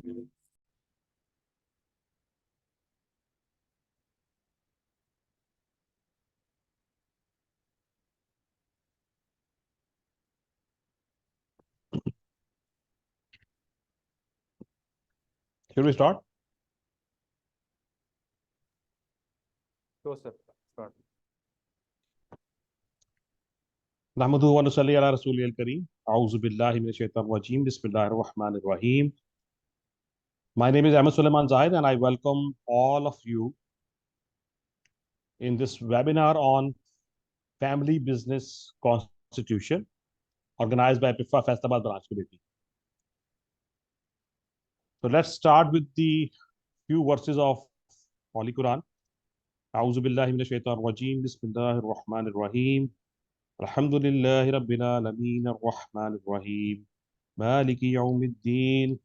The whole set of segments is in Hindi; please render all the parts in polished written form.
Should we start? Sure, sir. Start. नहमदुहु व नसल्ली अला रसूलिल करीम अऊज़ु बिल्लाहि मिनश शैतानिर रजीम बिस्मिल्लाहिर रहमानिर रहीम. My name is Ahmed Suleiman Zahid and I welcome all of you in this webinar on Family Business Constitution organized by PIFA Faisalabad Branch Committee. So let's start with the few verses of Holy Quran. A'udhu billahi minash shaitanir rajim. Bismillahir rahmanir rahim. Alhamdulillahi rabbil alamin arrahmanir rahim. Maliki yawmiddin.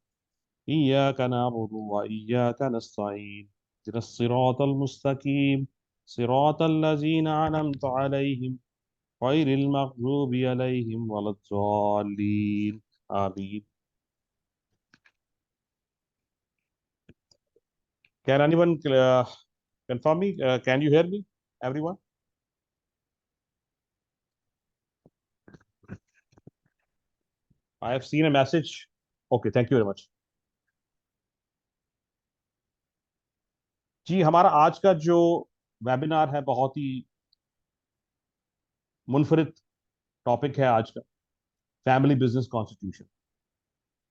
Iyyaka na'budu wa iyyaka nasta'in. Ihdinas siratal mustaqim. Siratal ladzina an'amta 'alaihim ghairil maghdubi 'alaihim waladdallin. Amin. Can anyone confirm me? Can you hear me, everyone? I have seen a message. Okay, thank you very much. जी, हमारा आज का जो वेबिनार है बहुत ही मुनफरिद टॉपिक है आज का, फैमिली बिजनेस कॉन्स्टिट्यूशन.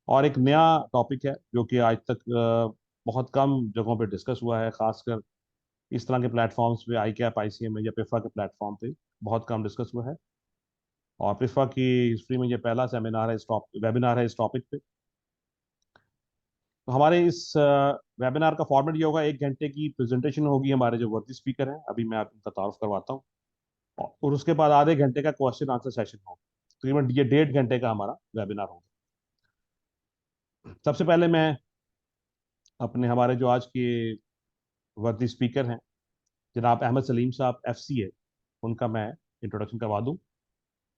और एक नया टॉपिक है जो कि आज तक बहुत कम जगहों पे डिस्कस हुआ है, खासकर इस तरह के प्लेटफॉर्म्स पे, ICAP, ICM या पिफा के प्लेटफॉर्म पे बहुत कम डिस्कस हुआ है. और पिफा की हिस्ट्री में ये पहला सेमिनार है, वेबिनार है इस टॉपिक पे. तो हमारे इस वेबिनार का फॉर्मेट ये होगा, 1 घंटे की प्रेजेंटेशन होगी. हमारे जो वर्दी स्पीकर हैं अभी मैं आपका तारुफ करवाता हूँ, और उसके बाद आधे घंटे का क्वेश्चन आंसर सेशन होगा. तकरीबन ये 1.5 घंटे का हमारा वेबिनार होगा. सबसे पहले मैं अपने हमारे जो आज के वर्दी स्पीकर हैं जनाब अहमद सलीम साहब FCA, उनका मैं इंट्रोडक्शन करवा दूँ.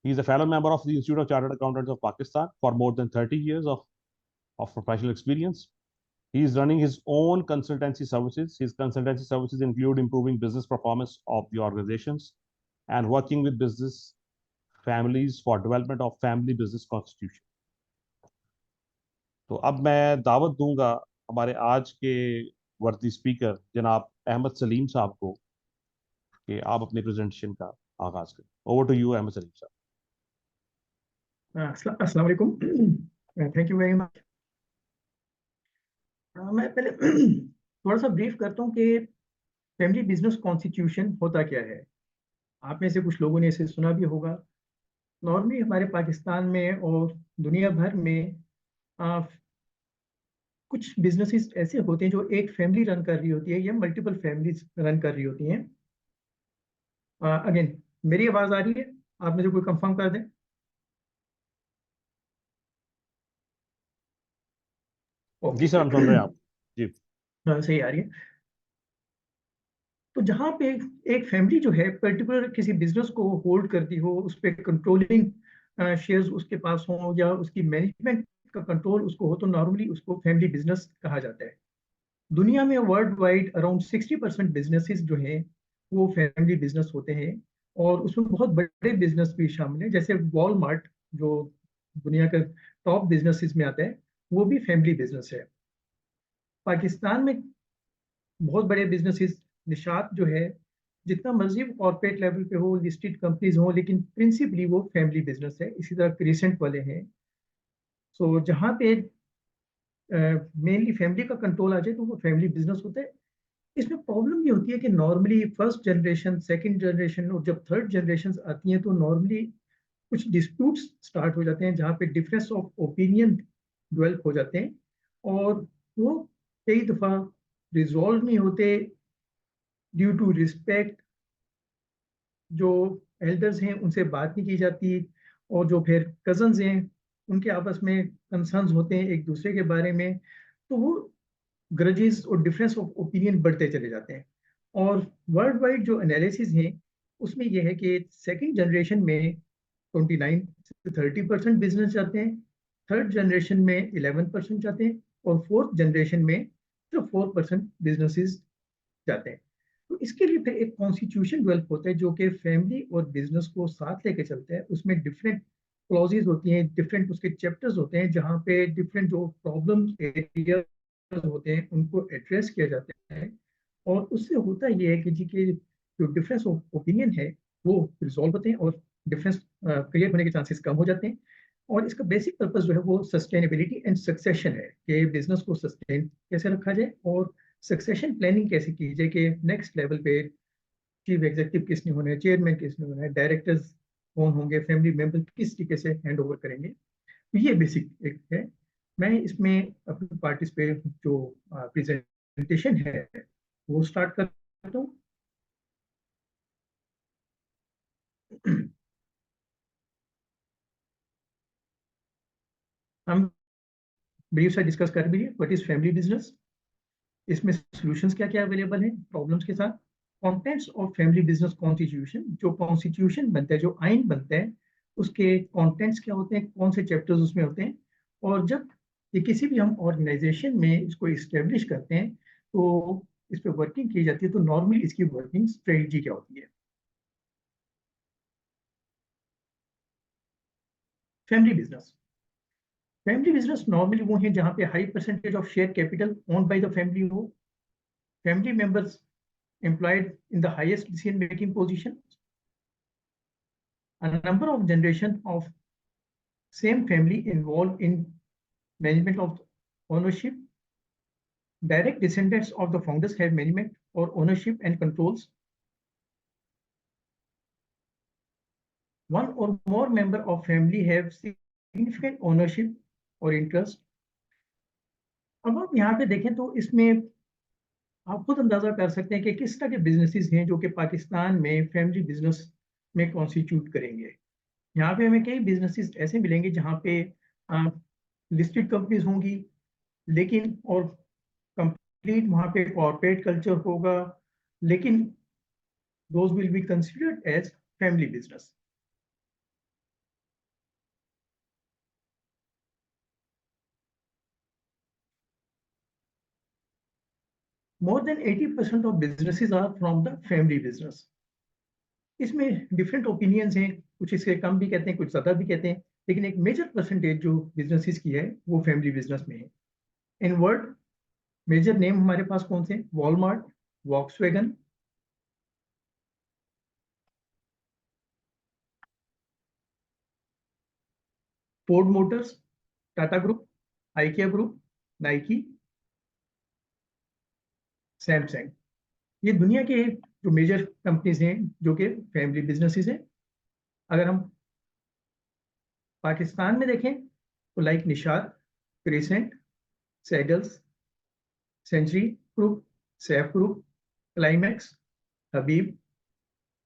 He is a fellow member of the Institute of Chartered Accountants of Pakistan for more than 30 years of professional experience. He is running his own consultancy services. His consultancy services include improving business performance of the organizations and working with business families for development of family business constitution. तो अब मैं दावत दूंगा हमारे आज के वर्दी स्पीकर जनाब अहमद सलीम साहब को कि आप अपने प्रेजेंटेशन का आगाज करें. Over to you Ahmad Saleem साहब. अस्सलाम वालेकुम. Thank you very much. मैं पहले थोड़ा सा ब्रीफ करता हूँ कि फैमिली बिजनेस कॉन्स्टिट्यूशन होता क्या है. आप में से कुछ लोगों ने इसे सुना भी होगा. नॉर्मली हमारे पाकिस्तान में और दुनिया भर में कुछ बिजनेसेस ऐसे होते हैं जो एक फैमिली रन कर रही होती है या मल्टीपल फैमिलीज रन कर रही होती हैं. अगेन मेरी आवाज़ आ रही है? आप मुझे कोई कंफर्म कर दें. जी सर, हम सुन रहे हैं आप. जी सही आ रही है. तो जहाँ पे एक फैमिली जो है पर्टिकुलर किसी बिजनेस को होल्ड करती हो, उस पर कंट्रोलिंग शेयर्स उसके पास हो या उसकी मैनेजमेंट का कंट्रोल उसको हो, तो नॉर्मली उसको फैमिली बिजनेस कहा जाता है. दुनिया में वर्ल्ड वाइड अराउंड 60% बिजनेसेस जो हैं वो फैमिली बिजनेस होते हैं, और उसमें बहुत बड़े बिजनेस भी शामिल हैं. जैसे वॉलमार्ट जो दुनिया का टॉप बिजनेसेस में आता है, वो भी फैमिली बिजनेस है. पाकिस्तान में बहुत बड़े बिजनेसेस, निशात जो है, जितना मर्जी कॉर्पोरेट लेवल पे हो, लिस्टेड कंपनीज हो, लेकिन प्रिंसिपली वो फैमिली बिजनेस है. इसी तरह क्रिसेंट वाले हैं. सो जहाँ पे मेनली फैमिली का कंट्रोल आ जाए तो वो फैमिली बिजनेस होता है. इसमें प्रॉब्लम ये होती है कि normally first generation, second generation और जब थर्ड जनरेशन आती हैं तो नॉर्मली कुछ डिस्प्यूट्स स्टार्ट हो जाते हैं, जहाँ पे डिफरेंस ऑफ ओपिनियन डेवलप हो जाते हैं, और वो कई दफ़ा रिजॉल्व नहीं होते ड्यू टू रिस्पेक्ट. जो एल्डर्स हैं उनसे बात नहीं की जाती, और जो फिर कजन्स हैं उनके आपस में कंसर्न्स होते हैं एक दूसरे के बारे में, तो वो ग्रजेस और डिफरेंस ऑफ ओपिनियन बढ़ते चले जाते हैं. और वर्ल्ड वाइड जो एनालिसिस है उसमें यह है कि सेकंड जनरेशन में 29 से 30% बिजनेस जाते हैं, थर्ड जनरेशन में 11% जाते हैं, और फोर्थ जनरेशन में सिर्फ 4% बिजनेसेस जाते हैं। तो इसके लिए फिर एक कॉन्स्टिट्यूशन डेवलप होता है जो कि फैमिली और बिजनेस को साथ लेके चलता है। उसमें डिफरेंट क्लॉजेज होती हैं, डिफरेंट उसके चैप्टर्स होते हैं, जहाँ पे डिफरेंट जो प्रॉब्लम एरिया होते हैं उनको एड्रेस किया जाता है। और उससे होता ये है कि जी के जो डिफरेंस ऑफ ओपिनियन है वो रिजॉल्व होते हैं और डिफरेंस क्रिएट होने के चांसेस कम हो जाते हैं। और इसका बेसिक पर्पस जो है वो सस्टेनेबिलिटी एंड सक्सेशन है कि बिजनेस को सस्टेन कैसे रखा जाए और सक्सेशन प्लानिंग कैसे की जाए कि नेक्स्ट लेवल पे चीफ एग्जीक्यूटिव किसने होना है, चेयरमैन किसने होना है, डायरेक्टर्स कौन होंगे, फैमिली मेंबर किस तरीके से हैंड ओवर करेंगे। तो ये बेसिक एक है। मैं इसमें अपनी पार्टिस पे जो प्रेजेंटेशन है वो स्टार्ट करता हूँ। हम ब्रीफ से डिस्कस कर भी व्हाट इज फैमिली बिजनेस, इसमें सॉल्यूशंस क्या क्या अवेलेबल हैं प्रॉब्लम्स के साथ, contents of family business constitution, जो कॉन्स्टिट्यूशन बनता है, जो आइन बनता है, उसके कंटेंट्स क्या होते हैं, कौन से चैप्टर्स उसमें होते हैं। और जब ये किसी भी हम ऑर्गेनाइजेशन में इसको इस्टेब्लिश करते हैं तो इस पर वर्किंग की जाती है, तो नॉर्मली इसकी वर्किंग स्ट्रेटजी क्या होती है। Family business, family business normally वो है जहाँ पे high percentage of share capital owned by the family हो, family members employed in the highest decision making position, a number of generation of same family involved in management of ownership, direct descendants of the founders have management or ownership and controls, one or more member of family have significant ownership or interest। अब आप यहाँ पे देखें तो इसमें आप खुद अंदाजा कर सकते हैं कि किस तरह के बिजनेसेस हैं जो कि पाकिस्तान में फैमिली बिजनेस में कॉन्स्टिट्यूट करेंगे। यहाँ पे हमें कई बिजनेसेस ऐसे मिलेंगे जहाँ पे लिस्टेड कंपनीज होंगी, लेकिन और कंप्लीट वहाँ पे कॉर्पोरेट कल्चर होगा, लेकिन those will be considered as family business. More than 80% of businesses are from the family business. इसमें डिफरेंट ओपिनियंस हैं, कुछ इसके कम भी कहते हैं, कुछ ज़्यादा भी कहते हैं, लेकिन एक मेजर परसेंटेज जो बिजनेसेस की है वो फैमिली बिजनेस में है। इन वर्ड मेजर नेम हमारे पास कौन से, Walmart, Volkswagen, Ford Motors, Tata group, IKEA group, Nike, Samsung. ये दुनिया के जो मेजर कंपनीज हैं जो कि फैमिली बिजनेसेस हैं। अगर हम पाकिस्तान में देखें तो लाइक निशाद, क्रिसेंट, सैडल्स, Century Group, Saif Group, Climax, Habib.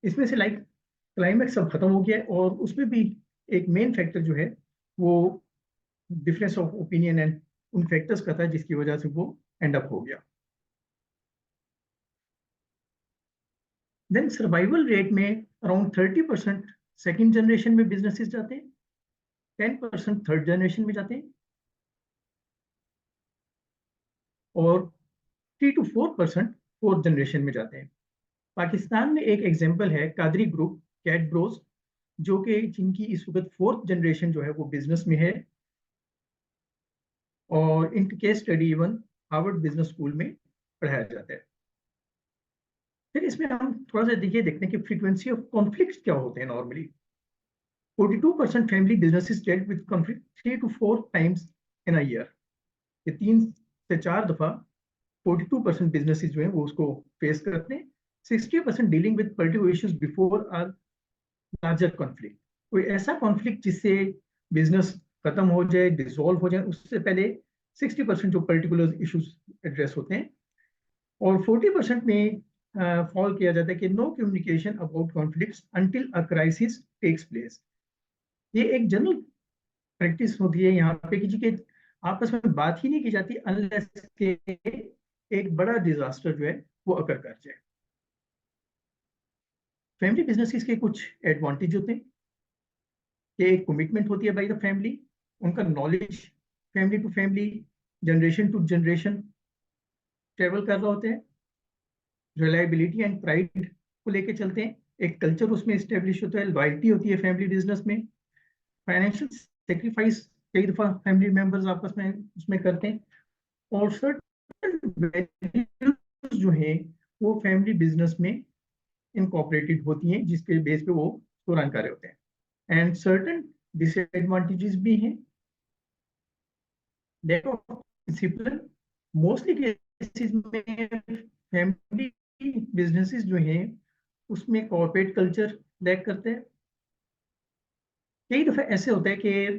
इसमें से लाइक क्लाइमैक्स सब खत्म हो गया है और उसमें भी एक मेन फैक्टर जो है वो डिफरेंस ऑफ ओपिनियन एंड उन फैक्टर्स का था जिसकी वजह से वो एंड अप हो गया। देन सर्वाइवल रेट में अराउंड 30% सेकेंड जनरेशन में बिजनेसेस जाते हैं, 10% थर्ड जनरेशन में जाते हैं और 3 to 4% फोर्थ जनरेशन में जाते हैं। पाकिस्तान में एक एग्जांपल है कादरी ग्रुप, कैट ब्रोस, जो कि जिनकी इस वक्त फोर्थ जनरेशन जो है वो बिजनेस में है और इनकी case study even Harvard business school में पढ़ाया जाता है। फिर इसमें हम थोड़ा सा देखिए देखते हैं कि फ्रीक्वेंसी ऑफ कॉन्फ्लिक्ट क्या होते हैं। Normally 42% family businesses dealt with conflict 3 to 4 times in a year. ये 3 से 4 दफा 42% बिजनेसेस जो है वो उसको फेस करते हैं। 60% dealing with particular issues before are larger conflict. कोई ऐसा कॉन्फ्लिक्ट जिससे बिजनेस खत्म हो जाए, डिसॉल्व हो जाए, उससे पहले 60% जो पर्टिकुलर इश्यूज एड्रेस होते हैं। और 40% में फॉल किया जाता है कि no communication about conflicts until a crisis takes place. ये एक जनरल प्रैक्टिस होती है यहाँ पे कि जी के आपस में बात ही नहीं की जाती अनलेस के एक बड़ा डिजास्टर जो है वो अकर कर जाए। फैमिली बिजनेसेस के कुछ एडवांटेज होते हैं कि एक कमिटमेंट होती है बाय द फैमिली, उनका knowledge family to family generation to generation travel कर रहे होते हैं, रिलायबिलिटी एंड प्राइड को लेके चलते हैं, एक कल्चर उसमें स्टेब्लिश होता है, लॉयल्टी होती है फैमिली बिजनेस में, फाइनेंशियल सेक्रीफाइस कई दफा फैमिली मेंबर्स आपस में उसमें करते हैं, और सर्टेन वैल्यूज जो है वो फैमिली बिजनेस में इनकॉर्पोरेटेड होती हैं, जिसके बेस पे वो उसको रन कर रहे होते हैं। एंड सर्टेन डिसएडवांटेजेस भी हैं, lack of discipline, mostly cases में फैमिली बिजनेसेस जो हैं उसमें कॉर्पोरेट कल्चर लैक करते हैं। कई दफे ऐसे होता है कि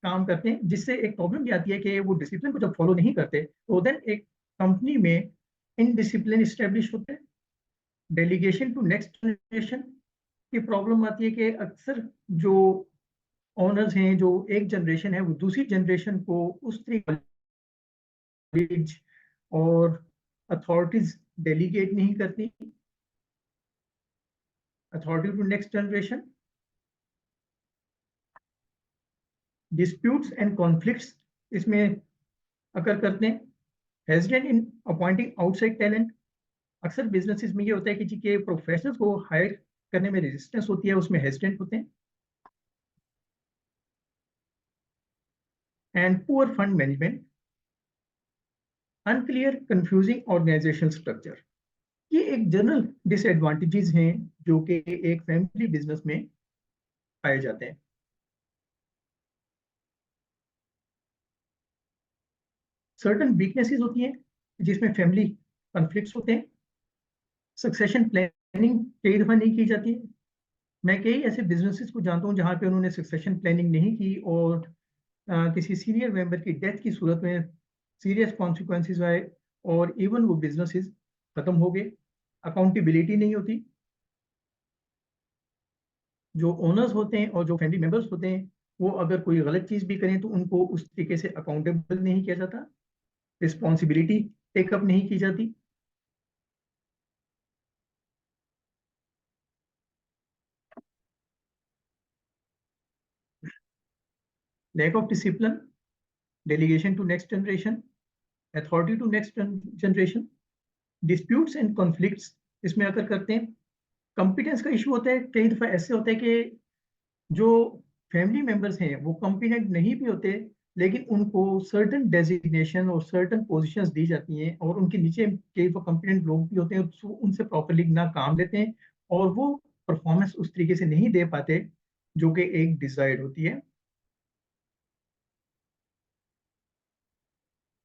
काम करते हैं जिससे एक प्रॉब्लम भी आती है कि वो डिसिप्लिन को जब फॉलो नहीं करते तो देन एक कंपनी में इनडिसिप्लिन स्टेब्लिश होते हैं, डेलीगेशन टू नेक्स्ट जनरेशन की प्रॉब्लम आती है कि अक्सर जो ओनर्स हैं, जो एक जनरेशन है, वो दूसरी जनरेशन को उस तरीके और अथॉरिटीज डेलीगेट नहीं करती, authority to next generation, disputes and conflicts इसमें अकर करते हैं, hesitant in appointing outside talent, अक्सर बिजनेसेस में ये होता है कि जी के प्रोफेशनल्स को हायर करने में रेजिस्टेंस होती है, उसमें हेजिटेंट होते हैं, and poor fund management, unclear confusing organisation structure. ये एक जनरल डिसएडवांटेजेस हैं जो कि एक फैमिली बिजनेस में पाए जाते हैं। सर्टन वीकनेसेस होती हैं जिसमें फैमिली कॉन्फ्लिक्ट्स होते हैं, सक्सेशन प्लानिंग कई दफा नहीं की जाती है। मैं कई ऐसे बिजनेसेस को जानता हूँ जहाँ पे उन्होंने सक्सेशन प्लानिंग नहीं की और किसी सीनियर मेंबर की डेथ की सूरत में सीरियस कॉन्सिक्वेंसेस आए और इवन वो बिजनेसेस खत्म हो गए। अकाउंटेबिलिटी नहीं होती, जो ओनर्स होते हैं और जो फैमिली मेंबर्स होते हैं वो अगर कोई गलत चीज भी करें तो उनको उस तरीके से अकाउंटेबल नहीं किया जाता, रिस्पॉन्सिबिलिटी टेकअप नहीं की जाती। Lack of discipline, delegation to next generation, authority to next generation, disputes and conflicts इसमें अगर करते हैं। कॉम्पिटेंस का इशू होता है, कई दफा ऐसे होता है कि जो फैमिली मेंबर्स हैं वो कॉम्पिटेंट नहीं भी होते, लेकिन उनको सर्टन डेजिग्नेशन और सर्टन पोजीशंस दी जाती हैं और उनके नीचे कई कॉम्पिटेंट लोग भी होते हैं, तो उनसे प्रॉपरली ना काम लेते हैं और वो परफॉर्मेंस उस तरीके से नहीं दे पाते जो कि एक डिजायर्ड होती है,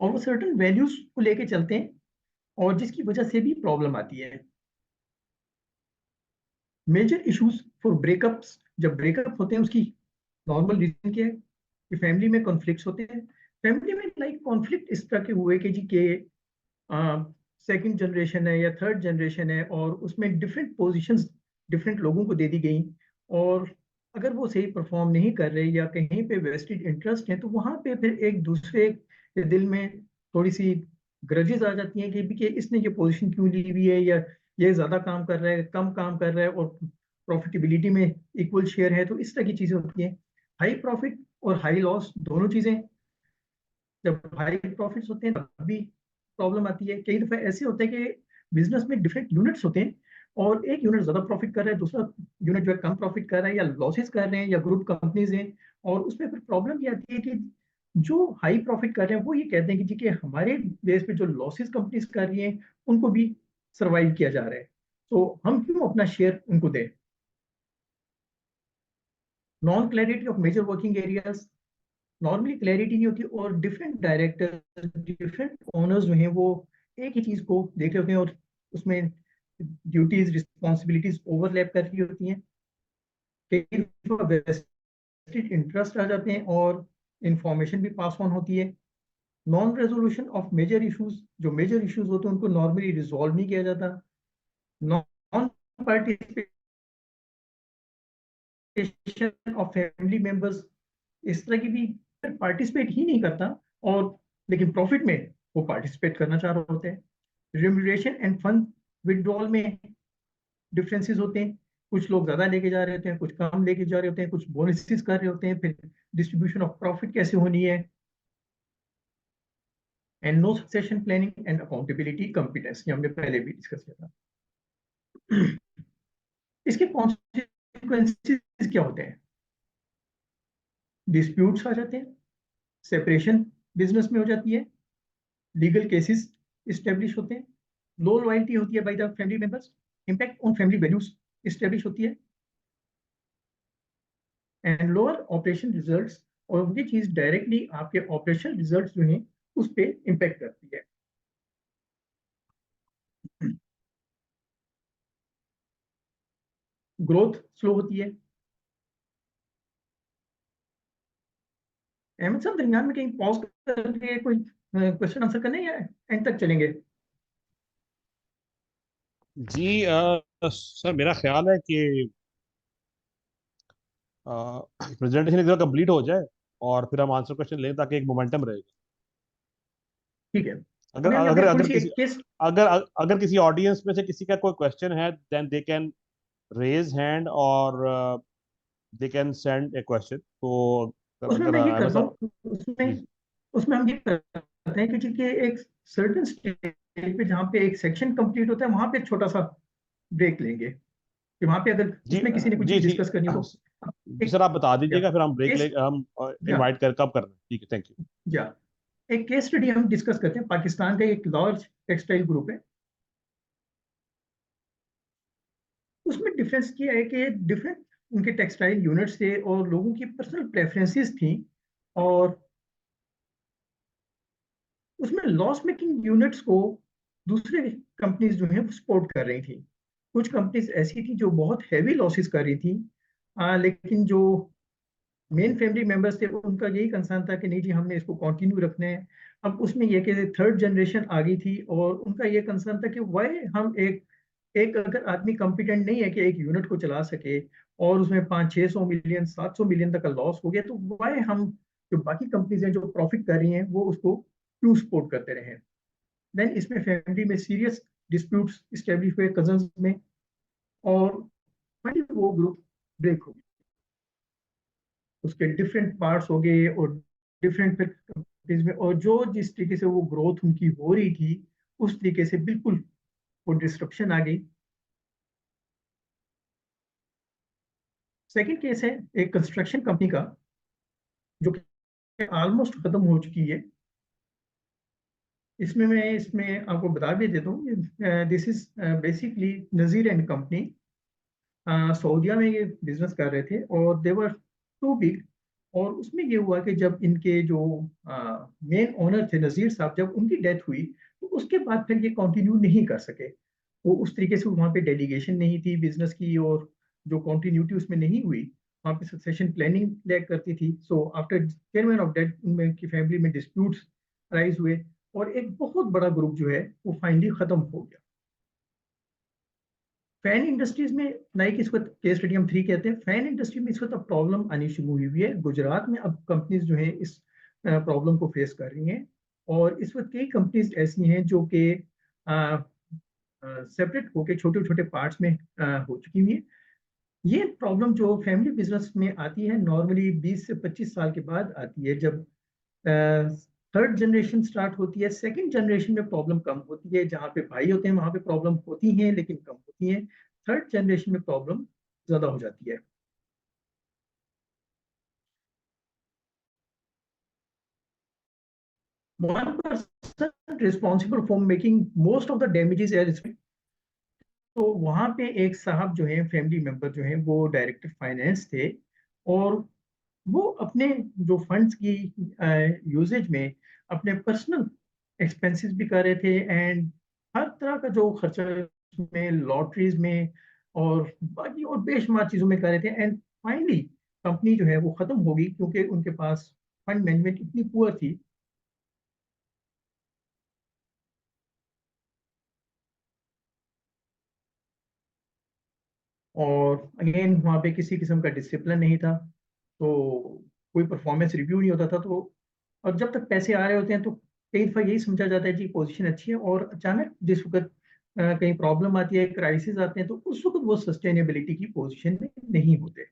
और वो सर्टन वैल्यूज को लेके चलते हैं और जिसकी वजह से भी प्रॉब्लम आती है। मेजर इश्यूज फॉर ब्रेकअप्स, जब ब्रेकअप होते हैं उसकी नॉर्मल रीजन क्या है कि फैमिली में कॉन्फ्लिक्ट्स होते हैं। फैमिली में लाइक कॉन्फ्लिक्ट इस तरह के हुए कि जी के सेकंड जनरेशन है या थर्ड जनरेशन है और उसमें डिफरेंट पोजीशंस डिफरेंट लोगों को दे दी गई, और अगर वो सही परफॉर्म नहीं कर रहे या कहीं पे वेस्टेड इंटरेस्ट है तो वहां पे फिर एक दूसरे के दिल में थोड़ी सी ग्रजेस आ जाती हैं कि इसने ये पोजीशन क्यों ली हुई है, या ये ज्यादा काम कर रहा है, कम काम कर रहा है, और प्रॉफिटेबिलिटी में इक्वल शेयर है, तो इस तरह की चीजें होती हैं। हाई प्रॉफिट और हाई लॉस दोनों चीजें, जब हाई प्रॉफिट्स होते हैं तब भी प्रॉब्लम आती है। कई दफे ऐसे होते हैं कि बिजनेस में डिफरेंट यूनिट्स होते हैं और एक यूनिट ज्यादा प्रॉफिट कर रहा है, दूसरा यूनिट जो है कम प्रॉफिट कर रहा है या लॉसेस कर रहे हैं, या ग्रुप कंपनीज हैं, और उसमें फिर प्रॉब्लम ये आती है कि जो हाई प्रॉफिट कर रहे हैं वो ये कहते हैं कि जी कि हमारे बेस पे जो लॉसेस कंपनीज कर रही हैं उनको भी सर्वाइव किया जा रहा है, तो हम क्यों अपना शेयर उनको दें। Non clarity of major working areas, normally clarity नहीं होती और डिफरेंट डायरेक्टर डिफरेंट ओनर्स जो हैं वो एक ही चीज को देख रहे होते हैं और उसमें ड्यूटीज रिस्पॉन्सिबिलिटीज ओवरलैप कर रही होती हैं, कई वेस्टेड इंटरेस्ट आ जाते हैं और इंफॉर्मेशन भी पास ऑन होती है। Non resolution of major issues, जो मेजर इश्यूज होते हैं उनको नॉर्मली रिजॉल्व नहीं किया जाता। Non participation of family members, इस तरह की भी पार्टिसिपेट ही नहीं करता और लेकिन प्रॉफिट में वो पार्टिसिपेट करना चाह रहे होते हैं। रिम्यूनरेशन एंड फंड विड्रॉल में डिफरेंसेस होते हैं, कुछ लोग ज्यादा लेके जा रहे होते हैं, कुछ कम लेके जा रहे होते हैं, कुछ बोनसेस कर रहे होते हैं, फिर डिस्ट्रीब्यूशन ऑफ प्रॉफिट कैसे होनी है। And no succession planning and accountability competence, ये हमने पहले भी डिस्कस किया था। इसके कॉन्सिक्वेंसेस क्या होते हैं? डिस्प्यूट्स आ जाते हैं, सेपरेशन बिजनेस में हो जाती है, लीगल केसेस इस्टेब्लिश होते हैं, लो लॉयल्टी होती है by the family members, impact on family values establish होती है, एंड लोअर ऑपरेशन रिजल्ट्स, और ये चीज डायरेक्टली आपके ऑपरेशन रिजल्ट्स जो हैं उस पर इम्पैक्ट करती है। ग्रोथ स्लो होती है। अहमद साहब दरमियान में कहीं पॉज करके कोई क्वेश्चन आंसर करने या एंड तक चलेंगे? जी सर, मेरा ख्याल है कि प्रेजेंटेशन एक कंप्लीट हो जाए और फिर हम आंसर क्वेश्चन लें, ताकि एक मोमेंटम रहेगा। ठीक है, अगर अभी हम यहाँ अगर पे थोड़ी अगर सी किसी एक केस। अगर अगर किसी ऑडियंस में से किसी का कोई क्वेश्चन है, then they can raise hand, और they can send a question. तो उसमें अगर मैं ये अहमद करता साहब। हूँ, जी उसमें उसमें हम ये करते हैं कि ठीक है, एक सर्टेन स्टेज पे जहाँ पे एक सेक्शन कंप्लीट होता है वहां पे एक छोटा सा ब्रेक लेंगे, कि वहां पे अगर जी उसमें किसी ने कोई जी चीज जी डिस्कस करनी हो तो जी एक सर, आप बता या दीजिएगा, फिर हम ब्रेक ले, केस हम या इनवाइट कर कब करना है। ठीक है, थैंक यू। या एक केस स्टडी हम डिस्कस करते हैं। पाकिस्तान का एक लार्ज टेक्सटाइल ग्रुप है, उसमें डिफरेंस ये है कि डिफरेंट उनके टेक्सटाइल यूनिट्स थे और लोगों की पर्सनल प्रेफरेंसेस थी, और उसमें लॉस मेकिंग यूनिट्स को दूसरे कंपनीज जो है वो सपोर्ट कर रही थी। कुछ कंपनीज ऐसी थी जो बहुत हैवी लॉसेस कर रही थी, लेकिन जो मेन फैमिली मेंबर्स थे उनका यही कंसर्न था कि नहीं जी, हमने इसको कंटिन्यू रखना है। अब उसमें यह कि थर्ड जनरेशन आ गई थी और उनका ये कंसर्न था कि वाई हम एक एक अगर आदमी कॉम्पिटेंट नहीं है कि एक यूनिट को चला सके और उसमें 500-600 मिलियन 700 मिलियन तक का लॉस हो गया, तो वाई हम जो बाकी कंपनीज हैं जो प्रॉफिट कर रही हैं वो उसको क्यों सपोर्ट करते रहे। देन इसमें फैमिली में सीरियस डिस्प्यूट्स स्टैब्लिश हुए कजन्स में, और फाइनली वो ग्रुप ब्रेक हो गया। उसके डिफरेंट पार्ट्स हो गए और डिफरेंट फिर कंपनीज में, और जो जिस तरीके से वो ग्रोथ उनकी हो रही थी उस तरीके से बिल्कुल वो डिस्ट्रप्शन आ गई। सेकंड केस है एक कंस्ट्रक्शन कंपनी का, जो कि ऑलमोस्ट खत्म हो चुकी है। इसमें आपको बता भी देता हूँ, this is basically Nazir and company. Saudia में ये बिजनेस कर रहे थे और दे वर टू बिग, और उसमें ये हुआ कि जब इनके जो मेन ओनर थे नजीर साहब, जब उनकी डेथ हुई तो उसके बाद फिर ये कंटिन्यू नहीं कर सके। वो उस तरीके से वहाँ पे डेलीगेशन नहीं थी बिजनेस की, और जो कंटिन्यूटी उसमें नहीं हुई, वहाँ पे सक्सेशन प्लानिंग लैग करती थी। So after chairman of death उनमें की फैमिली में डिस्प्यूट्स राइज हुए, और एक बहुत बड़ा ग्रुप जो है वो फाइनली खत्म हो गया। फैन इंडस्ट्रीज में लाइक इस वक्त केस स्टडी हम 3 कहते हैं, फैन इंडस्ट्री में इस वक्त अब प्रॉब्लम आनी शुरू हुई है। गुजरात में अब कंपनीज जो है इस प्रॉब्लम को फेस कर रही हैं, और इस वक्त कई कंपनीज ऐसी हैं जो कि सेपरेट होकर छोटे छोटे पार्ट्स में हो चुकी हुई है। ये प्रॉब्लम जो फैमिली बिजनेस में आती है नॉर्मली 20 से 25 साल के बाद आती है, जब थर्ड जनरेशन स्टार्ट होती है। सेकंड जनरेशन में प्रॉब्लम कम होती है, जहाँ पे भाई होते हैं वहां पे प्रॉब्लम होती हैं लेकिन कम होती हैं। थर्ड जनरेशन में प्रॉब्लम ज्यादा हो जाती है। 1% responsible for making most of the damages as. तो वहां पे एक साहब जो है फैमिली मेंबर जो है वो डायरेक्टर फाइनेंस थे, और वो अपने जो फंड्स की यूजेज में अपने पर्सनल एक्सपेंसेस भी कर रहे थे, एंड हर तरह का जो खर्चा में लॉटरीज में और बाकी और बेशुमार चीजों में कर रहे थे। एंड फाइनली कंपनी जो है वो खत्म हो गई, क्योंकि उनके पास फंड मैनेजमेंट इतनी पुअर थी। और अगेन वहाँ पे किसी किस्म का डिसिप्लिन नहीं था, तो कोई परफॉर्मेंस रिव्यू नहीं होता था। तो और जब तक पैसे आ रहे होते हैं तो कई दफा यही समझा जाता है जी पोजीशन अच्छी है, और अचानक जिस वक्त कहीं प्रॉब्लम आती है, क्राइसिस आते हैं, तो उस वक्त वो सस्टेनेबिलिटी की पोजीशन में नहीं होते।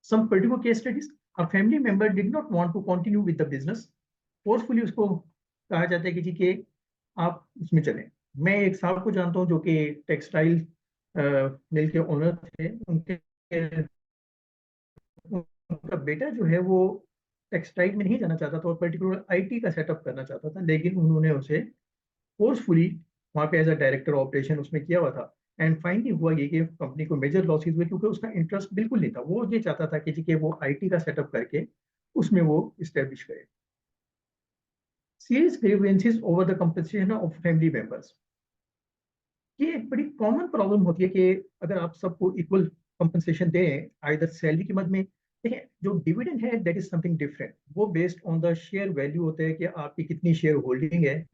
some particular case studies, a family member did not want to continue with the business, forcefully उसको कहा जाता है कि जी कि आप इसमें चलें। मैं एक साहब को जानता हूँ जो कि टेक्सटाइल मिल के ओनर थे, उनका बेटा जो है वो टेक्सटाइल में नहीं जाना चाहता था और पर्टिकुलर आईटी का सेटअप करना चाहता था, लेकिन उन्होंने उसे फोर्सफुली वहाँ पे एज अ डायरेक्टर ऑपरेशन उसमें किया हुआ था। एंड फाइनली हुआ ये कि कंपनी को मेजर लॉसेस हुए क्योंकि उसका इंटरेस्ट बिल्कुल नहीं था। वो ये चाहता था कि जी कि वो आईटी का सेटअप करके उसमें वो इस्टेब्लिश करे। Serious grievances over the compensation of family members, ये एक बड़ी कॉमन प्रॉब्लम होती है कि अगर आप सबको इक्वल कंपनसेशन दें आइदर सैलरी की मद में। देखिए, जो डिविडेंड है दैट इज समथिंग डिफरेंट, वो based on the share value होता है कि आपकी कितनी शेयर होल्डिंग है।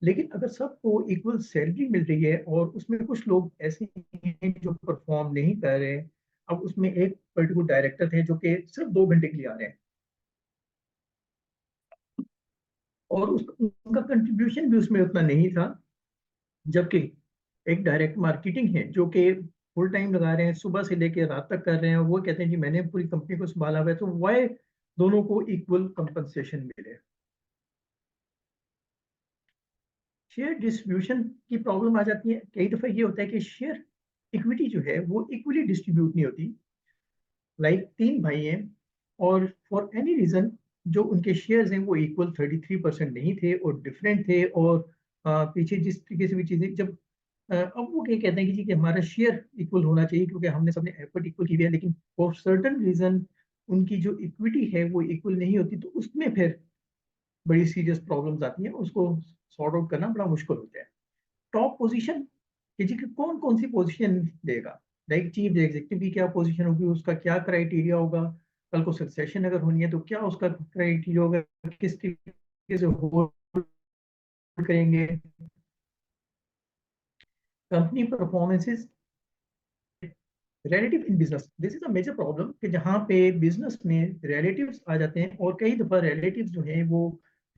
लेकिन अगर सबको इक्वल सैलरी मिल रही है और उसमें कुछ लोग ऐसे हैं जो परफॉर्म नहीं कर रहे हैं, अब उसमें एक पर्टिकुलर डायरेक्टर थे जो कि सिर्फ 2 घंटे के लिए आ रहे हैं और उनका कंट्रीब्यूशन भी उसमें उतना नहीं था, जबकि एक डायरेक्ट मार्केटिंग है जो कि फुल टाइम लगा रहे हैं, सुबह से लेकर रात तक कर रहे हैं और वो कहते हैं कि मैंने पूरी कंपनी को संभाला हुआ है, तो वाई दोनों को इक्वल कंपनसेशन मिले। शेयर डिस्ट्रीब्यूशन की प्रॉब्लम आ जाती है। कई दफा ये होता है कि शेयर इक्विटी जो है वो इक्वली डिस्ट्रीब्यूट नहीं होती। लाइक 3 भाई हैं और फॉर एनी रीजन जो उनके शेयर्स हैं वो इक्वल 33% नहीं थे और डिफरेंट थे, और पीछे जिस तरीके से भी चीजें जब अब वो क्या कहते हैं कि जी कि हमारा शेयर इक्वल होना चाहिए क्योंकि हमने सबने एफर्ट इक्वल की है, लेकिन फॉर सर्टन रीजन उनकी जो इक्विटी है वो इक्वल नहीं होती, तो उसमें फिर बड़ी सीरियस प्रॉब्लम्स आती हैं, उसको सॉर्ट आउट करना बड़ा मुश्किल होता है। टॉप पोजीशन कि जी कौन कौन सी पोजीशन देगा, लाइक चीफ एग्जीक्यूटिव की क्या पोजीशन होगी, उसका क्या क्राइटेरिया होगा, कल को सक्सेशन अगर होनी है तो क्या उसका क्राइटेरिया होगा, किस तरीके से होल्ड करेंगे। Company performances relative in business, this is a major problem कि जहाँ पे बिजनेस में रिलेटिव्स आ जाते हैं और कई दफा रिलेटिव्स जो हैं वो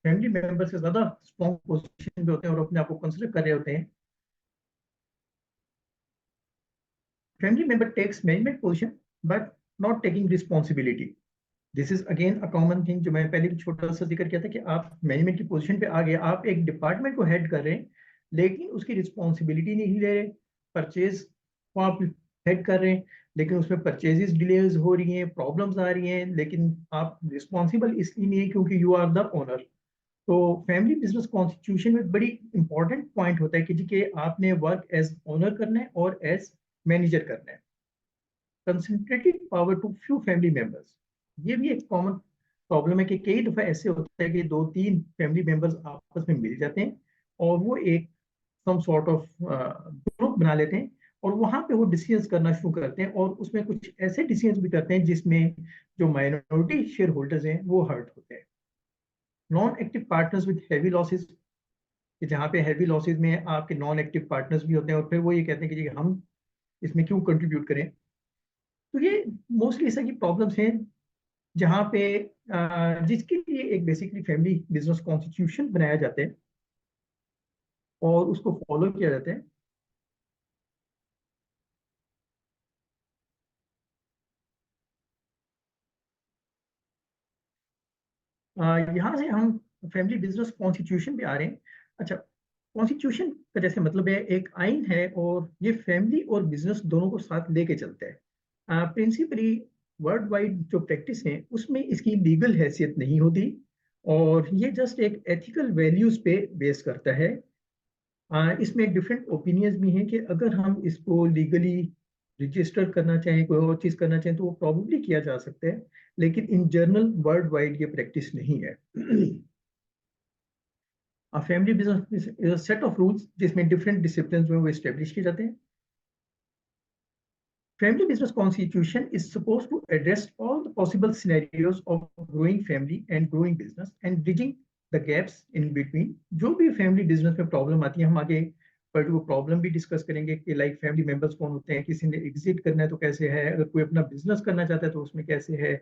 फैमिली मेंबर से ज्यादा स्ट्रॉन्ग पोजीशन पे होते हैं और अपने आप को कंसिडर कर रहे होते हैं। Family member takes management position but not taking responsibility, this is again a common thing जो मैंने पहले भी छोटा सा जिक्र किया था कि आप मैनेजमेंट की पोजीशन पे आ गए, आप एक डिपार्टमेंट को हेड कर रहे हैं लेकिन उसकी रिस्पॉन्सिबिलिटी नहीं ले रहे। परचेज को आप हेड कर रहे हैं लेकिन उसमें परचेजेस डिलेज हो रही हैं, प्रॉब्लम्स आ रही हैं, लेकिन आप रिस्पॉन्सिबल इसलिए नहीं है क्योंकि यू आर द ओनर। तो फैमिली बिजनेस कॉन्स्टिट्यूशन में बड़ी इंपॉर्टेंट पॉइंट होता है कि जी कि आपने वर्क एज ओनर करना है और एज मैनेजर करना है। Concentrated power to few family members, ये भी एक कॉमन प्रॉब्लम है कि कई दफा ऐसे होता है कि 2-3 फैमिली मेंबर्स आपस में मिल जाते हैं और वो एक सम सॉर्ट ऑफ ग्रुप बना लेते हैं और वहां पे वो डिसीजंस करना शुरू करते हैं और उसमें कुछ ऐसे डिसीजंस भी करते हैं जिसमें जो माइनॉरिटी शेयर होल्डर्स हैं वो हर्ट होते हैं। Non active partners with heavy losses, कि जहाँ पे हैवी लॉसेस में आपके नॉन एक्टिव पार्टनर्स भी होते हैं और फिर वो ये कहते हैं कि जी हम इसमें क्यों कंट्रीब्यूट करें। तो ये मोस्टली इस तरह की प्रॉब्लम्स हैं जहाँ पे जिसके लिए एक बेसिकली फैमिली बिजनेस कॉन्स्टिट्यूशन बनाया जाता है और उसको फॉलो किया जाता है। यहाँ से हम फैमिली बिजनेस कॉन्स्टिट्यूशन पे आ रहे हैं। अच्छा, कॉन्स्टिट्यूशन का जैसे मतलब है एक आइन है और ये फैमिली और बिजनेस दोनों को साथ लेके चलता है। प्रिंसिपली वर्ल्ड वाइड जो प्रैक्टिस है उसमें इसकी लीगल हैसियत नहीं होती और ये जस्ट एक एथिकल वैल्यूज पे बेस करता है। इसमें डिफरेंट ओपिनियंस भी हैं कि अगर हम इसको लीगली रजिस्टर करना चाहें, कोई और चीज़ करना चाहें तो वो प्रॉब्लली किया जा सकता है, लेकिन इन जनरल वर्ल्ड वाइड ये प्रैक्टिस नहीं है। Family business is a set of rules जिसमें डिफरेंट डिसिप्लिन में वो इस्टेब्लिश किए जाते हैं। Family business constitution is supposed to address all the possible scenarios of growing family and growing business and bridging the gaps in between। जो भी फैमिली बिजनेस में प्रॉब्लम आती है, हम आगे पर्टिकुलर प्रॉब्लम भी डिस्कस करेंगे कि लाइक फैमिली मेंबर्स कौन होते हैं, किसी ने एग्जिट करना है तो कैसे है, अगर कोई अपना बिजनेस करना चाहता है तो उसमें कैसे है,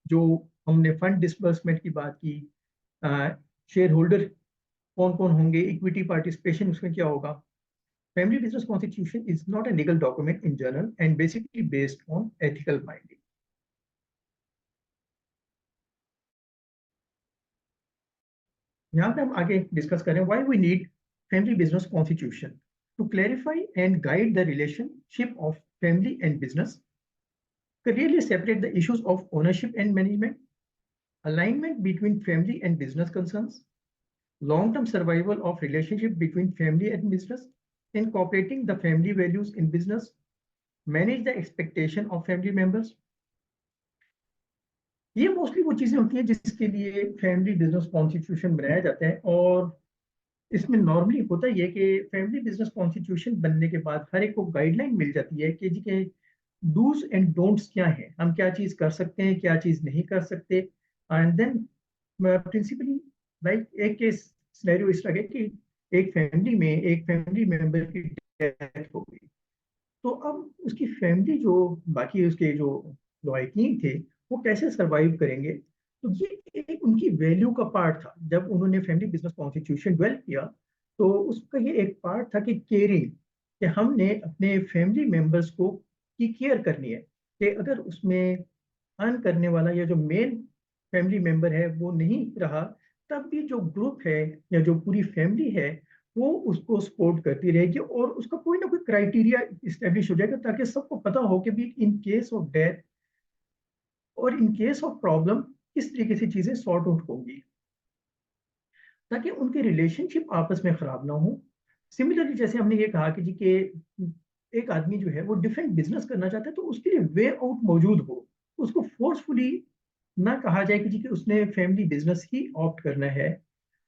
जो हमने फंड डिसबर्समेंट की बात की, शेयर होल्डर कौन कौन होंगे, इक्विटी पार्टिसिपेशन उसमें क्या होगा। Family business constitution is not a legal document in general and basically based on ethical binding। यहाँ पे हम आगे डिस्कस करें why we need family business constitution to clarify and guide the relationship of family and business, clearly separate the issues of ownership and management, alignment between family and business concerns, long-term survival of relationship between family and business, incorporating the family values in business, manage the expectation of family members. ये मोस्टली वो चीजें होती हैं जिसके लिए फैमिली बिजनेस कॉन्स्टिट्यूशन बनाया जाता है। और इसमें नॉर्मली होता ही है कि फैमिली बिजनेस कॉन्स्टिट्यूशन बनने के बाद हर एक को गाइडलाइन मिल जाती है कि जी के डूज एंड डोंट्स क्या है, हम क्या चीज कर सकते हैं, क्या चीज नहीं कर सकते। एंड देन प्रिंसिपली लाइक एक केस सिनेरियो इस तरह है कि एक फैमिली में एक फैमिली मेंबर की डेथ हो गई, तो अब उसकी फैमिली जो बाकी उसके जो लॉयकीन थे वो कैसे सरवाइव करेंगे। तो ये एक उनकी वैल्यू का पार्ट था। जब उन्होंने फैमिली बिजनेस कॉन्स्टिट्यूशन डेवलप किया तो उसका ये एक पार्ट था कि केयरिंग, कि हमने अपने फैमिली मेंबर्स को की केयर करनी है, कि अगर उसमें अर्न करने वाला या जो मेन फैमिली मेंबर है वो नहीं रहा, तब भी जो ग्रुप है या जो पूरी फैमिली है वो उसको सपोर्ट करती रहेगी और उसका कोई ना कोई क्राइटेरिया इस्टेब्लिश हो जाएगा ताकि सबको पता हो कि भी इन केस ऑफ डेथ और इन केस ऑफ प्रॉब्लम किस तरीके से चीजें सॉर्ट आउट होंगी, ताकि उनके रिलेशनशिप आपस में खराब ना हो। सिमिलरली जैसे हमने ये कहा कि जी के एक आदमी जो है वो डिफरेंट बिजनेस करना चाहता है तो उसके लिए वे आउट मौजूद हो, उसको फोर्सफुली ना कहा जाए कि जी कि उसने फैमिली बिजनेस ही ऑप्ट करना है।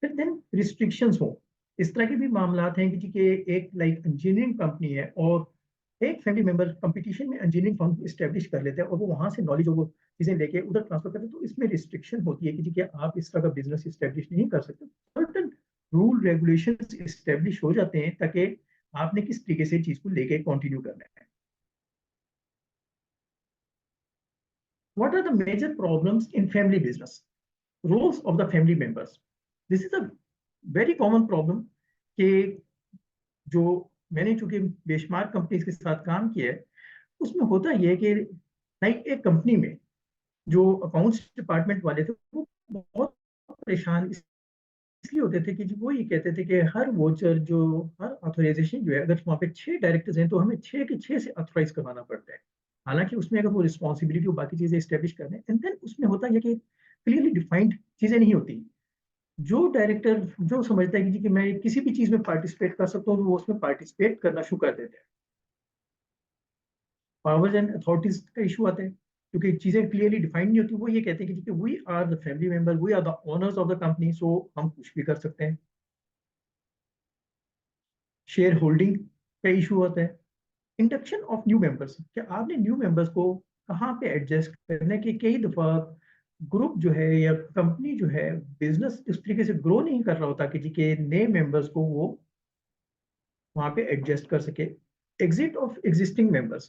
फिर देन रिस्ट्रिक्शंस हो। इस तरह के भी मामलात हैं कि जी के एक लाइक इंजीनियरिंग कंपनी है और एक फैमिली मेंबर कंपटीशन में इंजीनियरिंग फर्म इस्टेब्लिश कर लेते हैं और वो वहां से नॉलेज और वो चीजें लेके उधर ट्रांसफर करते हैं, तो इसमें रिस्ट्रिक्शन होती है कि जी कि आप इस तरह का बिजनेस इस्टेब्लिश नहीं कर सकते। सर्टन रूल रेगुलेशंस इस्टेब्लिश हो जाते हैं ताकि आपने किस तरीके से चीज को लेके कंटिन्यू करना है। What are the major problems in family business? Roles of the family members. This is a very common problem कि जो मैंने चूंकि बेशुमार कंपनीज के साथ काम किया है उसमें होता यह है कि लाइक एक कंपनी में जो अकाउंट्स डिपार्टमेंट वाले थे वो बहुत परेशान इसलिए होते थे कि वो ये कहते थे कि हर वोचर जो हर ऑथराइजेशन जो है अगर वहाँ पे 6 डायरेक्टर्स हैं तो हमें 6 के 6 से ऑथराइज करवाना पड़ता है। हालांकि उसमें अगर वो रिस्पॉन्सिबिलिटी और बाकी चीजें स्टेब्लिश करने एंड देन उसमें होता है कि क्लियरली डिफाइंड चीजें नहीं होती। जो डायरेक्टर जो समझता है कि जी कि मैं किसी भी चीज में पार्टिसिपेट कर सकता हूँ तो वो उसमें पार्टिसिपेट करना शुरू कर देते हैं। पावर्स एंड अथॉरिटीज का इशू आता है क्योंकि चीजें क्लियरली डिफाइंड नहीं होती। वो ये कहते हैं कि we are the family member, we are the owners of the company, so हम कुछ भी कर सकते हैं। शेयर होल्डिंग का इशू होता है। इंडक्शन ऑफ न्यू मेंबर्स, क्या आपने न्यू मेंबर्स को कहाँ पे एडजस्ट करना है कि कई दफा ग्रुप जो है या कंपनी जो है बिजनेस इस तरीके से ग्रो नहीं कर रहा होता कि जी के नए मेंबर्स को वो वहां पे एडजस्ट कर सके। एग्जिट ऑफ एग्जिस्टिंग मेंबर्स,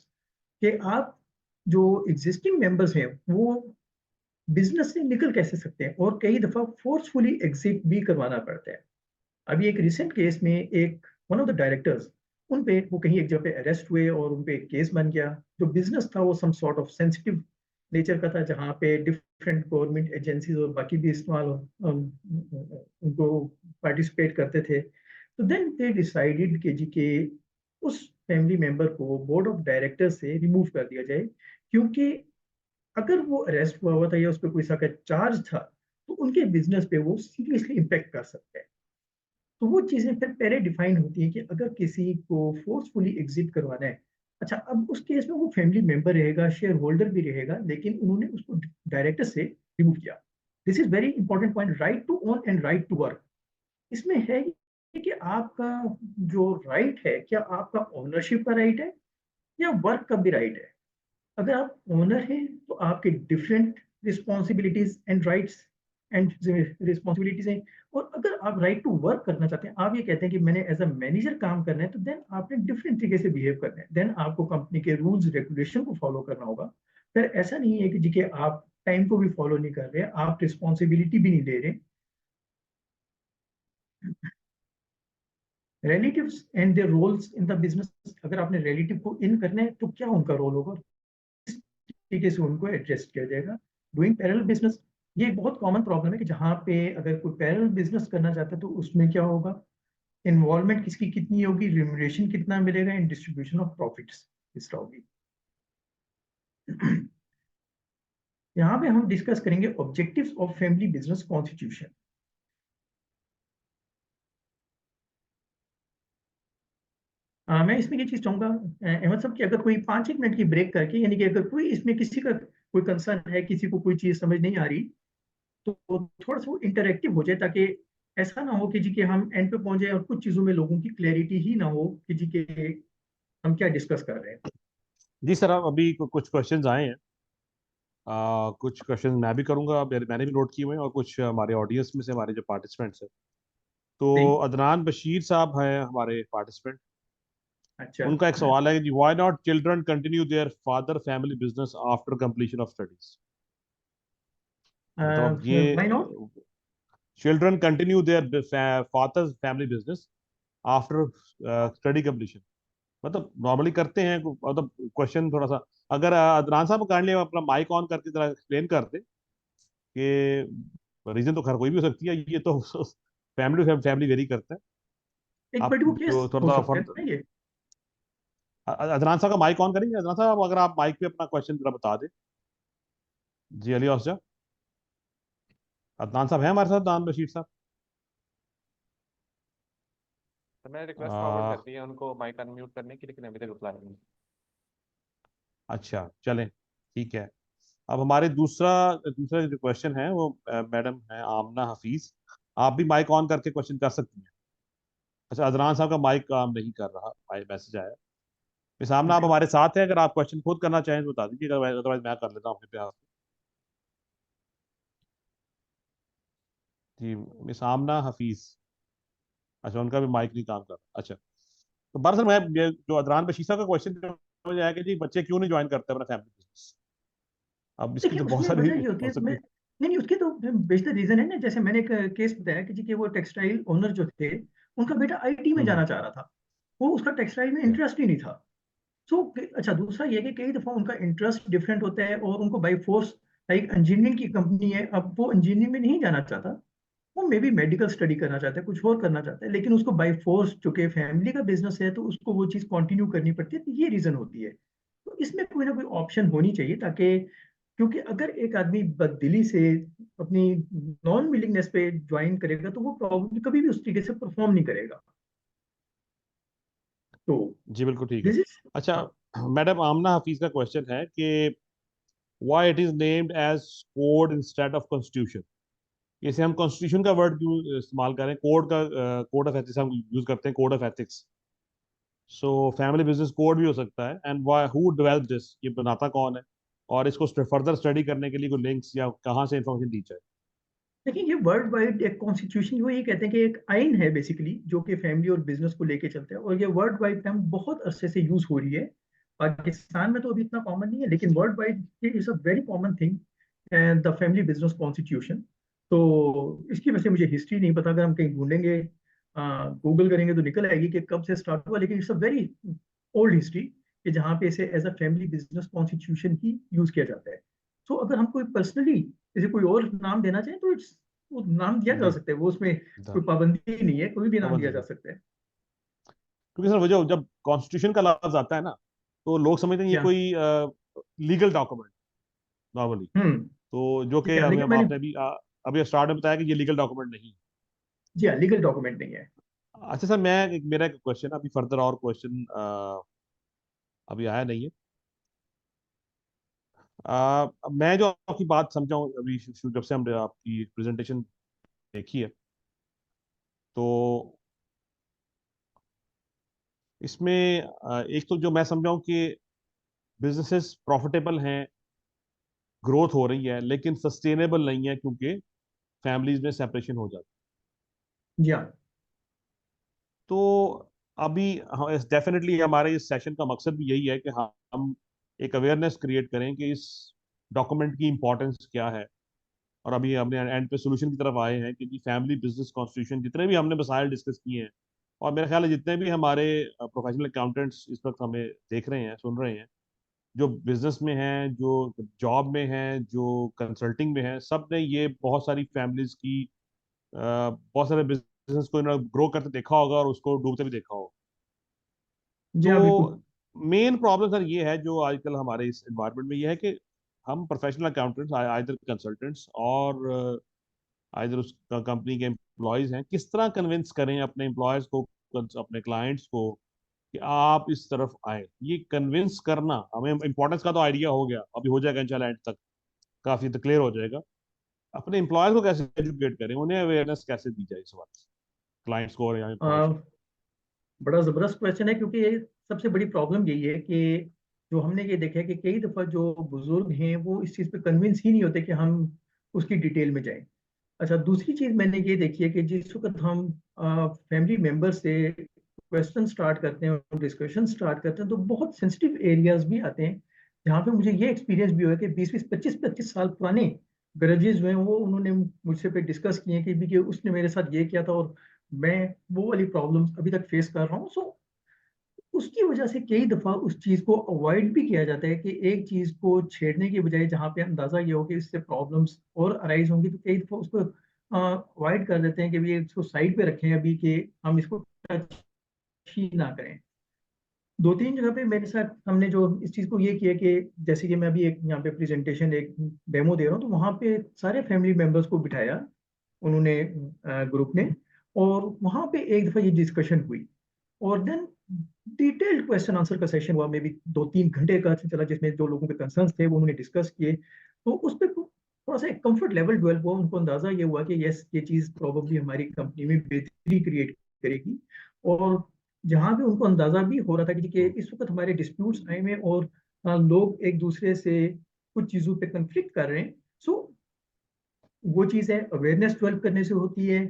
कि आप जो एग्जिस्टिंग मेंबर्स हैं वो बिजनेस से निकल कैसे सकते हैं और कई दफा फोर्सफुली एग्जिट भी करवाना पड़ता है। अभी एक रिसेंट केस में एक वन ऑफ द डायरेक्टर्स उन पे वो कहीं एक जगह पे अरेस्ट हुए और उन पे एक केस बन गया। जो बिजनेस था वो some sort of sensitive nature का था जहाँ पे डिफरेंट गवर्नमेंट एजेंसीज और बाकी भी इस्तेमाल उनको पार्टिसिपेट करते थे। तो देन दे डिसाइडेड कि जी के उस फैमिली मेंबर को बोर्ड ऑफ डायरेक्टर से रिमूव कर दिया जाए, क्योंकि अगर वो अरेस्ट हुआ था या उस पर कोई सा चार्ज था तो उनके बिजनेस पे वो सीरियसली इम्पेक्ट कर सकता है। तो वो चीजें फिर पहले डिफाइन होती है कि अगर किसी को फोर्सफुली एग्जिट करवाना है, अच्छा अब उस केस में वो फैमिली मेंबर रहेगा, शेयर होल्डर भी रहेगा, लेकिन उन्होंने उसको डायरेक्टर से रिमूव किया। This is very important point, right to own and right to work. इसमें है कि आपका जो राइट है क्या आपका ओनरशिप का राइट है या वर्क का भी राइट है। अगर आप ओनर हैं तो आपके different responsibilities and rights and responsibilities हैं। और अगर आप राइट टू वर्क करना चाहते हैं, आप ये कहते हैं कि मैंने एज अ मैनेजर काम करना है, तो देन आपने डिफरेंट तरीके से बिहेव करना है। देन आपको कंपनी के रूल्स रेगुलेशन को फॉलो करना होगा। फिर ऐसा नहीं है कि जी के आप टाइम को भी फॉलो नहीं कर रहे, आप रिस्पॉन्सिबिलिटी भी नहीं ले रहे। Relatives and their roles in the business, अगर आपने रिलेटिव को इन करना है तो क्या उनका रोल होगा, तरीके से उनको एडजस्ट किया जाएगा। डूइंग पैरेलल बिजनेस, ये एक बहुत कॉमन प्रॉब्लम है कि जहाँ पे अगर कोई पैरेलल बिजनेस करना चाहता है तो उसमें क्या होगा, इन्वॉल्वमेंट किसकी कितनी होगी, रिम्यूनरेशन कितना मिलेगा, एंड डिस्ट्रीब्यूशन ऑफ प्रॉफिट्स किस तरह होगी। यहाँ पे हम डिस्कस करेंगे objectives of family business constitution. मैं इसमें ये चीज चाहूंगा अहमद साहब कि अगर कोई 5 एक मिनट की ब्रेक करके, यानी कि अगर कोई इसमें किसी का कोई कंसर्न है, किसी को कोई चीज समझ नहीं आ रही, तो थोड़ा सा वो इंटरेक्टिव हो जाए, ताकि ऐसा ना हो कि जी कि हम एंड पे पहुंच जाए और कुछ चीजों में लोगों की क्लैरिटी ही ना हो कि जी के हम क्या डिस्कस कर रहे हैं। जी सर, अब अभी कुछ क्वेश्चंस आए हैं। कुछ क्वेश्चंस मैं भी करूंगा, मैंने भी नोट किए हुए हैं, और कुछ हमारे ऑडियंस में से हमारे जो पार्टिसिपेंट्स हैं। तो नहीं। अदनान बशीर साहब हैं हमारे पार्टिसिपेंट। अच्छा। उनका एक सवाल है कि why not children continue their father family business after completion of studies. मतलब अब ये why not. Children continue their father's family business after study completion, मतलब नॉर्मली करते हैं। मतलब क्वेश्चन थोड़ा सा, अगर अदनान साहब काइंडली अपना माइक ऑन करके जरा एक्सप्लेन कर दे कि रीजन तो खैर कोई भी हो सकती है, ये तो फैमिली फैमिली वेरी करता है। एक आप बट वो केस जो थोड़ा हो सा सकता है ना ये। अदनान साहब का माइक ऑन करेंगे। अदनान साहब, अगर आप माइक पे अपना क्वेश्चन जरा बता दें। जी, अली औसजा। अदनान साहब हैं हमारे साथ, अदनान बशीर साहब? तो मैंने रिक्वेस्ट फॉरवर्ड आ, कर दी है उनको माइक अनम्यूट करने की, लेकिन अभी तक रिप्लाई नहीं। अच्छा, चलें, ठीक है। अब हमारे दूसरा दूसरा जो क्वेश्चन है वो मैडम है आमना हफीज। आप भी माइक ऑन करके क्वेश्चन कर सकती हैं। अच्छा, अदनान साहब का माइक काम नहीं कर रहा, मैसेज आया। मिस आमना, आप ओके। हमारे साथ हैं, अगर आप क्वेश्चन खुद करना चाहें तो बता दीजिए, अदरवाइज मैं कर लेता हूँ अपने प्यार से। जी, मिस आमना हफीज। अच्छा, उनका भी माइक नहीं काम कर रहा। अच्छा, तो बार सर, मैं जो अदनान बशीसा का क्वेश्चन मुझे आया कि जी बच्चे क्यों नहीं ज्वाइन करते अपना फैमिली बिजनेस। अब इसकी देखिए तो बहुत उसमें सारी वजह ये होती हो है, सकती मैं है। नहीं नहीं उसके तो बेसिक रीजन है ना, जैसे मैंने एक केस बताया कि जी कि वो टेक्सटाइल ओनर जो थे, उनका बेटा आईटी में हम्म। जाना चाह रहा था, वो उसका टेक्सटाइल में Okay. इंटरेस्ट ही नहीं था। सो अच्छा, दूसरा ये है कि कई दफा उनका इंटरेस्ट डिफरेंट होता है और उनको बाई फोर्स, लाइक इंजीनियरिंग की कंपनी है, अब वो इंजीनियरिंग में नहीं जाना चाहता, वो मे बी मेडिकल स्टडी करना चाहता है, कुछ और करना चाहता है, लेकिन उसको बाई फोर्स, चूंकि फैमिली का बिजनेस है तो उसको वो चीज कंटिन्यू करनी पड़ती है, तो ये रीजन होती है। तो इसमें कोई ना कोई ऑप्शन होनी चाहिए, ताकि, क्योंकि अगर एक आदमी बददिली से अपनी नॉन विलिंगनेस पे ज्वाइन करेगा तो वो प्रॉब्लम कभी भी उस तरीके से परफॉर्म नहीं करेगा। तो जी बिल्कुल ठीक है। This is. अच्छा, हाँ। मैडम आमना हफीज का क्वेश्चन है कि why it is named as code instead of constitution. जैसे हम कॉन्स्टिट्यूशन का वर्ड क्यों इस्तेमाल करें, कोड का, कोड ऑफ एथिक्स हम यूज करते हैं, code of ethics. So family business code भी हो सकता है। And why, who develop this, ये बनाता कौन है, और इसको फर्दर स्टडी करने के लिए कोई लिंक्स या कहाँ से इंफॉर्मेशन दी जाए। देखिए ये वर्ल्ड वाइड एक कॉन्स्टिट्यूशन, वो ये कहते हैं कि एक आइन है बेसिकली, जो कि फैमिली और बिजनेस को लेके चलते हैं, और ये वर्ल्ड वाइड टर्म बहुत अरसे से यूज हो रही है। पाकिस्तान में तो अभी इतना कॉमन नहीं है, लेकिन world wide it is a very common thing, the family business constitution. तो इसकी वजह से मुझे हिस्ट्री नहीं पता, अगर हम कहीं ढूंढेंगे, गूगल करेंगे तो निकल आएगी कि कब से स्टार्ट हुआ, लेकिन it's a very old history, कि जहाँ पे इसे as a family business constitution ही यूज किया जाता है। तो अगर हम कोई पर्सनली इसे कोई और नाम देना चाहें तो इट्स, वो नाम दिया जा जी, सकता है, वो उसमें द- कोई पाबंदी नहीं है, कोई भी नाम पाबंदी दिया जा नहीं। सकता है। क्योंकि सर वो जो जब कॉन्स्टिट्यूशन का लफ्ज आता है ना, तो लोग समझते हैं ये या। कोई लीगल डॉक्यूमेंट नॉर्मली। हम्म। तो जो जी कि हाँ, अभी लेकिन मैंने, आपने अभी अभी स्टार्ट में बताया कि ये लीगल डॉक्यूमेंट नहीं है। जी हाँ, लीगल डॉक्यूमेंट नहीं है। अच्छा सर, मेरा एक क्वेश्चन, अभी फर्दर और क्वेश्चन अभी आया नहीं है। मैं जो आपकी बात समझा हूँ अभी, जब से हमने आपकी प्रेजेंटेशन देखी है, तो इसमें एक तो जो मैं समझा हूँ कि बिजनेसेस प्रॉफिटेबल हैं, ग्रोथ हो रही है, लेकिन सस्टेनेबल नहीं है, क्योंकि फैमिलीज में सेपरेशन हो जाती जी हाँ। है। तो अभी डेफिनेटली हमारे इस सेशन का मकसद भी यही है कि हम एक अवेयरनेस क्रिएट करें कि इस डॉक्यूमेंट की इंपॉर्टेंस क्या है। और अभी हमने एंड पे सोल्यूशन की तरफ आए हैं कि जी फैमिली बिजनेस कॉन्स्टिट्यूशन, जितने भी हमने मसाइल डिस्कस किए हैं, और मेरा ख्याल है जितने भी हमारे प्रोफेशनल अकाउंटेंट्स इस वक्त हमें देख रहे हैं, सुन रहे हैं, जो बिजनेस में हैं, जो जॉब में हैं, जो कंसल्टिंग में हैं, सब ने ये बहुत सारी फैमिलीज की बहुत सारे बिजनेस को ग्रो करते देखा होगा और उसको डूबते भी देखा होगा। जी हाँ बिल्कुल। तो मेन प्रॉब्लम सर ये है जो आजकल हमारे इस एनवायरनमेंट में ये है कि हम प्रोफेशनल अकाउंटेंट्स, आइदर कंसल्टेंट्स और आइदर उस कंपनी के एम्प्लॉयज हैं, किस तरह कन्विंस करें अपने एम्प्लॉयज को, अपने क्लाइंट्स को कि आप इस तरफ आए। ये कन्विंस करना, हमें इंपॉर्टेंस का तो आइडिया हो गया, अभी हो जाएगा इंशाल्लाह एंड तक काफी तो क्लियर हो जाएगा। अपने एम्प्लॉयज को कैसे एजुकेट करें, उन्हें अवेयरनेस कैसे दी जाए इस बात, क्लाइंट्स को और यहाँ एम्प्लॉयज को। बड़ा ज़बरदस्त क्वेश्चन है, क्योंकि ये सबसे बड़ी प्रॉब्लम यही है कि जो हमने ये देखा है कि कई दफ़ा जो बुजुर्ग हैं वो इस चीज़ पे कन्विंस ही नहीं होते कि हम उसकी डिटेल में जाएं। अच्छा, दूसरी चीज़ मैंने ये देखी है कि जिस वक्त हम फैमिली मेंबर से क्वेश्चन स्टार्ट करते हैं, डिस्कशन स्टार्ट करते हैं, तो बहुत सेंसिटिव एरियाज भी आते हैं जहाँ पे मुझे ये एक्सपीरियंस भी हुआ है कि 20-20, 25-25 साल पुराने ग्रजेस जो हैं वो उन्होंने मुझसे पे डिस्कस किए हैं कि उसने मेरे साथ ये किया था और मैं वो वाली प्रॉब्लम्स अभी तक फेस कर रहा हूँ। सो उसकी वजह से कई दफ़ा उस चीज़ को अवॉइड भी किया जाता है कि एक चीज़ को छेड़ने की बजाय जहाँ पे अंदाज़ा ये हो कि इससे प्रॉब्लम्स और अराइज़ होंगी, तो कई दफ़ा उसको अवॉइड कर देते हैं कि भई इसको साइड पे रखें अभी, कि हम इसको टच ही ना करें। 2-3 जगह पे मेरे साथ हमने जो इस चीज़ को ये किया कि जैसे कि मैं अभी एक यहाँ पे प्रेज़ेंटेशन, एक डेमो दे रहा हूँ, तो वहाँ पे सारे फैमिली मेंबर्स को बिठाया उन्होंने, ग्रुप ने, और वहाँ पे एक दफ़ा ये डिस्कशन हुई और देन डिटेल्ड क्वेश्चन आंसर का सेशन हुआ, मे बी 2-3 घंटे का चला, जिसमें जो लोगों के कंसर्न्स थे वो उन्होंने डिस्कस किए। तो उस पे थोड़ा सा एक कंफर्ट लेवल डेवलप हुआ, उनको अंदाजा ये हुआ कि यस, ये चीज़ प्रोबेबली हमारी कंपनी में बेहतरी क्रिएट करेगी। और जहाँ पे उनको अंदाजा भी हो रहा था कि इस वक्त हमारे डिस्प्यूट्स आए हुए हैं और लोग एक दूसरे से कुछ चीज़ों पे कन्फ्लिक्ट कर रहे हैं। सो वो चीज़ है, अवेयरनेस डेवलप करने से होती है।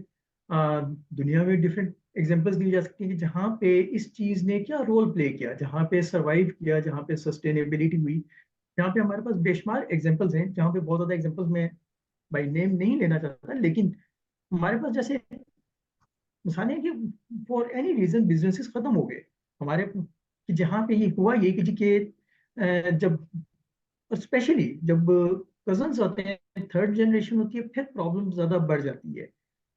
दुनिया में डिफरेंट एग्जांपल्स दी जा सकती हैं कि जहाँ पे इस चीज़ ने क्या रोल प्ले किया, जहाँ पे सर्वाइव किया, जहाँ पे सस्टेनेबिलिटी हुई, जहाँ पे हमारे पास बेशुमार एग्जांपल्स हैं, जहाँ पे बहुत ज़्यादा एग्जांपल्स मैं बाय नेम नहीं लेना चाहता, लेकिन हमारे पास जैसे मिसाल है कि फॉर एनी रीजन बिजनेसेस खत्म हो गए हमारे, कि जहाँ पे ये हुआ ये कि जब स्पेशली जब कजन्स होते हैं, थर्ड जनरेशन होती है, फिर प्रॉब्लम ज्यादा बढ़ जाती है।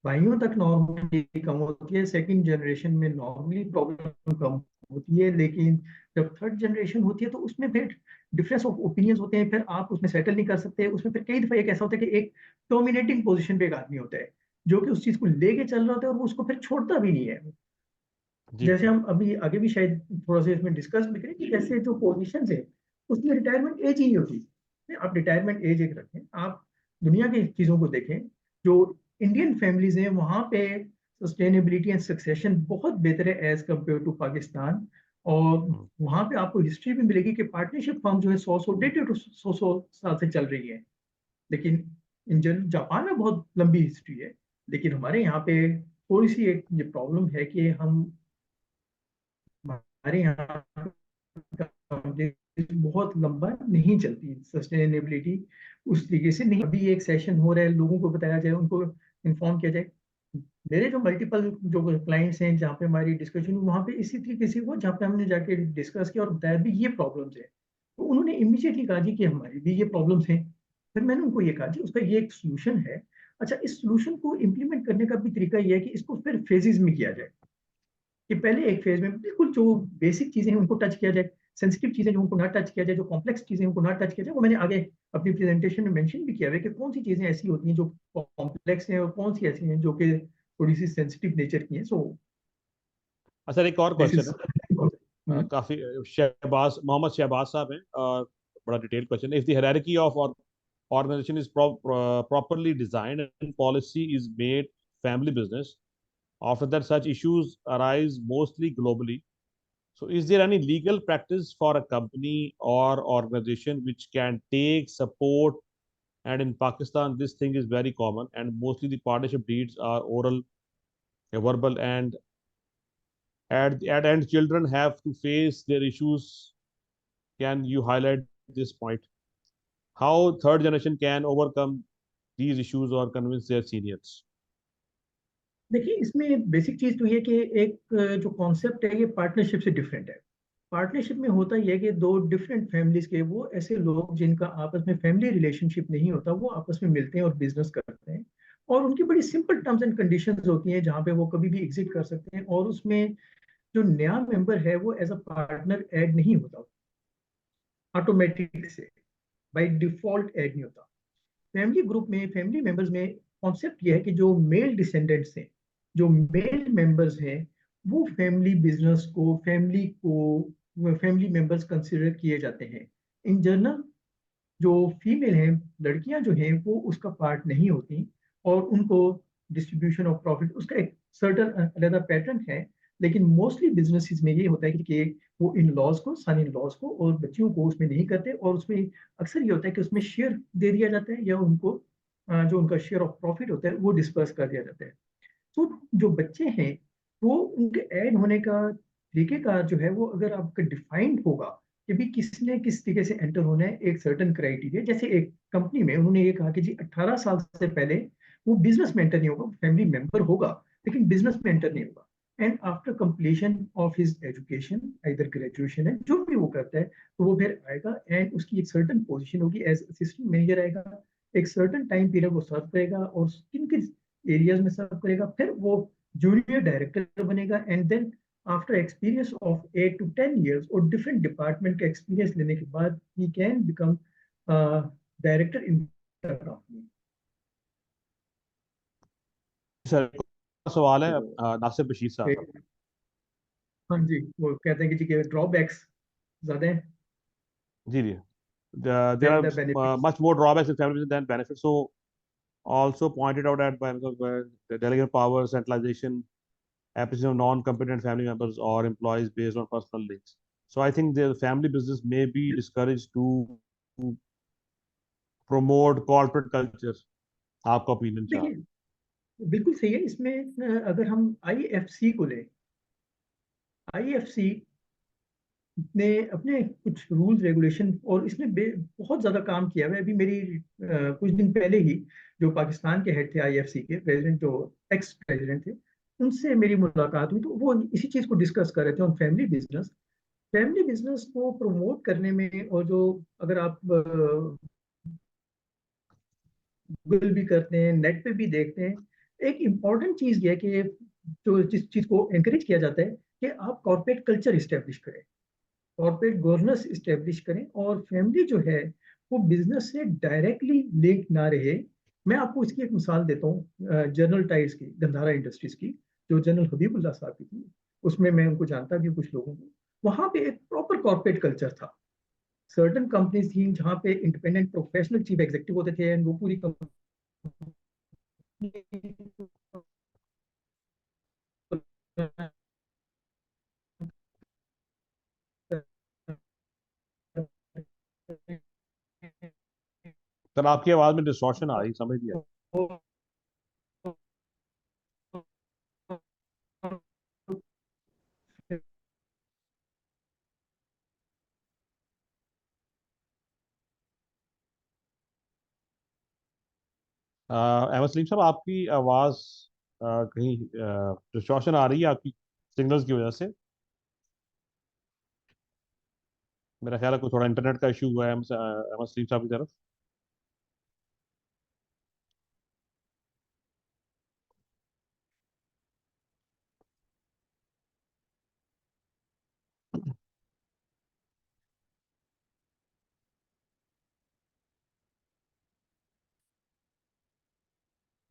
भाइयों तक नॉर्मली कम होती है, सेकंड जनरेशन में नॉर्मली प्रॉब्लम कम होती है, लेकिन जब थर्ड जनरेशन होती है तो उसमें फिर डिफरेंस ऑफ ओपिनियंस होते हैं, फिर आप उसमें सेटल नहीं कर सकते। उसमें फिर कई दफा एक ऐसा होता है कि एक डोमिनेटिंग पोजीशन पे एक आदमी होता है जो कि उस चीज को लेके चल रहा होता है और वो उसको फिर छोड़ता भी नहीं है। जी जैसे हम अभी आगे भी शायद थोड़ा सा इसमें डिस्कस भी करें कि जैसे जो पोजीशन है उसमें रिटायरमेंट एज ही नहीं होती। नहीं, आप रिटायरमेंट एज एक रखें, आप दुनिया की चीजों को देखें। जो इंडियन फैमिलीज हैं वहाँ पे सस्टेनेबिलिटी एंड सक्सेशन बहुत बेहतर है एज कम्पेयर टू पाकिस्तान। और वहाँ पे आपको हिस्ट्री भी मिलेगी कि पार्टनरशिप फर्म जो है 100 150 to 100 साल से चल रही है। लेकिन इन जनरल जापान में बहुत लंबी हिस्ट्री है, लेकिन हमारे यहाँ पे थोड़ी सी एक ये प्रॉब्लम है कि हम हमारे यहाँ बहुत लंबा नहीं चलती, सस्टेनेबिलिटी उस तरीके से नहीं। अभी एक सेशन हो रहा है, लोगों को बताया जाए, उनको इन्फॉर्म किया जाए। मेरे जो मल्टीपल जो क्लाइंट्स हैं जहाँ पे हमारी डिस्कशन हुई, वहाँ पे इसी तरीके से हुआ, जहाँ पे हमने जाके डिस्कस किया और बताया भी ये प्रॉब्लम्स है, तो उन्होंने इमीडिएटली कहा जी कि हमारी भी ये प्रॉब्लम्स हैं। फिर मैंने उनको ये कहा जी उसका ये एक सोल्यूशन है। अच्छा, इस सोल्यूशन को इम्प्लीमेंट करने का भी तरीका ये है कि इसको फिर फेजेस में किया जाए, कि पहले एक फेज में बिल्कुल जो बेसिक चीजें हैं उनको टच किया जाए, सेंसिटिव चीजें जो उनको ना टच किया जाए, जो कॉम्प्लेक्स चीजें उनको ना टच किया जाए। वो मैंने आगे अपनी प्रेजेंटेशन में मेंशन भी किया है कि कौन सी चीजें ऐसी होती हैं जो कॉम्प्लेक्स हैं और कौन सी ऐसी हैं जो कि थोड़ी सी सेंसिटिव नेचर की हैं। सो सर एक और दिस क्वेश्चन इज। है, काफी शहबाज मोहम्मद शहबाज साहब हैं, बड़ा डिटेल क्वेश्चन है। If the hierarchy of organization is properly designed and policy is made family business, often that such issues arise mostly globally. So is there any legal practice for a company or organization which can take support? And in Pakistan this thing is very common and mostly the partnership deeds are oral, verbal, and at end children have to face their issues. Can you highlight this point, how third generation can overcome these issues or convince their seniors? देखिए, इसमें बेसिक चीज तो ये कि एक जो कॉन्सेप्ट है ये पार्टनरशिप से डिफरेंट है। पार्टनरशिप में होता ही है कि दो डिफरेंट फैमिलीज के वो ऐसे लोग जिनका आपस में फैमिली रिलेशनशिप नहीं होता, वो आपस में मिलते हैं और बिजनेस करते हैं, और उनकी बड़ी सिंपल टर्म्स एंड कंडीशंस होती हैं जहाँ पे वो कभी भी एग्जिट कर सकते हैं, और उसमें जो नया मेंबर है वो एज अ पार्टनर ऐड नहीं होता, ऑटोमेटिक से बाय डिफॉल्ट ऐड नहीं होता। फैमिली ग्रुप में, फैमिली मेंबर्स में कॉन्सेप्ट ये है कि जो मेल डिसेंडेंट्स हैं, जो मेल मेंबर्स हैं, वो फैमिली बिजनेस को फैमिली मेंबर्स कंसिडर किए जाते हैं। इन जनरल जो फीमेल हैं, लड़कियां जो हैं, वो उसका पार्ट नहीं होती, और उनको डिस्ट्रीब्यूशन ऑफ प्रॉफिट उसका एक सर्टन अलग पैटर्न है। लेकिन मोस्टली बिजनेसेस में ये होता है कि वो इन लॉज को, सन इन लॉज को और बच्चियों को उसमें नहीं करते, और उसमें अक्सर ये होता है कि उसमें शेयर दे दिया जाता है, या उनको जो उनका शेयर ऑफ प्रॉफिट होता है वो डिस्पर्स कर दिया जाता है। तो जो बच्चे हैं, वो उनके ऐड होने का तरीकेकार जो है वो अगर आपका डिफाइंड होगा कि भी किसने किस तरीके से एंटर होना है, एक सर्टन क्राइटेरिया, जैसे एक कंपनी में उन्होंने ये कहा कि जी 18 साल से पहले वो बिजनेस में एंटर नहीं होगा, फैमिली मेंबर होगा लेकिन बिजनेस में एंटर नहीं होगा। And after completion of his education, इधर ग्रेजुएशन है जो भी वो करता है, तो वो फिर आएगा एंड उसकी एक सर्टन पोजीशन होगी, एज असिस्टेंट मैनेजर आएगा, एक सर्टन टाइम पीरियड वो सर्व करेगा, और किन किन एरियाज में सर्व करेगा, फिर वो जूनियर डायरेक्टर बनेगा, and then after experience of 8 to 10 years और डिफरेंट डिपार्टमेंट का एक्सपीरियंस लेने के बाद ही can become director in the company. Sir सवाल है नासिर बशीर साहब का। हाँ जी, वो कहते हैं कि जी के ड्रॉबैक्स ज्यादा हैं जी जी, there than are the benefits. much more drawbacks in family business than benefits. So also pointed out that by the delegate power, centralization, application of non-competent family members or employees based on personal links. So I think the family business may be discouraged to promote corporate culture. आपका opinion क्या? देखिए, बिल्कुल सही है। इसमें अगर हम आईएफसी को लें, आईएफसी ने अपने कुछ रूल्स रेगुलेशन और इसमें बहुत ज्यादा काम किया है। अभी मेरी कुछ दिन पहले ही जो पाकिस्तान के हेड थे आईएफसी के प्रेसिडेंट, जो एक्स प्रेसिडेंट थे, उनसे मेरी मुलाकात हुई, तो वो इसी चीज को डिस्कस कर रहे थे, ऑन फैमिली बिजनेस को प्रमोट करने में। और जो अगर आप गूगल भी करते हैं, नेट पे भी देखते हैं, एक इम्पॉर्टेंट चीज ये है कि जो जिस चीज को एनकरेज किया जाता है कि आप कॉर्पोरेट कल्चर इस्टेब्लिश करें, कॉर्पोरेट गवर्नेंस इस्टेब्लिश करें, और फैमिली जो है वो बिजनेस से डायरेक्टली लिंक ना रहे। मैं आपको इसकी एक मिसाल देता हूँ, जनरल टायर्स की, गंधारा इंडस्ट्रीज की, जो जनरल हबीबुल्ला साहब की थी, उसमें मैं उनको जानता भी हूँ, कुछ लोगों को। वहां पे एक प्रॉपर कॉर्पोरेट कल्चर था। सर्टन कंपनीज थी जहाँ पे इंडिपेंडेंट प्रोफेशनल चीफ एग्जीक्यूटिव होते थे, एंड वो पूरी कंपनी सर आपकी आवाज में डिस्टॉर्शन आ रही, समझ लिया। अहमद सलीम साहब, आपकी आवाज कहीं डिस्टॉर्शन आ रही है आपकी सिग्नल्स की वजह से। मेरा ख्याल है कोई थोड़ा इंटरनेट का इशू हुआ है अहमद सलीम साहब की तरफ।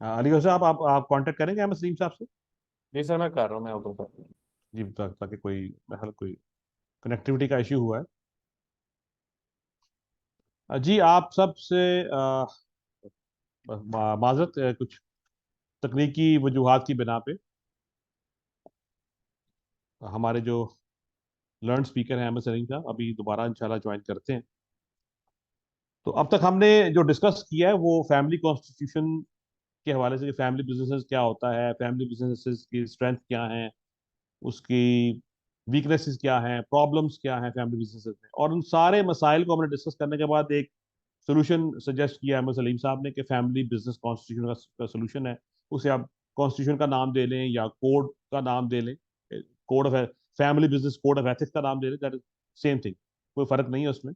अली साहब, आप कांटेक्ट करेंगे अहमद सलीम साहब से? जी सर, मैं कर रहा हूँ, मैं ऑटो कर रहा हूँ। जी, ताकि कोई मेरे ख्याल कोई कनेक्टिविटी का इशू हुआ है। जी, आप सबसे माजरत कुछ तकनीकी वजूहात की बिना पे हमारे जो लर्न स्पीकर हैं अहमद सलीम साहब अभी दोबारा इंशाल्लाह ज्वाइन करते हैं। तो अब तक हमने जो डिस्कस किया है वो फैमिली कॉन्स्टिट्यूशन के हवाले से, फैमिली बिजनेसेस क्या होता है, फैमिली बिजनेसेस की स्ट्रेंथ क्या है, उसकी वीकनेसेस क्या हैं, प्रॉब्लम्स क्या हैं फैमिली बिजनेसेस में, और उन सारे मसाइल को हमने डिस्कस करने के बाद एक सोल्यूशन सजेस्ट किया अहमद सलीम साहब ने कि फैमिली बिजनेस कॉन्स्टिट्यूशन का सोल्यूशन है। उसे आप कॉन्स्टिट्यूशन का नाम दे लें या कोड का नाम दे लें, code of family business code of ethics का नाम ले लें, दैट इज सेम थिंग, कोई फर्क नहीं है उसमें।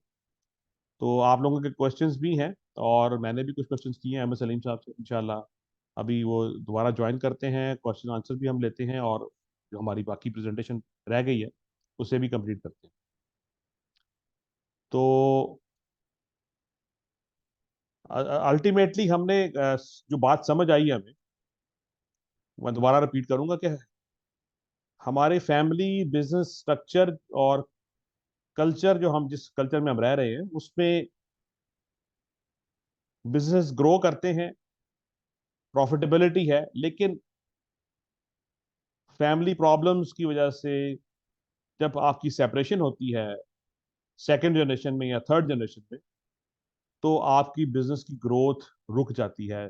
तो आप लोगों के क्वेश्चंस भी हैं और मैंने भी कुछ क्वेश्चंस किए हैं अहमद सलीम साहब से। इंशाल्लाह अभी वो दोबारा ज्वाइन करते हैं, क्वेश्चन आंसर भी हम लेते हैं और जो हमारी बाकी प्रेजेंटेशन रह गई है उसे भी कंप्लीट करते हैं। तो अल्टीमेटली हमने जो बात समझ आई है हमें, मैं दोबारा रिपीट करूंगा कि हमारे फैमिली बिजनेस स्ट्रक्चर और कल्चर, जो हम जिस कल्चर में हम रह रहे हैं उसमें बिजनेस ग्रो करते हैं, प्रॉफिटेबिलिटी है, लेकिन फैमिली प्रॉब्लम्स की वजह से जब आपकी सेपरेशन होती है सेकंड जनरेशन में या थर्ड जनरेशन में, तो आपकी बिजनेस की ग्रोथ रुक जाती है।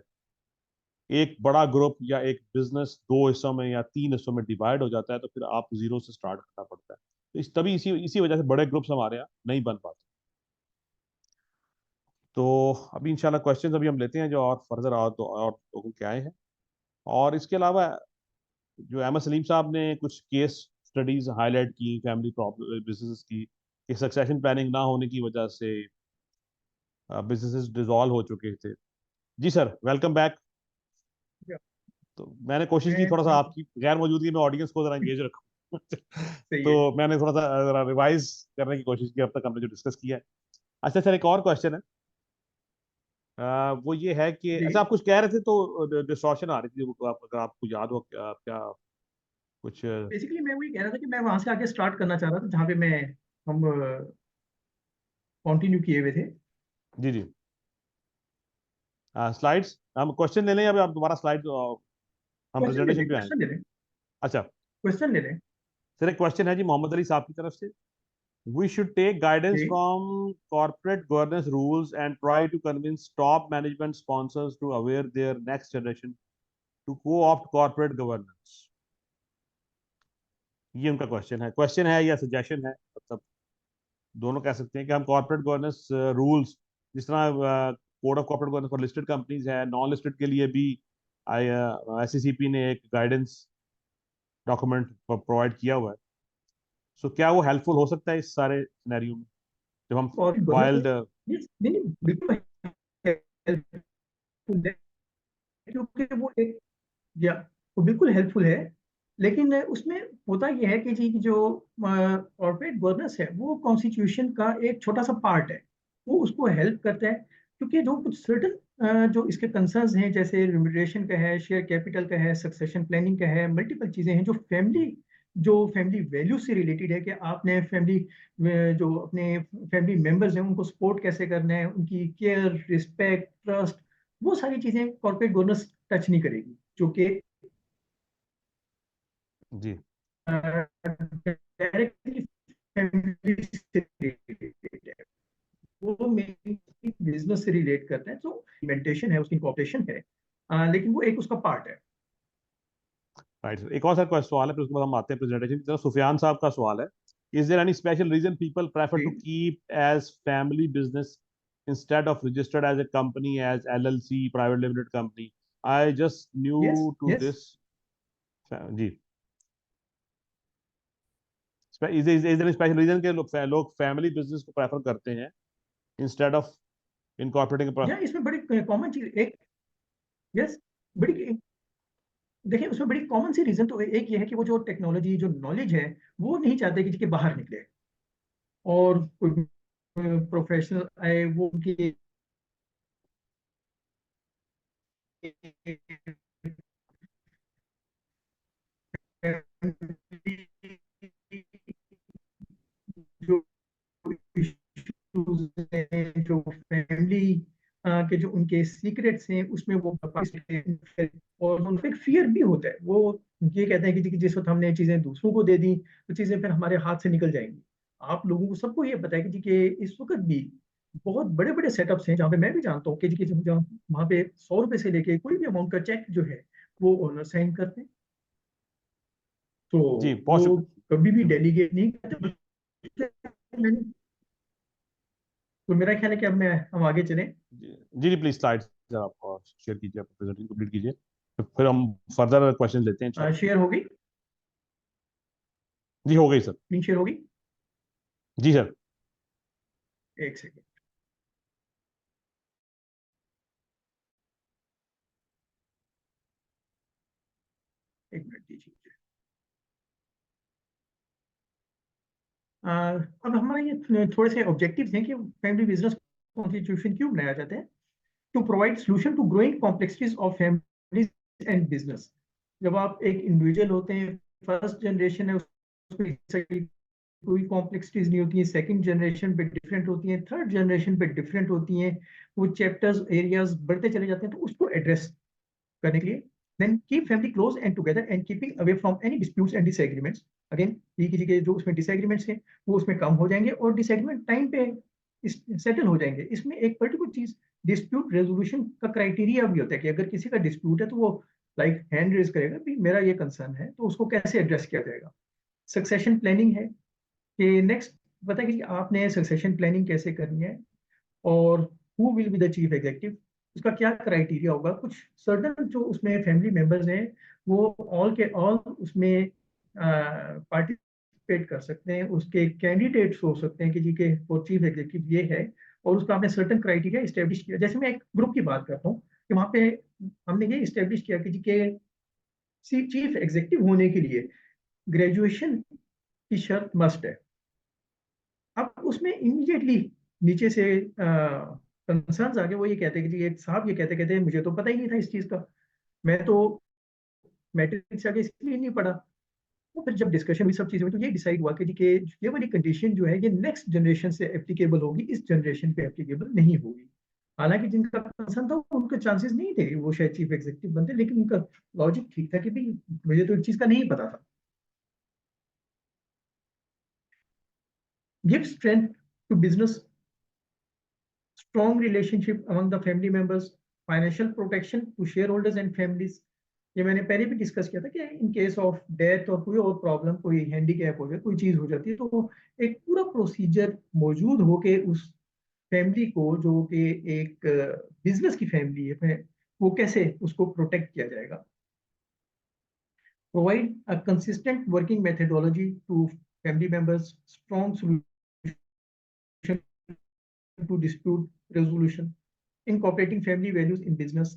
एक बड़ा ग्रुप या एक बिजनेस दो हिस्सों में या तीन हिस्सों में डिवाइड हो जाता है, तो फिर आप जीरो से स्टार्ट करना पड़ता है। तो तभी इसी इसी वजह से बड़े ग्रुप्स हमारे यहाँ नहीं बन पाते। तो अभी इंशाल्लाह क्वेश्चंस अभी हम लेते हैं जो और फर्दर और लोगों के आए हैं। और इसके अलावा जो अहमद सलीम साहब ने कुछ केस स्टडीज हाईलाइट की फैमिली प्रॉब्लम बिजनेस की, कि सक्सेशन प्लानिंग ना होने की वजह से बिजनेसेस डिसॉल्व हो चुके थे। जी सर, वेलकम बैक। तो मैंने कोशिश की मैं थोड़ा सा थोड़ा आपकी गैर मौजूदगी में ऑडियंस को जरा एंगेज रखूं। सही तो है। मैंने थोड़ा सा जरा रिवाइज करने की कोशिश की अब तक हमने जो डिस्कस किया है। अच्छा सर, एक और क्वेश्चन है। वो ये है कि जी, अच्छा, आप कुछ कह रहे थे तो डिस्टॉर्शन आ रही थी, वो अगर आपको याद हो क्या, क्या कुछ। बेसिकली मैं वही कह रहा था कि मैं वहां से आगे स्टार्ट करना चाह रहा था जहाँ पे हम कंटिन्यू किए हुए थे। जी जी, स्लाइड्स हम क्वेश्चन ले लें या आप दोबारा स्लाइड, हम क्वेश्चन ले लें, प्रेजेंटेशन पे आए। क्वेश्चन ले लें, अच्छा क्वेश्चन ले लें। सर, एक क्वेश्चन है जी मोहम्मद अली साहब की तरफ से। We should take guidance ji, from corporate governance rules and try to convince top management sponsors to aware their next generation to co-opt corporate governance। ये उनका क्वेश्चन है या सजेशन है, मतलब दोनों कह सकते हैं कि हम कॉर्पोरेट गवर्नेंस रूल्स, जिस तरह code of corporate governance for listed companies है, नॉन लिस्टेड के लिए भी SECP ने एक गाइडेंस डॉक्यूमेंट प्रोवाइड किया हुआ है। सो क्या वो हेल्पफुल हो सकता है इस सारे सिनेरियो में जब हम और गवर्नेंस वाइल्ड। नहीं नहीं बिल्कुल helpful है, क्योंकि वो एक या वो बिल्कुल हेल्पफुल है। लेकिन उसमें होता यह है कि जी जो कॉर्पोरेट गवर्नेंस है वो कॉन्स्टिट्यूशन का एक छोटा सा पार्ट है। वो उसको हेल्प करता है, क्योंकि जो कुछ सर्टन जो इसके कंसर्न्स हैं, जैसे रिम्यूनरेशन का है, शेयर कैपिटल का है, सक्सेशन प्लानिंग का है, मल्टीपल चीजें हैं जो फैमिली वैल्यू से रिलेटेड है कि आपने फैमिली जो अपने फैमिली मेंबर्स हैं उनको सपोर्ट कैसे करना है, उनकी केयर, रिस्पेक्ट, ट्रस्ट, वो सारी चीजें कॉर्पोरेट गवर्नेंस टच नहीं करेगी, जो कि जी डायरेक्टली फैमिली से रिलेटेड है। वो मेनली बिजनेस से रिलेट करते हैं, तो इम्प्लीमेंटेशन है, उसकी इंकॉर्पोरेशन है, लेकिन वो एक उसका पार्ट है। राइट सर, एक और सर सवाल है, फिर उसके बाद हम आते हैं प्रेजेंटेशन की तरफ। सुफियान साहब का सवाल है, is there any special reason people prefer to जी, keep as family business instead of registered as a company, as LLC, private limited company? I just knew yes to yes. This. जी, इज देयर स्पेशल रीजन के लोग फैमिली बिजनेस को प्रेफर करते हैं इंस्टेड ऑफ इनकॉर्पोरेटिंग? या इसमें बड़ी कॉमन चीज एक, यस, बड़ी देखिए उसमें बड़ी कॉमन सी रीजन तो एक ये है कि वो जो टेक्नोलॉजी, जो नॉलेज है, वो नहीं चाहते कि बाहर निकले और कोई प्रोफेशनल आए वो उनकी जो इश्यूज हैं, जो फैमिली के जो उनके सीक्रेट्स हैं, उसमें वो और उनको एक फियर भी होता है। वो ये कहते हैं कि जिस वक्त हमने चीजें दूसरों को दे दी तो चीजें फिर हमारे हाथ से निकल जाएंगी। आप लोगों को सबको ये पता है कि इस वक्त भी बहुत बड़े बड़े सेटअप्स हैं जहाँ पे मैं भी जानता हूँ कि जहाँ वहाँ पे 100 रुपए से लेके कोई भी अमाउंट का चेक जो है वो ओनर साइन करते हैं। तो जी वो पॉसिबल। कभी भी डेलीगेट नहीं करते। तो मेरा ख्याल है कि अब मैं हम आगे चलें। जी जी, प्लीज स्लाइड आप शेयर कीजिए, आप प्रेजेंटेशन कंप्लीट कीजिए, फिर हम फर्दर क्वेश्चन लेते हैं इंशाल्लाह। शेयर हो गई। जी हो गई सर। स्क्रीन शेयर होगी? जी सर। एक सेकेंड। एक मिनट दीजिए। अब हमारे ये थोड़े से ऑब्जेक्टिव्स हैं कि फैमिली बिजनेस कॉन्स्टिट्यूशन क्यों बनाया जाता है। To provide solution to growing complexities of families and business. जब आप एक इंडिविजुअल होते हैं, फर्स्ट जनरेशन है, उसमें कोई कॉम्प्लेक्सिटीज नहीं होती है, सेकंड जनरेशन पे डिफरेंट होती है, थर्ड जनरेशन पे डिफरेंट होती हैं, वो चैप्टर्स एरियाज बढ़ते चले जाते हैं, तो उसको एड्रेस करने के लिए then keep family close and together and keeping away from any disputes and disagreements. Again ये किसी के जो उसमें डिसएग्रीमेंट्स हैं वो उसमें कम हो जाएंगे और डिसएग्रीमेंट टाइम पे सेटल हो जाएंगे। इसमें एक पर्टिकुलर चीज डिस्प्यूट रेजोल्यूशन का क्राइटेरिया भी होता है कि अगर किसी का डिस्प्यूट है तो वो लाइक हैंड रेज करेगा कि मेरा ये कंसर्न है, तो उसको कैसे एड्रेस किया जाएगा। सक्सेशन प्लानिंग है कि नेक्स्ट पता है कि आपने सक्सेशन प्लानिंग कैसे करनी है और who will be the chief executive, उसका क्या क्राइटेरिया होगा। कुछ सर्टन जो उसमें फैमिली मेंबर्स हैं वो ऑल के ऑल उसमें पार्टिसिपेट कर सकते हैं, उसके कैंडिडेट्स हो सकते हैं कि जी के वो चीफ एग्जीक्यूटिव ये है, और उसका आपने सर्टन क्राइटेरिया इस्टेब्लिश किया। जैसे मैं एक ग्रुप की बात करता हूँ कि वहाँ पे हमने ये इस्टेब्लिश किया कि जी के चीफ एग्जीक्यूटिव होने के लिए ग्रेजुएशन की शर्त मस्ट है। अब उसमें इमीडिएटली नीचे से कंसर्न्स आ गए, वो ये कहते हैं कि जी एक साहब ये कहते कहते हैं मुझे तो पता ही नहीं था इस चीज का, मैं तो मैट्रिक से आगे इसलिए नहीं पढ़ा। तो फिर जब डिस्कशन हुई सब चीजें हुई तो ये डिसाइड हुआ कि जी कि ये वाली कंडीशन जो है ये नेक्स्ट जनरेशन से एप्लीकेबल होगी, इस जनरेशन पे एप्लीकेबल नहीं होगी। हालांकि जिनका कंसर्न था उनके चांसेस नहीं थे वो शायद चीफ एग्जीक्यूटिव बनते, लेकिन उनका लॉजिक ठीक था कि भाई मुझे तो इस चीज का नहीं पता था। Give strength to business, strong relationship among the family members, financial protection to shareholders and families। ये मैंने पहले भी डिस्कस किया था कि इन केस ऑफ डेथ और कोई और प्रॉब्लम, कोई हैंडीकैप हो जाए, कोई चीज हो जाती है, तो एक पूरा प्रोसीजर मौजूद हो के उस फैमिली को जो कि एक बिजनेस की फैमिली है वो कैसे उसको प्रोटेक्ट किया जाएगा। Provide a consistent working methodology to family members, strong solution to dispute resolution, incorporating family values in business,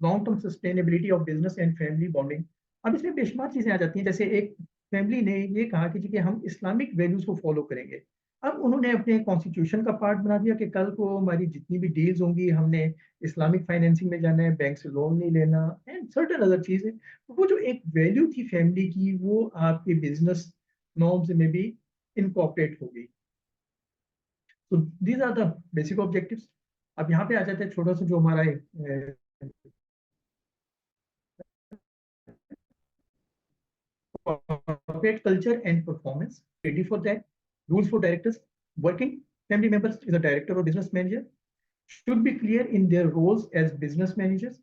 long term sustainability of business and family bonding। अब इसमें बेशुमार चीजें आ जाती हैं, जैसे एक फैमिली ने ये कहा कि हम इस्लामिक वैल्यूज को फॉलो करेंगे। अब उन्होंने अपने कॉन्स्टिट्यूशन का पार्ट बना दिया कि कल को हमारी जितनी भी डील्स होंगी हमने इस्लामिक फाइनेंसिंग में जाना है, बैंक से लोन नहीं लेना एंड सर्टन अदर चीजें। वो जो एक वैल्यू थी फैमिली की वो आपके बिजनेस नॉर्म्स में भी इनकॉर्पोरेट हो गई। तो these are the basic objectives. अब यहाँ पे आ जाते हैं छोटा सा जो हमारा corporate culture and performance. Ready for that? Rules for directors. Working family members is a director or business manager should be clear in their roles as business managers.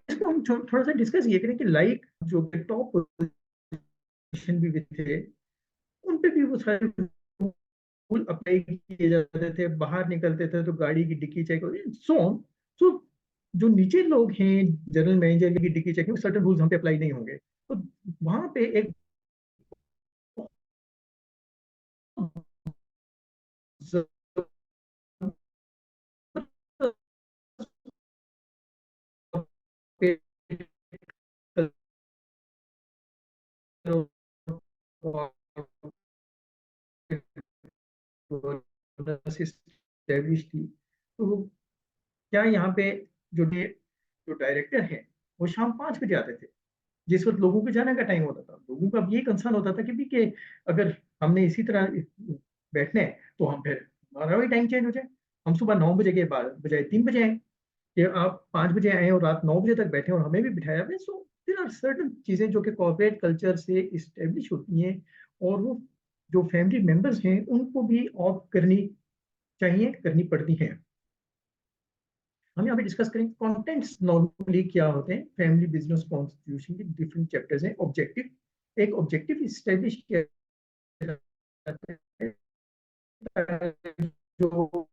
इसको हम थोड़ा सा डिस्कस ये करें कि लाइक जो टॉप पोजीशन भी थे उन पे भी वो सारे रूल अप्लाई किए जाते थे, बाहर निकलते थे तो गाड़ी की डिक्की चेक सो सो जो नीचे लोग हैं जनरल मैनेजर की डिक्की चेक सर्टन रूल्स हम पे अप्लाई नहीं होंगे। तो वहां पे एक एस्टेब्लिश थी। तो क्या यहाँ पे जो डायरेक्टर है वो शाम 5 बजे आते थे, जिस वक्त लोगों के जाने का टाइम होता था। लोगों का अब ये कंसर्न होता था कि अगर हमने इसी तरह बैठना है तो हम फिर हमारा भी टाइम चेंज हो जाए, हम सुबह 9 बजे के बाद बजाय 3 बजे आए, कि आप 5 बजे आए और रात 9 बजे तक बैठे और हमें भी बिठाया हुआ। सो देयर आर सर्टन चीजें जो कि कॉर्पोरेट कल्चर से इस्टेब्लिश होती हैं और वो जो फैमिली मेंबर्स हैं उनको भी ऑप्ट करनी चाहिए, करनी पड़ती हैं। हम यहाँ पे डिस्कस करेंगे कंटेंट्स नॉर्मली क्या होते हैं। फैमिली बिजनेस कॉन्स्टिट्यूशन के डिफरेंट चैप्टर्स हैं। ऑब्जेक्टिव, एक ऑब्जेक्टिव इस्टेब्लिश किया जाता है जो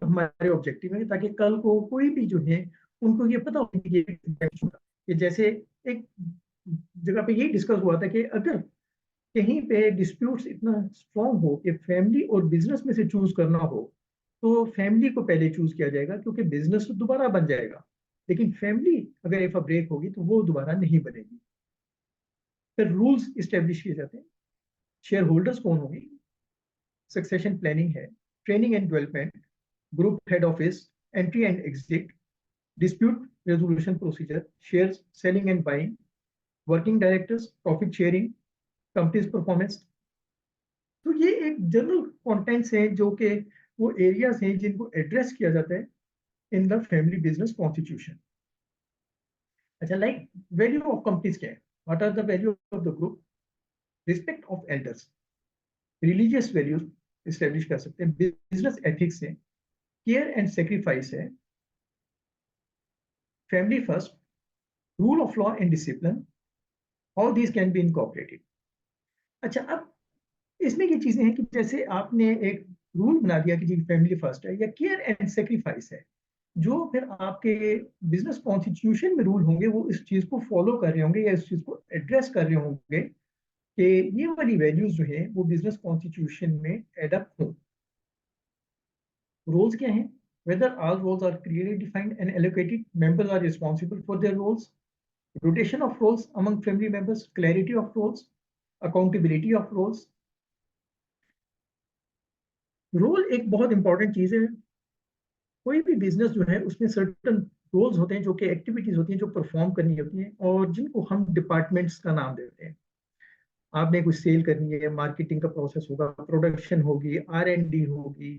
हमारे ऑब्जेक्टिव है, ताकि कल को कोई भी जो है उनको ये पता हो कि ये जैसे एक जगह पे यही डिस्कस हुआ था कि अगर कहीं पे डिस्प्यूट्स इतना स्ट्रांग हो कि फैमिली और बिजनेस में से चूज करना हो, तो फैमिली को पहले चूज किया जाएगा, क्योंकि बिजनेस तो दोबारा बन जाएगा, लेकिन फैमिली अगर एक ब्रेक होगी तो वो दोबारा नहीं बनेगी। फिर रूल्स इस्टेब्लिश किए जाते हैं, शेयर होल्डर्स कौन होंगे, सक्सेशन प्लानिंग है, training and development, group head office, entry and exit, dispute resolution procedure, shares selling and buying, working directors, profit sharing, companies performance. तो ये एक जनरल कंटेंट्स हैं जो कि वो एरियाज हैं जिनको एड्रेस किया जाता है in the family business constitution. अच्छा, लाइक वैल्यू ऑफ कंपनीज क्या है, what are the value of the group, respect of elders, religious values establish कर सकते हैं, बिजनेस एथिक्स है, केयर एंड सेक्रीफाइस है, family first, rule of law and discipline, how this can be incorporated. अच्छा, अब इसमें ये चीजें हैं कि जैसे आपने एक रूल बना दिया कि जी फैमिली फर्स्ट है या केयर एंड सेक्रीफाइस है, जो फिर आपके बिजनेस कॉन्स्टिट्यूशन में रूल होंगे वो इस चीज को फॉलो कर रहे होंगे या इस चीज को एड्रेस कर रहे होंगे कि ये वाली वैल्यूज जो है वो बिजनेस कॉन्स्टिट्यूशन में एडअप हो। रोल्स क्या हैं, whether all roles are clearly defined and allocated, members are responsible for their roles, rotation of roles among family members, clarity of roles, accountability of roles। Role एक बहुत इंपॉर्टेंट चीज है, कोई भी बिजनेस जो है उसमें सर्टन रोल्स होते हैं, जो कि एक्टिविटीज होती हैं जो परफॉर्म करनी होती हैं और जिनको हम डिपार्टमेंट्स का नाम देते हैं। आपने कुछ सेल करनी है, मार्केटिंग का प्रोसेस होगा, प्रोडक्शन होगी, R&D होगी,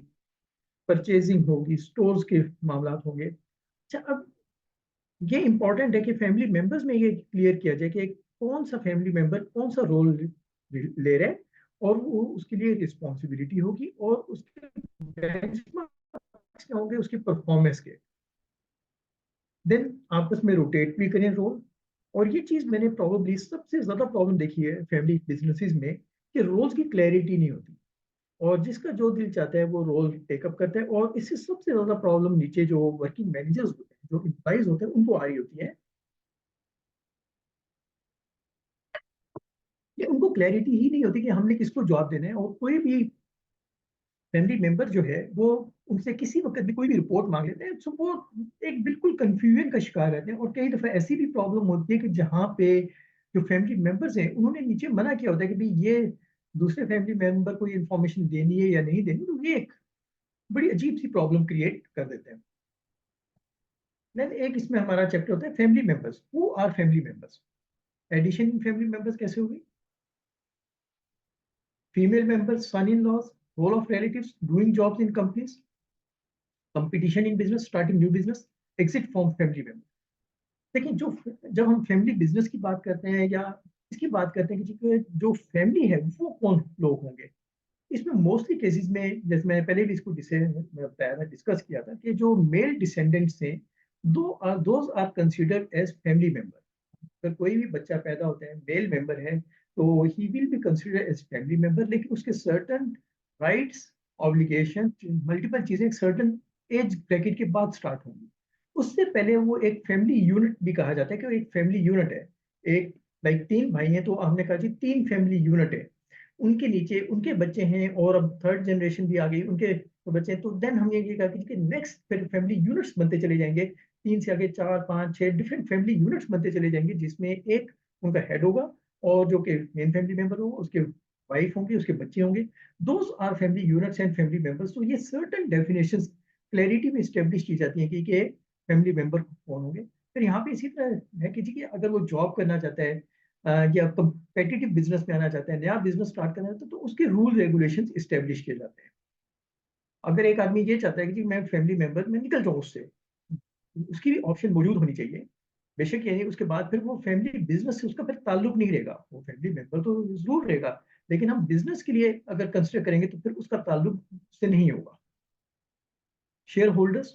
परचेजिंग होगी, स्टोर्स के मामला होंगे। अच्छा, अब ये इंपॉर्टेंट है कि फैमिली मेंबर्स में ये क्लियर किया जाए कि कौन सा फैमिली मेंबर कौन सा रोल ले रहा है और वो उसके लिए रिस्पॉन्सिबिलिटी होगी और उसके बेंचमार्क्स क्या होंगे उसकी परफॉर्मेंस के। देन आपस में रोटेट भी करें रोल। और ये चीज मैंने प्रॉब्लली सबसे ज्यादा प्रॉब्लम देखी है फैमिली बिजनेसेस में कि रोल्स की क्लैरिटी नहीं होती और जिसका जो दिल चाहता है वो रोल टेकअप करता है, और इससे सबसे ज्यादा प्रॉब्लम नीचे जो वर्किंग मैनेजर्स होते हैं, जो एम्प्लॉइज होते हैं, उनको आ रही होती है कि उनको क्लैरिटी ही नहीं होती कि हमने किसको जवाब देना है। और कोई भी फैमिली मेंबर जो है वो उनसे किसी वक्त भी कोई भी रिपोर्ट मांग लेते हैं, तो वो एक बिल्कुल कंफ्यूजन का शिकार रहते हैं। और कई दफा ऐसी भी प्रॉब्लम होती है कि जहाँ पे जो फैमिली मेंबर्स हैं उन्होंने नीचे मना किया होता है कि भाई ये दूसरे फैमिली मेंबर को ये इन्फॉर्मेशन देनी है या नहीं देनी, तो ये एक बड़ी अजीब सी प्रॉब्लम क्रिएट कर देते हैं। देन एक इसमें हमारा चैप्टर होता है family members, who are family members, addition in family members कैसे होगी, female members, son in laws, role of relatives, doing jobs in companies, competition in business, starting new business, exit from family member. देखिए, जो जब हम फैमिली बिजनेस की बात करते हैं या इसकी बात करते हैं कि जो फैमिली है वो कौन लोग होंगे, इसमें मोस्टली केसेस में, जैसे मैंने पहले भी इसको बताया था, डिस्कस किया था कि जो मेल डिसेंडेंट्स हैं those are considered as family member. अगर कोई भी बच्चा पैदा होता है मेल मेंबर है तो he will be considered as family member, लेकिन उसके सर्टन राइट्स, ऑब्लिगेशन, मल्टीपल चीजें सर्टन एज ब्रैकेट के बाद स्टार्ट होंगी। उससे पहले वो एक फैमिली यूनिट भी कहा जाता है कि वो एक फैमिली यूनिट है। एक लाइक तीन भाई हैं तो हमने कहा जी तीन फैमिली यूनिट है, उनके नीचे उनके बच्चे हैं और अब थर्ड जनरेशन भी आ गई, उनके तो बच्चे हैं। तो देन हमने ये कहा कि नेक्स्ट फिर फैमिली यूनिट्स बनते चले जाएंगे, तीन से आगे चार पांच छह डिफरेंट फैमिली यूनिट्स बनते चले जाएंगे, जिसमें एक उनका हेड होगा और जो कि मेन फैमिली मेंबर होगा, उसके वाइफ होंगी, उसके बच्चे होंगे। Those are family units and family members. तो ये सर्टन डेफिनेशंस क्लैरिटी में स्टेब्लिश की जाती है कि फैमिली मेंबर कौन होंगे। फिर यहाँ पे इसी तरह है कि जी कि अगर वो जॉब करना चाहता है या कम्पिटिटिव बिजनेस में आना चाहता है, नया बिजनेस स्टार्ट करना चाहता है, तो उसके रूल रेगुलेशंस इस्टेब्लिश किए जाते हैं। अगर एक आदमी ये चाहता है कि जी मैं फैमिली मेंबर में निकल जाऊँ उससे, उसकी भी ऑप्शन मौजूद होनी चाहिए। बेशक ये नहीं उसके बाद फिर वो फैमिली बिजनेस से उसका फिर ताल्लुक नहीं रहेगा, वो फैमिली मेंबर तो जरूर रहेगा, लेकिन हम बिजनेस के लिए अगर कंसिडर करेंगे तो फिर उसका ताल्लुक से नहीं होगा। शेयर होल्डर्स,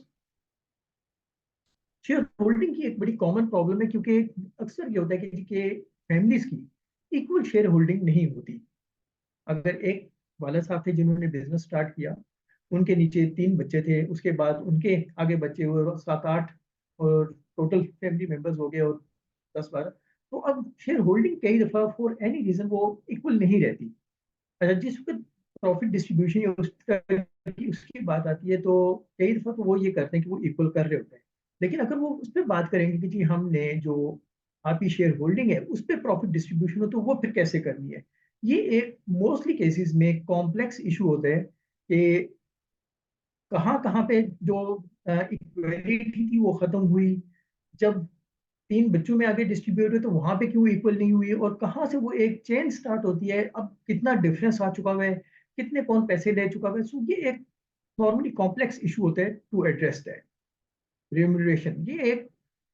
शेयर होल्डिंग की एक बड़ी कॉमन प्रॉब्लम है, क्योंकि अक्सर ये होता है कि फैमिलीज की इक्वल शेयर होल्डिंग नहीं होती। अगर एक वाला साहब थे जिन्होंने बिजनेस स्टार्ट किया, उनके नीचे 3 बच्चे थे, उसके बाद उनके आगे बच्चे हुए और 7-8, और टोटल फैमिली मेंबर्स हो गए और 10-12। तो अब शेयर होल्डिंग कई दफा फॉर एनी रीजन वो इक्वल नहीं रहती। अच्छा, जिस वक्त प्रॉफिट डिस्ट्रीब्यूशन या उसकी बात आती है, तो कई दफा तो वो ये करते हैं कि वो इक्वल कर रहे होते हैं। लेकिन अगर वो उस पर बात करेंगे कि जी हमने जो आपकी शेयर होल्डिंग है उस पर प्रॉफिट डिस्ट्रीब्यूशन हो, तो वो फिर कैसे करनी है। ये एक मोस्टली केसेस में कॉम्प्लेक्स इशू होता है कि कहाँ कहाँ पे जो इक्वलिटी थी वो खत्म हुई, जब 3 बच्चों में आगे डिस्ट्रीब्यूट हुए तो वहां पे क्यों इक्वल नहीं हुई, और कहाँ से वो एक चेन स्टार्ट होती है, अब कितना डिफरेंस आ चुका हुआ है, कितने कौन पैसे ले चुका हुआ है। सो ये एक नॉर्मली कॉम्प्लेक्स इशू होता है टू एड्रेस दैट। रिम्यूनरेशन ये एक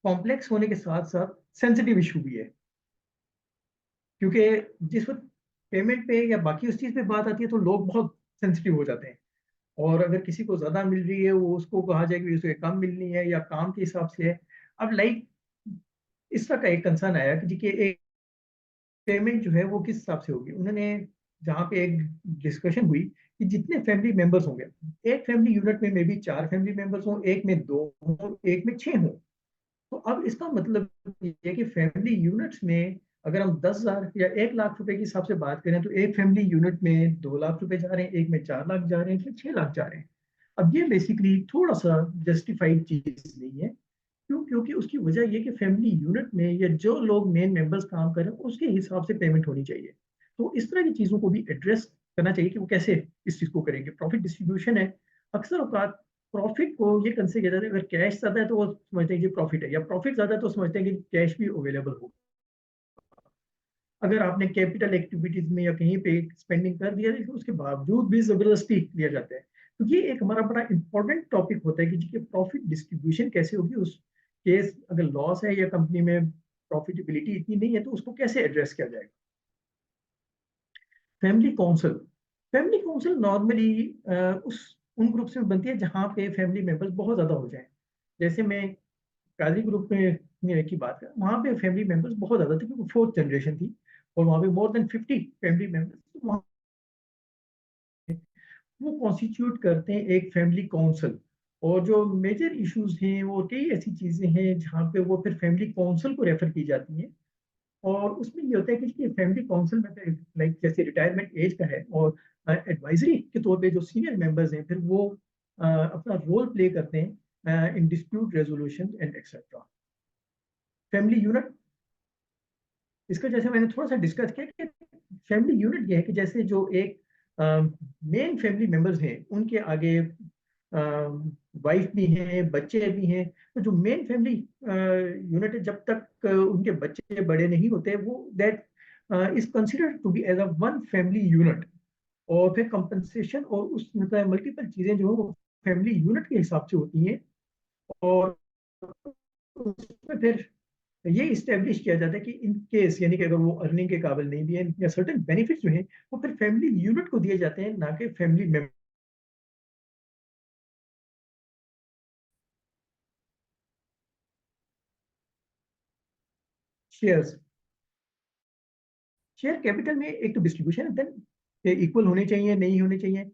कॉम्प्लेक्स होने के साथ साथ सेंसिटिव इशू भी है, क्योंकि जिस वक्त पेमेंट पे या बाकी उस चीज पे बात आती है तो लोग बहुत सेंसिटिव हो जाते हैं। और अगर किसी को ज्यादा मिल रही है, वो उसको कहा जाए कि उसे कम मिलनी है या काम के हिसाब से है। अब लाइक इस तरह का एक कंसर्न आया कि जी कि एक पेमेंट जो है वो किस हिसाब से होगी। उन्होंने जहाँ पे एक डिस्कशन हुई कि जितने फैमिली मेंबर्स होंगे, एक फैमिली यूनिट में मे बी 4 फैमिली मेंबर्स हों, एक में 2 हों, एक में 6 हों। तो अब इसका मतलब ये है कि फैमिली यूनिट्स में अगर हम 10,000 या 1 लाख रुपए के हिसाब से बात करें, तो एक फैमिली यूनिट में 2 लाख रुपए जा रहे हैं, एक में 4 लाख जा रहे हैं, एक में 6 लाख जा रहे हैं। अब ये बेसिकली थोड़ा सा जस्टिफाइड चीज नहीं है। क्यों? क्योंकि उसकी वजह ये कि फैमिली यूनिट में या जो लोग मेन मेंबर्स काम कर रहे हैं उसके हिसाब से पेमेंट होनी चाहिए। तो इस तरह की चीजों को भी एड्रेस करना चाहिए कि वो कैसे इस चीज को करेंगे। प्रॉफिट डिस्ट्रीब्यूशन है, अक्सर औकात प्रॉफिट को ये कंसिडर किया जाता है, अगर कैश ज्यादा है तो वो समझते हैं कि प्रॉफिट है, या प्रॉफिट ज्यादा है तो समझते हैं कि कैश भी अवेलेबल हो। अगर आपने कैपिटल एक्टिविटीज में या कहीं पे स्पेंडिंग कर दिया, लेकिन उसके बावजूद भी जबरदस्ती लिया जाता है। तो ये एक हमारा बड़ा इंपॉर्टेंट टॉपिक होता है कि जी प्रॉफिट डिस्ट्रीब्यूशन कैसे होगी उस केस, अगर लॉस है या कंपनी में प्रॉफिटेबिलिटी इतनी नहीं है तो उसको कैसे एड्रेस किया जाएगा। Family council, family council normally उस उन ग्रुप्स में बनती है जहाँ पे फैमिली मेंबर्स बहुत ज्यादा हो जाएं। जैसे मैं काजी ग्रुप में की बात करें, वहाँ पे फैमिली मेंबर्स बहुत ज्यादा थे क्योंकि 4th जनरेशन थी, और वहाँ पे मोर देन 50 फैमिली मेंबर्स, वहाँ वो कॉन्स्टिट्यूट करते हैं एक फैमिली काउंसिल। और जो मेजर इश्यूज हैं वो कई ऐसी चीजें हैं जहाँ पे वो फिर फैमिली काउंसिल को रेफर की जाती हैं। और उसमें ये होता है कि फैमिली काउंसिल में लाइक जैसे रिटायरमेंट एज का है, और एडवाइजरी के तौर पे जो सीनियर मेंबर्स हैं फिर वो अपना रोल प्ले करते हैं in dispute resolution and etcetera. Family unit, इसका जैसे मैंने थोड़ा सा डिस्कस किया कि फैमिली यूनिट ये है कि जैसे जो एक मेन फैमिली मेंबर्स हैं उनके आगे वाइफ भी हैं, बच्चे भी हैं। तो जो मेन फैमिली यूनिट है, जब तक उनके बच्चे बड़े नहीं होते, वो that is considered to be as a one family unit. और फिर कंपनसेशन और उस मतलब मल्टीपल चीजें जो है वो फैमिली यूनिट के हिसाब से होती हैं। और उसमें फिर ये इस्टेब्लिश किया जाता है कि इन केस, यानी कि अगर वो अर्निंग के काबिल नहीं भी है या सर्टेन बेनिफिट्स जो हैं वो फिर फैमिली यूनिट को दिए जाते हैं, ना कि family member. Shares, share capital में एक तो डिस्ट्रीब्यूशन है, देन इक्वल होने चाहिए नहीं होने चाहिए।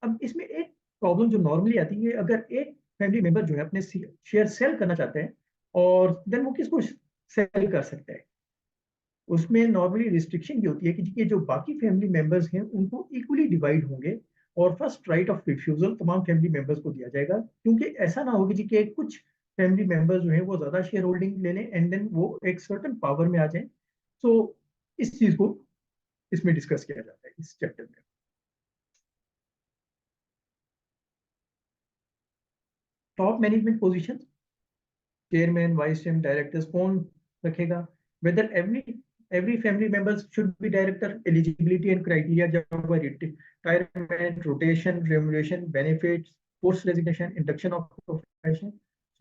अब इसमें एक प्रॉब्लम जो नॉर्मली आती है, अगर एक फैमिली मेंबर जो है अपने शेयर सेल करना चाहते हैं, और देन वो किसको सेल कर सकता है, उसमें नॉर्मली रिस्ट्रिक्शन ये होती है कि ये जो बाकी फैमिली मेंबर्स हैं उनको इक्वली डिवाइड होंगे, और फर्स्ट राइट ऑफ रिफ्यूजल तमाम फैमिली मेंबर्स को दिया जाएगा, क्योंकि ऐसा ना हो कि जी कि कुछ फैमिली मेंबर्स जो है वो ज्यादा शेयर होल्डिंग ले लें एंड देन वो एक सर्टन पावर में आ जाए। सो इस चीज को इसमें डिस्कस किया जाता है इस चैप्टर में। Top management position, chairman, vice chairman, directors कौन रखेगा, whether every every family members should be director, eligibility and criteria, जब retirement, rotation, remuneration, benefits, post resignation, induction of profession.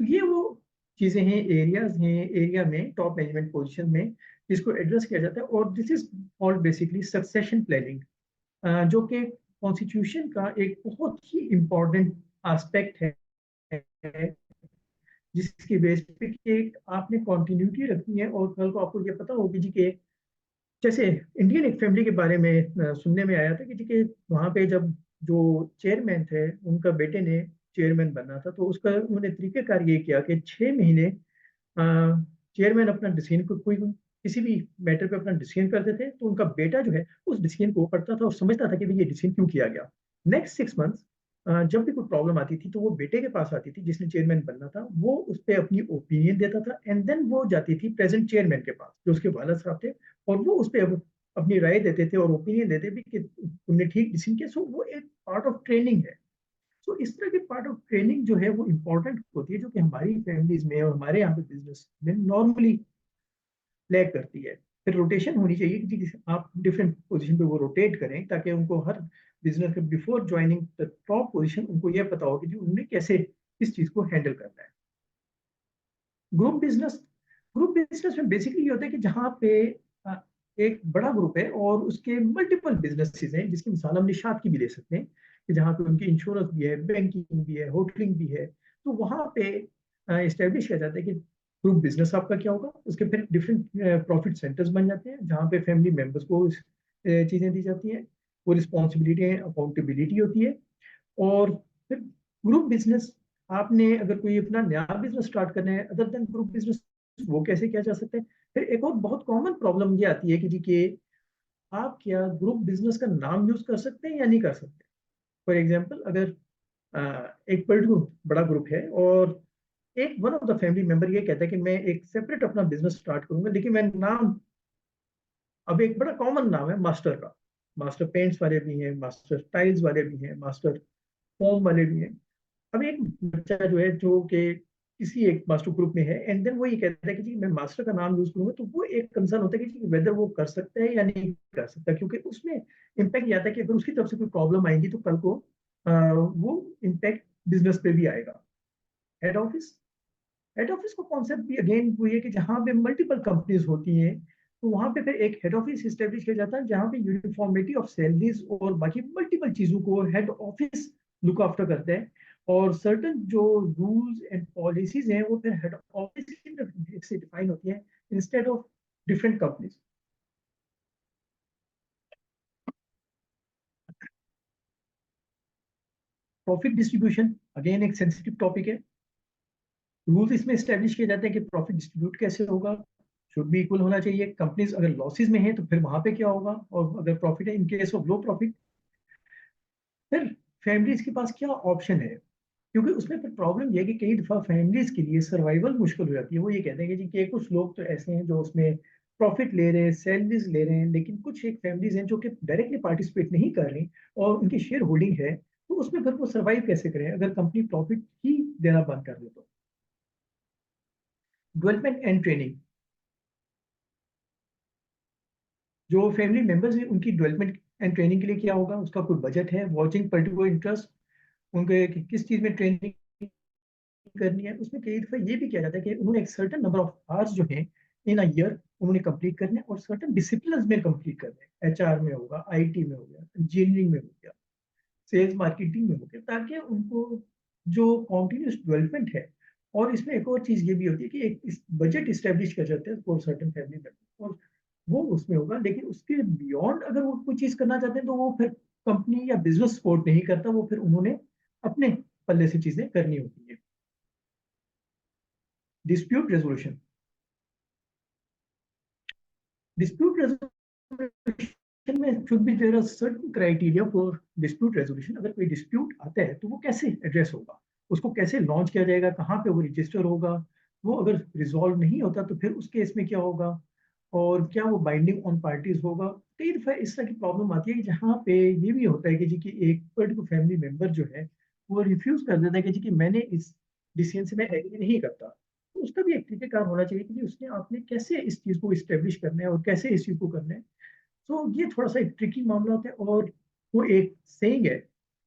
तो ये वो चीजें हैं, एरियाज हैं एरिया में टॉप मैनेजमेंट पोजीशन में जिसको एड्रेस किया जाता है। और this is called basically succession planning, जो कि कॉन्स्टिट्यूशन का एक बहुत ही इंपॉर्टेंट एस्पेक्ट है जिसकी बेस पे कि आपने कंटिन्यूटी रखनी है और कल को आपको ये पता होगी जी कि जैसे इंडियन एक फैमिली के बारे में सुनने में आया था कि जी के वहाँ पे जब जो चेयरमैन थे उनका बेटे ने चेयरमैन बनना था, तो उसका उन्होंने तरीकेकार ये किया कि 6 महीने चेयरमैन अपना डिसीजन को कोई किसी भी मैटर पे अपना डिसीजन करते थे, तो उनका बेटा जो है उस डिसीजन को पढ़ता था और समझता था कि भाई ये डिसीजन क्यों किया गया। नेक्स्ट 6 मंथ्स जब भी कोई प्रॉब्लम आती थी तो वो बेटे के पास आती थी जिसने चेयरमैन बनना था, वो उस पर अपनी ओपिनियन देता था एंड देन वो जाती थी प्रेजेंट चेयरमैन के पास जो उसके वालद साहब थे, और वो उस पर अपनी राय देते थे और ओपिनियन देते भी कि तुमने ठीक डिसीजन किया। सो वो एक पार्ट ऑफ ट्रेनिंग है। तो इस तरह की पार्ट ऑफ ट्रेनिंग जो है वो इम्पोर्टेंट होती है, जो कि हमारी फैमिलीज में और हमारे यहाँ पे बिजनेस में नॉर्मली लैग करती है। फिर रोटेशन होनी चाहिए कि आप डिफरेंट पोजीशन पे वो रोटेट करें ताकि उनको हर बिजनेस के before joining the top position उनको यह पता हो कि जी उन्होंने कैसे इस चीज को हैंडल करना है। ग्रुप बिजनेस ग्रुप बिजनेस में बेसिकली ये होता है कि जहाँ पे एक बड़ा ग्रुप है और उसके मल्टीपल बिजनेसेस हैं, जिसकी मिसाल हम निशात की भी ले सकते हैं कि जहाँ पे उनकी इंश्योरेंस भी है, बैंकिंग भी है, होटलिंग भी है। तो वहाँ पे इस्टेब्लिश किया जाता है कि ग्रुप बिजनेस आपका क्या होगा। उसके फिर डिफरेंट प्रॉफिट सेंटर्स बन जाते हैं जहाँ पे फैमिली मेंबर्स को चीजें दी जाती हैं, वो रिस्पॉन्सिबिलिटी अकाउंटेबिलिटी होती है। और फिर ग्रुप बिजनेस, आपने अगर कोई अपना नया बिजनेस स्टार्ट करना है अदर देन ग्रुप बिजनेस, वो कैसे किया जा सकता है। फिर एक और बहुत कॉमन प्रॉब्लम ये आती है कि जी कि आप क्या ग्रुप बिजनेस का नाम यूज कर सकते हैं या नहीं कर सकते। फॉर एग्जाम्पल, अगर एक पर्टिकुलर बड़ा ग्रुप है और एक one of the family member ये कहता है कि मैं एक सेपरेट अपना बिजनेस स्टार्ट करूंगा, लेकिन मैं नाम, अब एक बड़ा कॉमन नाम है मास्टर का। मास्टर पेंट्स वाले भी हैं, मास्टर टाइल्स वाले भी हैं, मास्टर फोम वाले भी हैं। अब एक बच्चा जो है जो कि किसी एक मास्टर ग्रुप में है एंड देन वो ये कहता है कि जी मैं मास्टर का नाम यूज करूंगा, तो वो एक कंसर्न होता है कि वेदर वो कर सकता है या नहीं कर सकता, क्योंकि उसमें इम्पैक्ट ये आता है कि अगर उसकी तरफ से कोई प्रॉब्लम आएगी तो कल को वो इम्पैक्ट बिजनेस पे भी आएगा। हेड ऑफिस हेड ऑफिस का कॉन्सेप्ट भी अगेन वो ये कि जहाँ पे मल्टीपल कंपनीज होती हैं, तो वहाँ पे फिर एक हेड ऑफिस स्टेब्लिश किया जाता है जहाँ पे यूनिफॉर्मिटी ऑफ सैलरीज और बाकी मल्टीपल चीजों को हेड ऑफिस लुक आफ्टर करते हैं। और सर्टन जो रूल्स एंड पॉलिसीज हैं वो फिर हेड ऑफिस की तरफ से डिफाइन होती है instead of different companies. Profit distribution again एक सेंसिटिव टॉपिक है। रूल्स इसमें स्टैब्लिश किए जाते हैं कि प्रॉफिट डिस्ट्रीब्यूट कैसे होगा। शुड भी इक्वल होना चाहिए। कंपनीज अगर लॉसेज में है तो फिर वहां पे क्या होगा, और अगर प्रॉफिट है in case of low profit, फिर फैमिलीज के पास क्या ऑप्शन है। क्योंकि उसमें फिर प्रॉब्लम यह है कि कई दफा फैमिलीज के लिए सर्वाइवल मुश्किल हो जाती है। वो ये कहते हैं कि जी कि कुछ लोग तो ऐसे हैं जो उसमें प्रॉफिट ले रहे हैं, सैलरीज ले रहे हैं, लेकिन कुछ एक फैमिलीज हैं जो कि डायरेक्टली पार्टिसिपेट नहीं कर रही और उनकी शेयर होल्डिंग है, तो उसमें फिर वो सर्वाइव कैसे करें अगर कंपनी प्रॉफिट ही देना बंद कर दे तो। डेवलपमेंट एंड ट्रेनिंग, जो फैमिली मेंबर्स हैं उनकी डेवलपमेंट एंड ट्रेनिंग के लिए क्या होगा, उसका कोई बजट है, वॉचिंग पर्टिकुलर इंटरेस्ट, उनके किस चीज में ट्रेनिंग करनी है। उसमें कई दफा ये भी किया जाता है कि उन्होंने एक सर्टन नंबर ऑफ आवर्स जो है इन अ ईयर उन्होंने कंप्लीट करने हैं और सर्टन डिसिप्लिन में कंप्लीट करने हैं। एचआर में होगा, आईटी में हो गया, इंजीनियरिंग में हो गया, सेल्स मार्केटिंग में हो गया, ताकि उनको जो कॉन्टिन्यूस डेवलपमेंट है। और इसमें एक और चीज ये भी होती है कि एक बजट इस्टेब्लिश कर जाते हैं फॉर सर्टन फैमिली मेंबर, और वो उसमें होगा। लेकिन उसके बियॉन्ड अगर वो कोई चीज करना चाहते हैं तो वो फिर कंपनी या बिजनेस सपोर्ट नहीं करता, वो फिर उन्होंने अपने पल्ले से चीजें करनी होती है। डिस्प्यूट रेजोल्यूशन डिस्प्यूट रेजोल्यूशन में should be there are certain criteria for dispute resolution. अगर कोई डिस्प्यूट आता है तो वो कैसे एड्रेस होगा, उसको कैसे लॉन्च किया जाएगा, कहाँ पे वो रजिस्टर होगा, वो अगर रिजॉल्व नहीं होता तो फिर उस केस में क्या होगा, और क्या वो बाइंडिंग ऑन पार्टीज होगा। कई दफा इस तरह की प्रॉब्लम आती है कि जहाँ पे ये भी होता है कि जी कि एक पर्टिकुलर फैमिली मेंबर जो है वो रिफ्यूज कर देता है कि जी कि मैंने इस डिसीजन से मैं एग्री नहीं करता। तो उसका भी एक तरीकेकार होना चाहिए कि उसने आपने कैसे इस चीज को इस्टेब्लिश करना है और कैसे इस चीज को करना है। तो ये थोड़ा सा एक ट्रिकी मामला होता है। और वो एक सेइंग है,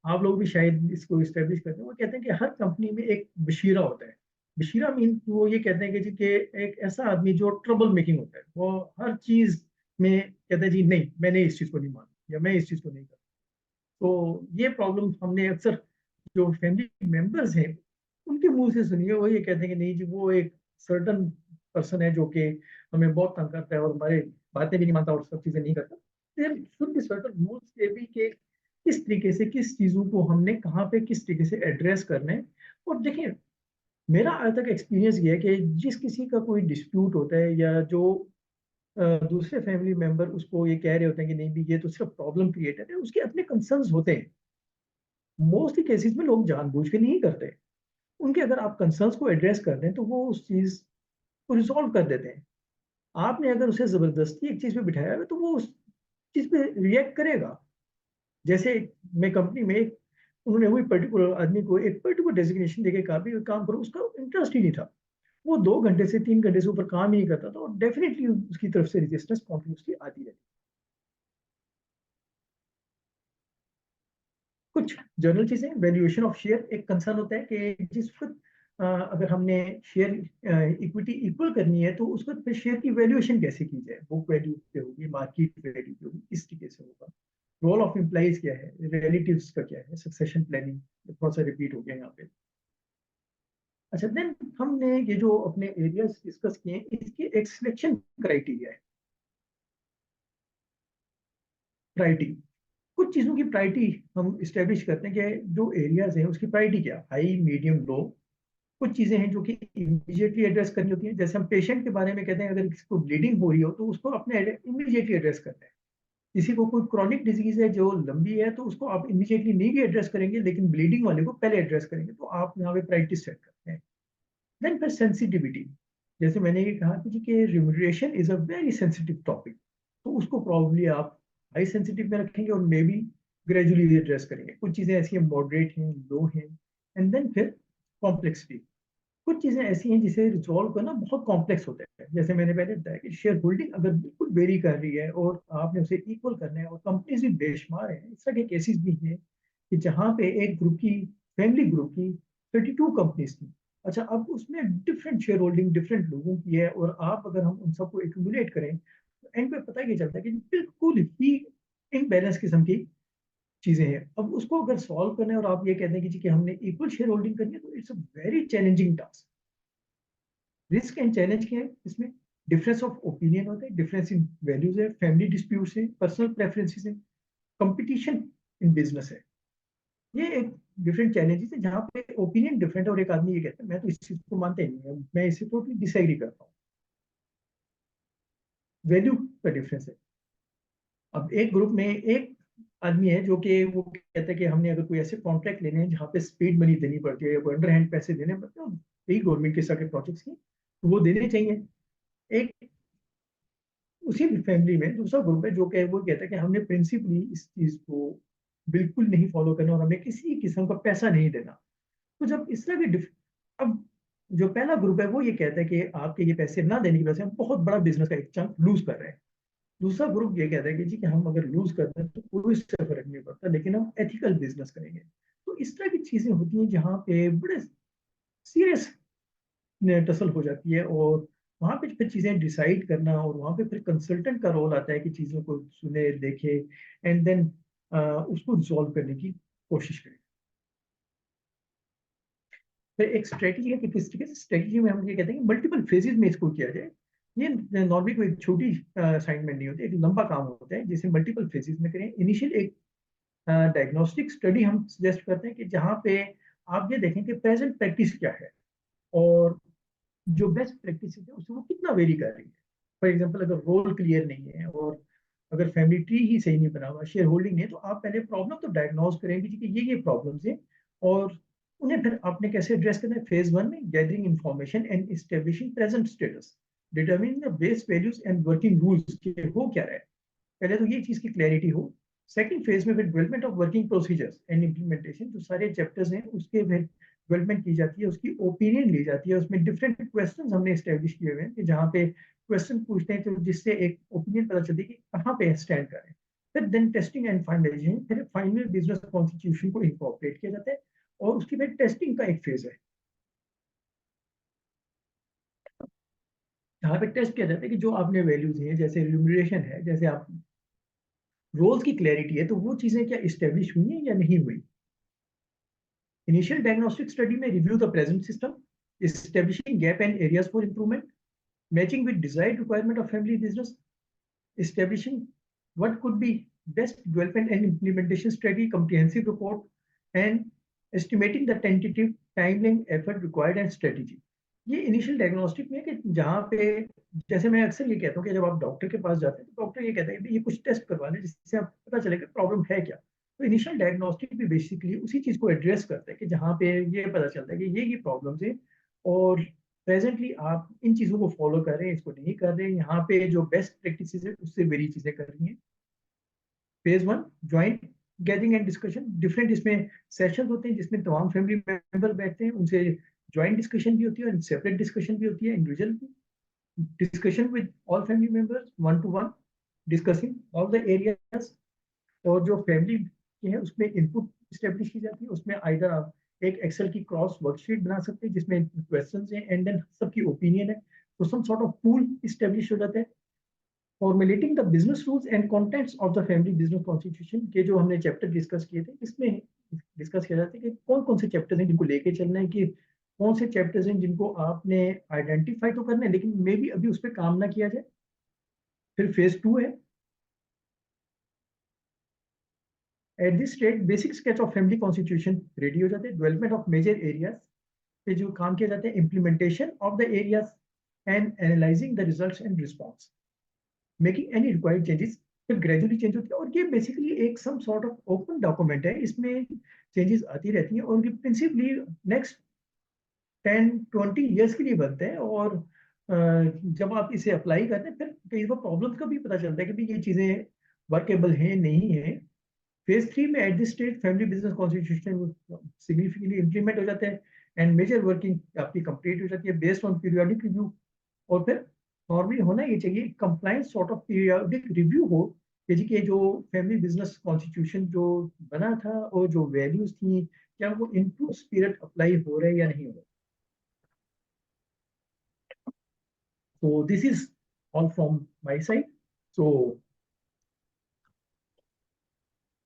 आप लोग भी शायद इसको इस्टेब्लिश करते हैं, वो कहते हैं कि हर कंपनी में एक बशीरा होता है। बशीरा मीन वो ये कहते हैं कि जी कि एक ऐसा आदमी जो ट्रबल मेकिंग होता है, वो हर चीज में कहता है जी नहीं मैंने इस चीज को नहीं माना या मैं इस चीज को नहीं करता। तो ये प्रॉब्लम हमने अक्सर जो फैमिली मेंबर्स हैं उनकी मुंह से सुनिए, वो ये कहते हैं कि नहीं जी वो एक सर्टन पर्सन है जो कि हमें बहुत तंग करता है और हमारे बातें भी नहीं मानता और सब चीजें नहीं करता। There should be certain rules के भी कि किस तरीके से किस चीजों को हमने कहाँ पे किस तरीके से एड्रेस करना है। और देखिए, मेरा आज तक एक्सपीरियंस ये है कि जिस किसी का कोई डिस्प्यूट होता है या जो दूसरे फैमिली मेंबर उसको ये कह रहे होते हैं कि नहीं भी ये तो सिर्फ प्रॉब्लम क्रिएटर है, उसके अपने कंसर्न्स होते हैं। मोस्टली केसेस में लोग जानबूझ के नहीं करते। उनके अगर आप कंसर्न्स को एड्रेस कर दें तो वो उस चीज को रिजॉल्व कर देते हैं। आपने अगर उसे जबरदस्ती एक चीज पे बिठाया है तो वो उस चीज पे रिएक्ट करेगा। जैसे मैं कंपनी में उन्होंने वही पर्टिकुलर आदमी को एक पर्टिकुलर डेजिग्नेशन देके कहा भी काम करो, उसका इंटरेस्ट ही नहीं था। वो 2 घंटे से 3 घंटे से ऊपर काम ही नहीं करता था और डेफिनेटली उसकी तरफ से रेजिस्टेंस कॉन्टिन्यूसली आती रहती। कुछ जनरल चीजें, वैल्यूएशन ऑफ शेयर एक कंसर्न होता है कि जिस वक्त अगर हमने शेयर इक्विटी इक्वल करनी है तो उस वक्त फिर शेयर की वैल्यूएशन कैसे की जाए, बुक वैल्यू पे होगी, मार्केट वैल्यू पे होगी, किस तरीके से होगा, रोल ऑफ एम्प्लॉइज क्या है, रिलेटिव्स का क्या है, सक्सेशन प्लानिंग, थोड़ा सा रिपीट हो गया यहाँ पे। अच्छा, देन हमने ये जो अपने एरियाज डिस्कस किए हैं इसकी एक सिलेक्शन क्राइटेरिया है। प्रायोरिटी, कुछ चीजों की प्रायोरिटी हम इस्टेब्लिश करते हैं कि जो एरियाज हैं उसकी प्रायोरिटी क्या, हाई मीडियम लो। कुछ चीजें हैं जो कि इमीडिएटली एड्रेस करनी होती हैं, जैसे हम पेशेंट के बारे में कहते हैं अगर किसी को ब्लीडिंग हो रही हो तो उसको अपने इमीडिएटली एड्रेस करते हैं। किसी को कोई क्रॉनिक डिजीज है जो लंबी है तो उसको आप इमीडिएटली नहीं भी एड्रेस करेंगे लेकिन ब्लीडिंग वाले को पहले एड्रेस करेंगे, तो आप यहाँ पे प्रायोरिटी सेट करते हैं। देन फिर सेंसिटिविटी, जैसे मैंने ये कहा कि remuneration is a very sensitive topic, तो उसको प्रॉब्ली आप हाई सेंसिटिव में रखेंगे और मे बी ग्रेजुअली एड्रेस करेंगे। कुछ चीजें ऐसी हैं मॉडरेट हैं, लो हैं। एंड देन फिर कॉम्प्लेक्सिटी, कुछ चीजें ऐसी हैं जिसे रिजॉल्व करना बहुत कॉम्प्लेक्स होता है। जैसे मैंने पहले बताया कि शेयर होल्डिंग अगर बिल्कुल वेरी कर रही है और आपने उसे इक्वल करना है और कंपनीज भी बेशुमार है, इस तरह के केसेस भी हैं कि जहाँ पे एक ग्रुप की, फैमिली ग्रुप की 32 कंपनीज थी। अच्छा, अब उसमें डिफरेंट शेयर होल्डिंग डिफरेंट लोगों की है और आप अगर हम उन सबको एक्यूमुलेट करें तो एंड पे पता ये चलता है कि बिल्कुल ही इनबैलेंस किस्म की चीजें हैं। अब उसको अगर सॉल्व करना है और आप ये कहते हैं कि जी कि हमने इक्वल शेयर होल्डिंग करनी है, तो it's a very challenging task. Risk and challenge क्या है इसमें, डिफरेंस ऑफ ओपिनियन होता है, डिफरेंस इन वैल्यूज है, फैमिली डिस्प्यूट्स है, पर्सनल प्रेफरेंसेस है, कंपटीशन इन बिजनेस है। ये एक डिफरेंट चैलेंजेस है जहाँ पे ओपिनियन डिफरेंट है और एक आदमी ये कहता है मैं तो इस चीज को मानता ही नहीं है, मैं इसे टोटली डिसएग्री करता हूँ। वैल्यू का डिफरेंस है। अब एक ग्रुप में एक आदमी है जो कि वो कहता है कि हमने अगर कोई ऐसे कॉन्ट्रैक्ट लेने हैं जहाँ पे स्पीड मनी देनी पड़ती है या कोई अंडर हैंड पैसे देने पड़ते हैं, यही गवर्नमेंट के सारे प्रोजेक्ट्स की तो वो देने चाहिए। एक उसी फैमिली में दूसरा ग्रुप है जो कि वो कहता है कि हमने प्रिंसिपली इस चीज को बिल्कुल नहीं फॉलो करना और हमें किसी किस्म का पैसा नहीं देना। तो जब इस तरह के अब जो पहला ग्रुप है वो ये कहता है कि आपके ये पैसे ना देने की वजह से हम बहुत बड़ा बिजनेस का एक चंक लूज कर रहे हैं। दूसरा ग्रुप ये कहता है कि जी कि हम अगर लूज करते हैं तो कोई इससे फर्क नहीं पड़ता लेकिन हम एथिकल बिजनेस करेंगे। तो इस तरह की चीजें होती हैं जहाँ पे बड़े सीरियस टसल हो जाती है और वहां पे फिर चीजें डिसाइड करना और वहां पे फिर कंसल्टेंट का रोल आता है कि चीजों को सुने देखे एंड देन उसको रिजॉल्व करने की कोशिश करें। फिर एक स्ट्रेटजी है कि किस तरीके से स्ट्रेटजी में हम ये कहते हैं कि मल्टीपल फेजेस में इसको किया जाए। ये नॉर्मली कोई छोटी असाइनमेंट नहीं होती, एक लंबा काम होता है जिसे मल्टीपल फेजेस में करें। इनिशियल एक डायग्नोस्टिक स्टडी हम सजेस्ट करते हैं कि जहाँ पे आप ये देखें कि प्रेजेंट प्रैक्टिस क्या है और जो बेस्ट प्रैक्टिस है उससे वो कितना वेरी कर रही है। फॉर एग्जाम्पल, अगर रोल क्लियर नहीं है और अगर फैमिली ट्री ही सही नहीं बना हुआ, शेयर होल्डिंग नहीं है, तो आप पहले प्रॉब्लम तो डायग्नोज करेंगे कि ये प्रॉब्लम्स हैं और उन्हें फिर आपने कैसे एड्रेस करना है। फेज 1 में gathering information and establishing present status, determining the base values and working rules के हो क्या रहा है, पहले तो ये चीज की क्लैरिटी हो। सेकंड फेज में फिर development of working procedures and implementation, जो सारे चैप्टर्स हैं उसके फिर डेवलपमेंट की जाती है, उसकी ओपिनियन ली जाती है। उसमें डिफरेंट क्वेश्चंस हमने एस्टेब्लिश किए हुए हैं कि जहाँ पे क्वेश्चन पूछते हैं तो जिससे एक ओपिनियन पता चलती है कि कहाँ पे स्टैंड करें। फिर देन टेस्टिंग एंड फाइनलाइजेशन, फिर फाइनल बिजनेस कॉन्स्टिट्यूशन को इंकॉर्पोरेट किया जाता है और उसकी फिर टेस्टिंग का एक फेज है जहाँ पे टेस्ट किया जाता है कि जो आपने वैल्यूज हैं, जैसे रिम्यूनरेशन है, जैसे आप रोल्स की क्लैरिटी है, तो वो चीजें क्या इस्टेब्लिश हुई हैं या नहीं हुई। इनिशियल डायग्नोस्टिक स्टडी में review the present system, establishing gap and areas for improvement, matching with desired requirement of family business, establishing what could be best development and implementation strategy, comprehensive report, and estimating the tentative timeline, effort required and strategy. ये इनिशियल डायग्नोस्टिक में कि जहाँ पे, जैसे मैं अक्सर ये कहता हूँ कि जब आप डॉक्टर के पास जाते हैं तो डॉक्टर ये कहता है कि ये कुछ टेस्ट करवा लें जिससे आप पता चले कि प्रॉब्लम है क्या। तो इनिशियल डायग्नोस्टिक भी बेसिकली उसी चीज को एड्रेस करता है कि जहाँ पे ये पता चलता है कि ये प्रॉब्लम्स है और प्रेजेंटली आप इन चीजों को फॉलो कर रहे हैं, इसको नहीं कर रहे हैं, यहाँ पे जो बेस्ट प्रैक्टिसेस है उससे वेरी चीजें कर रही हैं। Phase 1 joint gathering and discussion, different इसमें सेशंस होते हैं जिसमें तमाम फैमिली मेंबर बैठते हैं, उनसे ज्वाइंट डिस्कशन भी होती है और सेपरेट डिस्कशन भी होती है, individual discussion with all family members, 1 to 1 discussing all the areas. और जो फैमिली की है उसमें इनपुट स्टेब्लिश की जाती है, उसमें आइदर आप एक एक्सेल की क्रॉस वर्कशीट बना सकते हैं जिसमें क्वेश्चंस हैं एंड देन सबकी ओपिनियन है, तो some sort of pool establish हो जाता है। Formulating the business rules and contents of the family business constitution के जो हमने चैप्टर डिस्कस किए थे इसमें डिस्कस किया जाता है कि कौन कौन से चैप्टर्स हैं जिनको लेके चलना है, कि कौन से चैप्टर्स हैं जिनको आपने आइडेंटिफाई तो करना है लेकिन मे बी अभी उस पर काम ना किया जाए। फिर फेज 2 है, at this stage basic sketch of family constitution ready हो जाते हैं, डेवलपमेंट ऑफ मेजर एरियाज पे जो काम किया जाता है, implementation of the areas and analysing the results and response, making any required changes. फिर ग्रेजुअली चेंज होती है और ये बेसिकली एक some sort of open document है, इसमें चेंजेस आती रहती हैं और ये प्रिंसिपली नेक्स्ट 10-20 ईयर्स के लिए बनते हैं। और जब आप इसे अप्लाई करते हैं फिर कई बार प्रॉब्लम्स का भी पता चलता है कि भाई ये चीज़ें वर्केबल हैं नहीं है। फेज 3 में at this stage family business constitution significantly implement हो जाते हैं एंड मेजर वर्किंग आपकी कंप्लीट हो जाती है बेस्ड ऑन पीरियोडिक रिव्यू। और फिर नॉर्मली होना ये चाहिए compliance sort of periodic review हो कि जी के जो फैमिली बिजनेस कॉन्स्टिट्यूशन जो बना था और जो वैल्यूज थी क्या वो इनटू स्पिरिट अप्लाई हो रहे हैं या नहीं हो रहे। So this is all from my side. So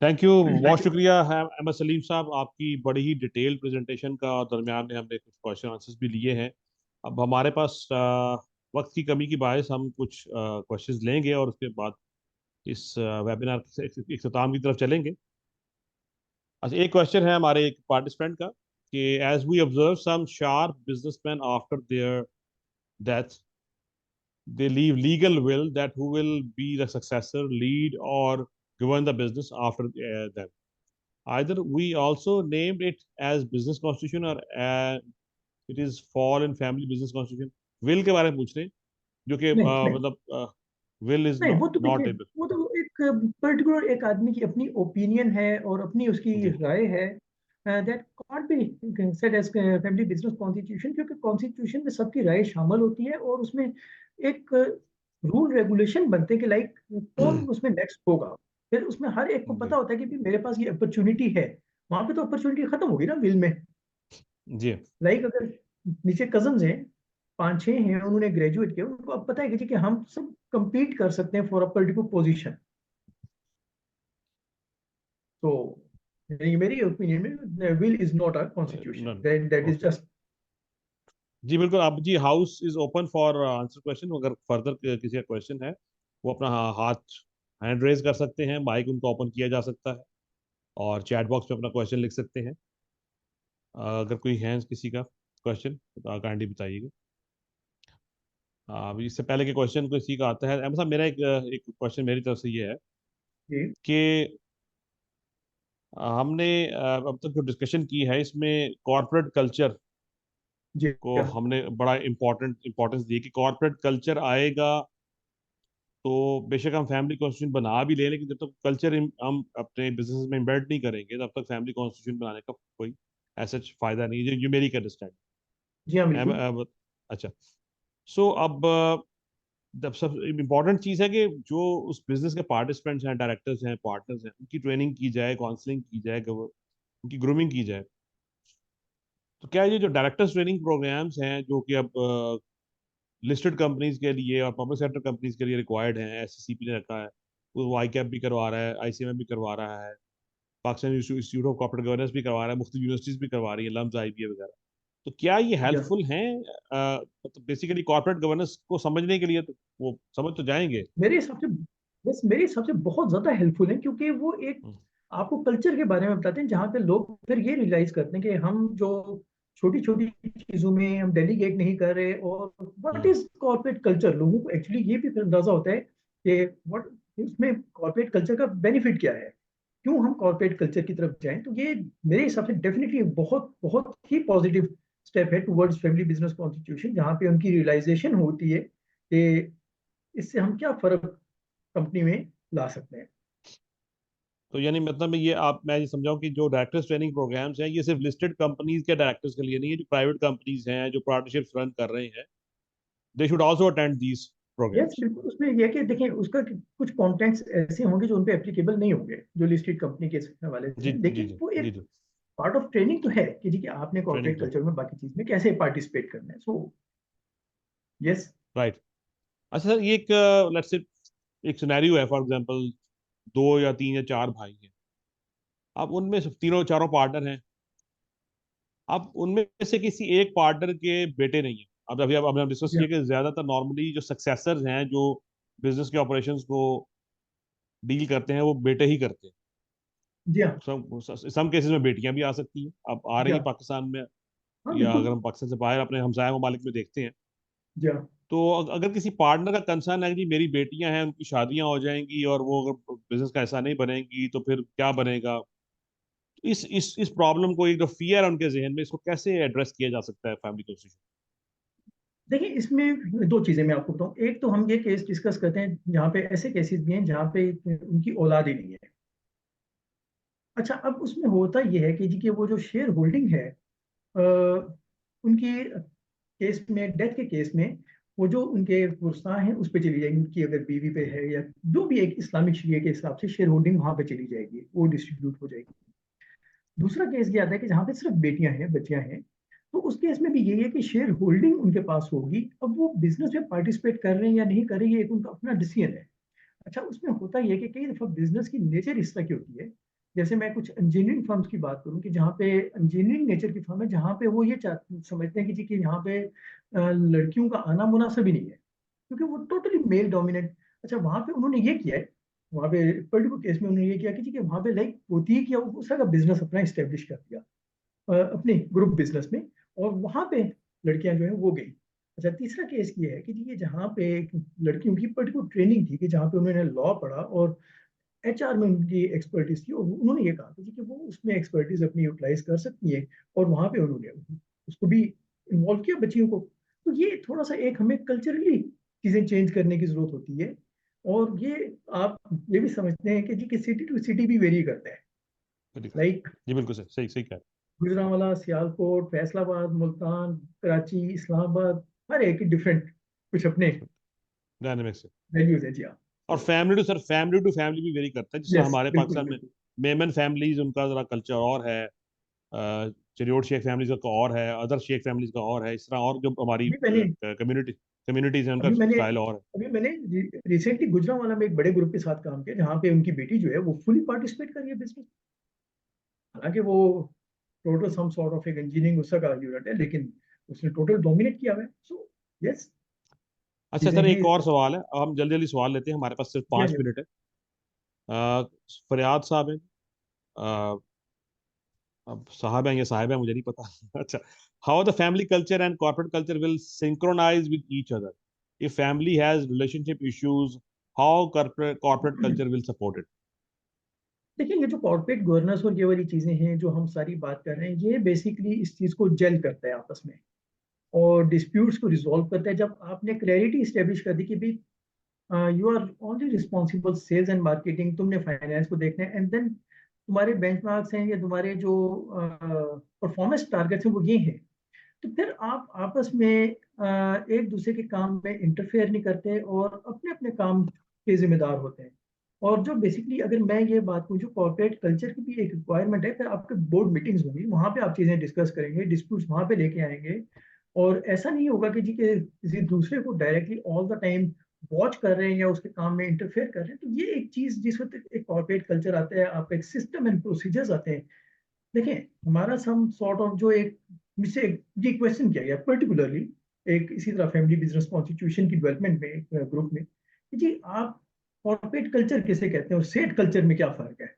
thank you, बहुत शुक्रिया अहमद सलीम साहब, आपकी बड़ी ही डिटेल प्रेजेंटेशन का, और दरमियान में हमने कुछ क्वेश्चन आंसर्स भी लिए हैं। अब हमारे पास वक्त की कमी की बायस हम कुछ क्वेश्चंस लेंगे और उसके बाद इस वेबिनार के इख्तिताम की तरफ चलेंगे। अच्छा, एक क्वेश्चन है हमारे एक पार्टिसिपेंट का कि as we observe some sharp businessman after their death they leave legal will that who will be the successor, lead, or govern the business after them. Either we also named it as business constitution or it is fall in family business constitution. Will के बारे में पूछ रहे हैं, जो कि नहीं नहीं मतलब will is नहीं, वो not तो not देखिए able. वो तो एक पर्टिकुलर एक आदमी की अपनी ओपिनियन है और अपनी उसकी जी राय है, that can't be said as family business constitution, क्योंकि कॉन्स्टिट्यूशन में सबकी राय शामिल होती है और उसमें एक रूल रेगुलेशन बनते हैं कि लाइक कौन उसमें नेक्स्ट होगा। फिर उसमें हर एक को जी पता होता है कि भी मेरे पास ये अपॉर्चुनिटी है, वहां पे तो अपॉर्चुनिटी खत्म होगी ना विल में। जी लाइक अगर नीचे कजन हैं, 5-6 हैं, उन्होंने ग्रेजुएट किया, उनको अब पता है कि हम सब compete कर सकते हैं फॉर अ पर्टिकुलर पोजीशन। तो मेरी ओपिनियन में will is not a constitution, none. That is Okay. Just. जी बिल्कुल, आप जी house is open for answer question. अगर फर्दर किसी का क्वेश्चन है वो अपना हाथ हैंड रेज कर सकते हैं, माइक उनको ओपन किया जा सकता है और चैट बॉक्स में अपना क्वेश्चन लिख सकते हैं। अगर कोई है किसी का क्वेश्चन तो काइंडली बताइएगा। अभी इससे पहले के क्वेश्चन किसी का आता है, अहमद साहब मेरा एक क्वेश्चन मेरी तरफ से ये है जी कि हमने अब तक जो डिस्कशन की है इसमें कॉर्पोरेट कल्चर जी को हमने बड़ा इम्पोर्टेंस दी कि कॉर्पोरेट कल्चर आएगा तो बेशक हम फैमिली कॉन्स्टिट्यूशन बना भी लें, लेकिन जब तक कल्चर हम अपने बिजनेस में इम्बेड नहीं करेंगे तब तक फैमिली कॉन्स्टिट्यूशन बनाने का कोई ऐसा फायदा नहीं है, जो मेरी जी हाँ बिल्कुल। अंडरस्टैंडिंग। अच्छा, सो अब जब सब इम्पोर्टेंट चीज़ है कि जो उस बिजनेस के पार्टिसिपेंट्स हैं, डायरेक्टर्स हैं, पार्टनर्स हैं, उनकी ट्रेनिंग की जाए, काउंसलिंग की जाए, उनकी ग्रूमिंग की जाए। तो क्या ये जो डायरेक्टर्स ट्रेनिंग प्रोग्राम्स हैं जो कि अब लिस्टेड कंपनीज के लिए और पब्लिक सेक्टर कंपनीज के लिए रिक्वायर्ड हैं, एससीसीपी ने रखा है, वो आई कैप भी करवा रहा है, आईसीएमएम भी करवा रहा है, Pakistan institute of corporate governance भी करवा रहा है, मुख्तलिफ यूनिवर्सिटीज भी करवा रही है, लम्स IBA वगैरह। तो क्या ये या हेल्पफुल हैं? मतलब बेसिकली कॉर्पोरेट गवर्नेंस को समझने के लिए तो वो समझ तो जाएंगे। मेरे हिसाब से, बस मेरे हिसाब से बहुत ज्यादा हेल्पफुल है, क्योंकि वो एक हम्म, आपको कल्चर के बारे में बताते हैं, जहाँ पे लोग फिर ये रियलाइज करते हैं कि हम जो छोटी छोटी चीजों में हम डेलीगेट नहीं कर रहे, और what hmm, is corporate culture, लोगों को एक्चुअली ये भी फिर अंदाजा होता है कि व्हाट उसमें कॉर्पोरेट कल्चर का बेनिफिट क्या है, क्यों हम कॉर्पोरेट कल्चर की तरफ जाएं। तो ये मेरे हिसाब से डेफिनेटली बहुत बहुत ही पॉजिटिव स्टेप है टुवर्ड्स फैमिली बिजनेस कॉन्स्टिट्यूशन, जहाँ पे उनकी रियलाइजेशन होती है कि इससे हम क्या फर्क कंपनी में ला सकते हैं। तो यानी मतलब ये आप, मैं ये समझाऊं कि जो डायरेक्टर्स ट्रेनिंग प्रोग्राम्स हैं ये सिर्फ लिस्टेड कंपनीज के डायरेक्टर्स के लिए नहीं है, जो प्राइवेट कंपनीज हैं जो पार्टनरशिप्स रन कर रहे हैं, they should also attend these yes programmes. बिल्कुल, उसमें यह कि देखिए उसका कुछ कॉन्टेंट्स ऐसे होंगे जो उन पे एप्लीकेबल नहीं होंगे, जो लिस्टेड कंपनी के हवाले जी से, जी लेकिन जी वो जी एक जी। पार्ट ऑफ ट्रेनिंग तो है कि जी कि आपने ट्रेनिंग कॉर्पोरेट तो कल्चर में बाकी चीज में कैसे पार्टिसिपेट करना है। So yes. राइट। अच्छा सर, ये एक लेट्स से एक सिनेरियो है, फॉर एग्जांपल 2 या 3 या 4 भाई हैं। अब उनमें से तीनों चारों पार्टनर हैं। अब उनमें से किसी एक पार्टनर के बेटे नहीं है। अब अभी अब हमने डिस्कस जी किया कि ज्यादातर नॉर्मली जो सक्सेसर्स हैं, जो बिजनेस के ऑपरेशंस को डील करते हैं, वो बेटे ही करते हैं। जी हाँ। सम केसेस में बेटियां भी आ सकती हैं, अब आ जी रही हाँ। हैं पाकिस्तान में, हाँ या बिल्कुल। अगर हम पाकिस्तान से बाहर अपने हमसाया ममालिक में देखते हैं। जी हाँ। तो अगर किसी पार्टनर का कंसर्न है कि मेरी बेटियां हैं, उनकी शादियां हो जाएंगी और वो अगर बिजनेस का ऐसा नहीं बनेंगी तो फिर क्या बनेगा, इस प्रॉब्लम को, एक जो फियर है उनके जहन में, इसको कैसे एड्रेस किया जा सकता है फैमिली कंस्टिट्यूशन? देखिए इसमें दो चीजें मैं आपको बताऊं। एक तो हम ये केस डिस्कस करते हैं जहाँ पे ऐसे केसेस भी हैं जहाँ पे उनकी औलाद ही नहीं है। अच्छा, अब उसमें होता यह है कि जी कि वो जो शेयर होल्डिंग है, अ, उनकी केस में, डेथ के केस में, वो जो उनके पुरसा हैं उस पर चली जाएगी, उनकी अगर बीवी पे है या जो भी एक इस्लामिक शरीय के हिसाब से शेयर होल्डिंग वहां पे चली जाएगी, वो डिस्ट्रीब्यूट हो जाएगी। दूसरा केस ये आता है कि जहाँ पे सिर्फ बेटियां हैं, बच्चियां हैं, तो उस केस में भी यही है कि शेयर होल्डिंग उनके पास होगी। अब वो बिजनेस में पार्टिसिपेट कर रहे हैं या नहीं कर रहे हैं, ये एक उनका अपना डिसीजन है। अच्छा, उसमें होता यह है कि कई दफा बिजनेस की नेचर इस तरह की होती है, जैसे मैं कुछ इंजीनियरिंग फर्म्स की बात करूं कि जहाँ पे इंजीनियरिंग नेचर की फर्म है, जहाँ पे वो ये समझते हैं कि जी कि यहाँ पे लड़कियों का आना मुनासिब ही नहीं है, क्योंकि वो टोटली मेल डोमिनेंट। अच्छा, वहां पे उन्होंने ये किया है, वहां पे पर्टिकुलर केस में उन्होंने ये किया कि जी कि वहां पे लाइक होती है कि उस तरह का बिजनेस अपना स्टेब्लिश कर दिया, अपने ग्रुप बिजनेस में, और वहां पे लड़कियां जो है वो गई। अच्छा, तीसरा केस ये है कि जी ये जहाँ पे एक लड़कियों की पर्टिकुलर ट्रेनिंग थी, कि जहाँ पे उन्होंने लॉ पढ़ा और HR में उनकी एक्सपर्टीज थी, और उन्होंने ये कहा कि वो उसमें एक्सपर्टीज अपनी यूटिलाइज कर सकती है, और वहां पे उन्होंने उसको भी इन्वॉल्व किया बच्चियों को। तो ये थोड़ा सा एक हमें कल्चरली चीजें चेंज करने की जरूरत होती है। और ये आप ये भी समझते हैं कि जी कि सिटी टू सिटी भी वेरी करता है, लाइक जी बिल्कुल सही सही सही कह रहे गुजरांवाला, सियालकोट, फैसलाबाद, मुल्तान, कराची, इस्लामाबाद, हर एक डिफरेंट कुछ अपने हैं, डायनेमिक्स है। वैल्यूज है। जी हाँ। और family to sir, family to family भी वेरी करता है, जिस तरह यस हमारे बिल्कुल पाकिस्तान में बिल्कुल। मेमन फैमिलीज, उनका जरा कल्चर और है, चिरियोट शेख फैमिलीज का और है, अदर शेख फैमिलीज का और है, इस तरह और जो हमारी अभी मैंने कम्युनिटीज हैं उनका अभी मैंने स्टाइल और है। अभी मैंने रिसेंटली गुजरांवाला में एक बड़े ग्रुप के साथ काम किया, जहाँ पे उनकी बेटी जो है वो फुली पार्टिसिपेट कर रही है बिजनेस। हालांकि वो टोटल सम सॉर्ट ऑफ एक इंजीनियरिंग उसका का यूनिट है, लेकिन उसने टोटल डोमिनेट किया हुआ है। सो यस, अच्छा चीजें सर, हैं एक इस और तरह। सवाल है, अब हम जल्दी जल्दी सवाल लेते हैं, हमारे पास सिर्फ जी हाँ, 5 मिनट है। फरियाद साहब हैं, अ, अब साहब हैं या साहिब हैं मुझे नहीं पता। अच्छा, how the family culture and corporate culture will synchronise with each other if family has relationship issues, how corporate culture will support it? देखिए ये जो कॉर्पोरेट गवर्नेंस और ये वाली चीजें हैं जो हम सारी बात कर रहे हैं, ये बेसिकली इस चीज को जेल करता है आपस में, और डिस्प्यूट्स को रिजॉल्व करता है। जब आपने क्लैरिटी स्टेब्लिश कर दी कि भाई you are only responsible sales and marketing, तुमने फाइनेंस को देखना है, एंड देन तुम्हारे बेंचमार्क्स हैं या तुम्हारे जो परफॉर्मेंस टारगेट्स हैं वो ये हैं, तो फिर आप आपस में एक दूसरे के काम में इंटरफेयर नहीं करते और अपने अपने काम के जिम्मेदार होते हैं। और जो बेसिकली अगर मैं ये बात पूछूं, कॉर्पोरेट कल्चर की भी एक रिक्वायरमेंट है, फिर आपके बोर्ड मीटिंग्स होंगी, वहां पे आप चीजें डिस्कस करेंगे, डिस्प्यूट्स वहां पे लेके आएंगे। और ऐसा नहीं होगा कि जी के किसी दूसरे को directly all the time watch कर रहे हैं या उसके काम में इंटरफेयर कर रहे हैं। तो ये एक चीज, जिस वक्त एक कॉर्पोरेट कल्चर आता है, आप एक सिस्टम एंड प्रोसीजर्स आते हैं। देखें, हमारा सम सॉर्ट ऑफ जो एक मुझसे ये क्वेश्चन किया गया पर्टिकुलरली एक इसी तरह फैमिली बिजनेस कॉन्स्टिट्यूशन की डेवलपमेंट में एक ग्रुप में कि जी आप कॉर्पोरेट कल्चर किसे कहते हैं और सेट कल्चर में क्या फर्क है,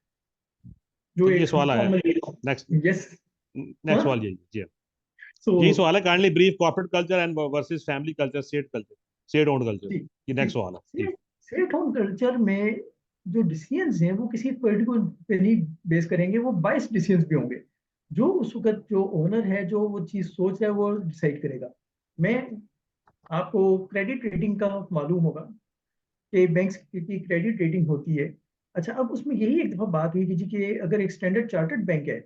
जो ये एक सवाल आया कॉमन। Next yes. नेक्स्ट सवाल यही जी हाँ। सो यही सवाल है, kindly brief corporate culture and versus family culture, state owned culture, जी ये जी, नेक्स्ट सवाल है जी। सेट होम कल्चर में जो डिसीजंस हैं वो किसी पर्टिकुलर पे नहीं बेस करेंगे, वो बाइस डिसीजंस भी होंगे। जो उस वक्त जो ओनर है जो वो चीज सोच रहा है वो डिसाइड करेगा। मैं आपको क्रेडिट रेटिंग का मालूम होगा कि बैंक्स की क्रेडिट रेटिंग होती है। अच्छा, अब उसमें यही एक दफा बात हुई कि जी कि अगर एक स्टैंडर्ड चार्टर्ड बैंक है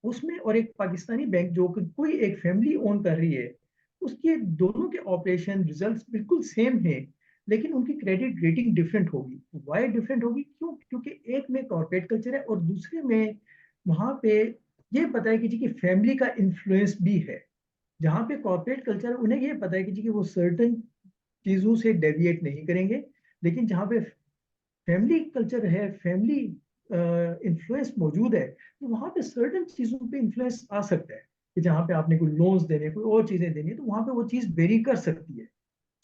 उसमें और एक पाकिस्तानी बैंक जो कि कोई एक फैमिली ओन कर रही है, उसके दोनों के ऑपरेशन रिजल्ट्स बिल्कुल सेम हैं, लेकिन उनकी क्रेडिट रेटिंग डिफरेंट होगी। वाई डिफरेंट होगी? क्यों? क्योंकि एक में कॉर्पोरेट कल्चर है और दूसरे में वहां पे ये पता है कि जी कि फैमिली का इन्फ्लुएंस भी है। जहाँ पे कॉर्पोरेट कल्चर उन्हें ये पता है कि जी कि वो सर्टन चीजों से डेविएट नहीं करेंगे, लेकिन जहाँ पे फैमिली कल्चर है, फैमिली इन्फ्लुएंस मौजूद है, तो वहां पे सर्टन चीजों पे इन्फ्लुएंस आ सकता है कि जहाँ पे आपने कोई लोन्स देने, कोई और चीजें देनी है, तो वहां पे वो चीज वेरी कर सकती है।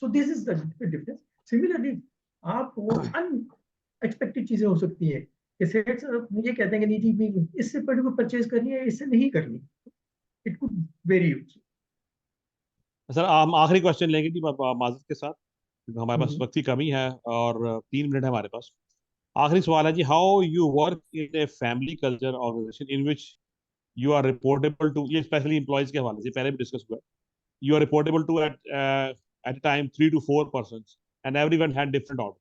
So this is the difference. Similarly आप वो अनएक्सपेक्टेड चीजें हो सकती है कि सेठ ये कहते हैं कि नहीं जी इससे पर्टिकुलर परचेज करनी है, इससे नहीं करनी। It could very. सर हम आखिरी क्वेश्चन लेंगे जी माजरत के साथ, क्योंकि हमारे पास वक्त की कमी है और 3 मिनट है हमारे पास। आखिरी सवाल है जी, how you work in a family culture organisation in which you are reportable to, ये स्पेशली एम्प्लॉयज के हवाले से पहले भी डिस्कस हुआ है, you are reportable to at a time 3 to 4 persons and everyone had different order।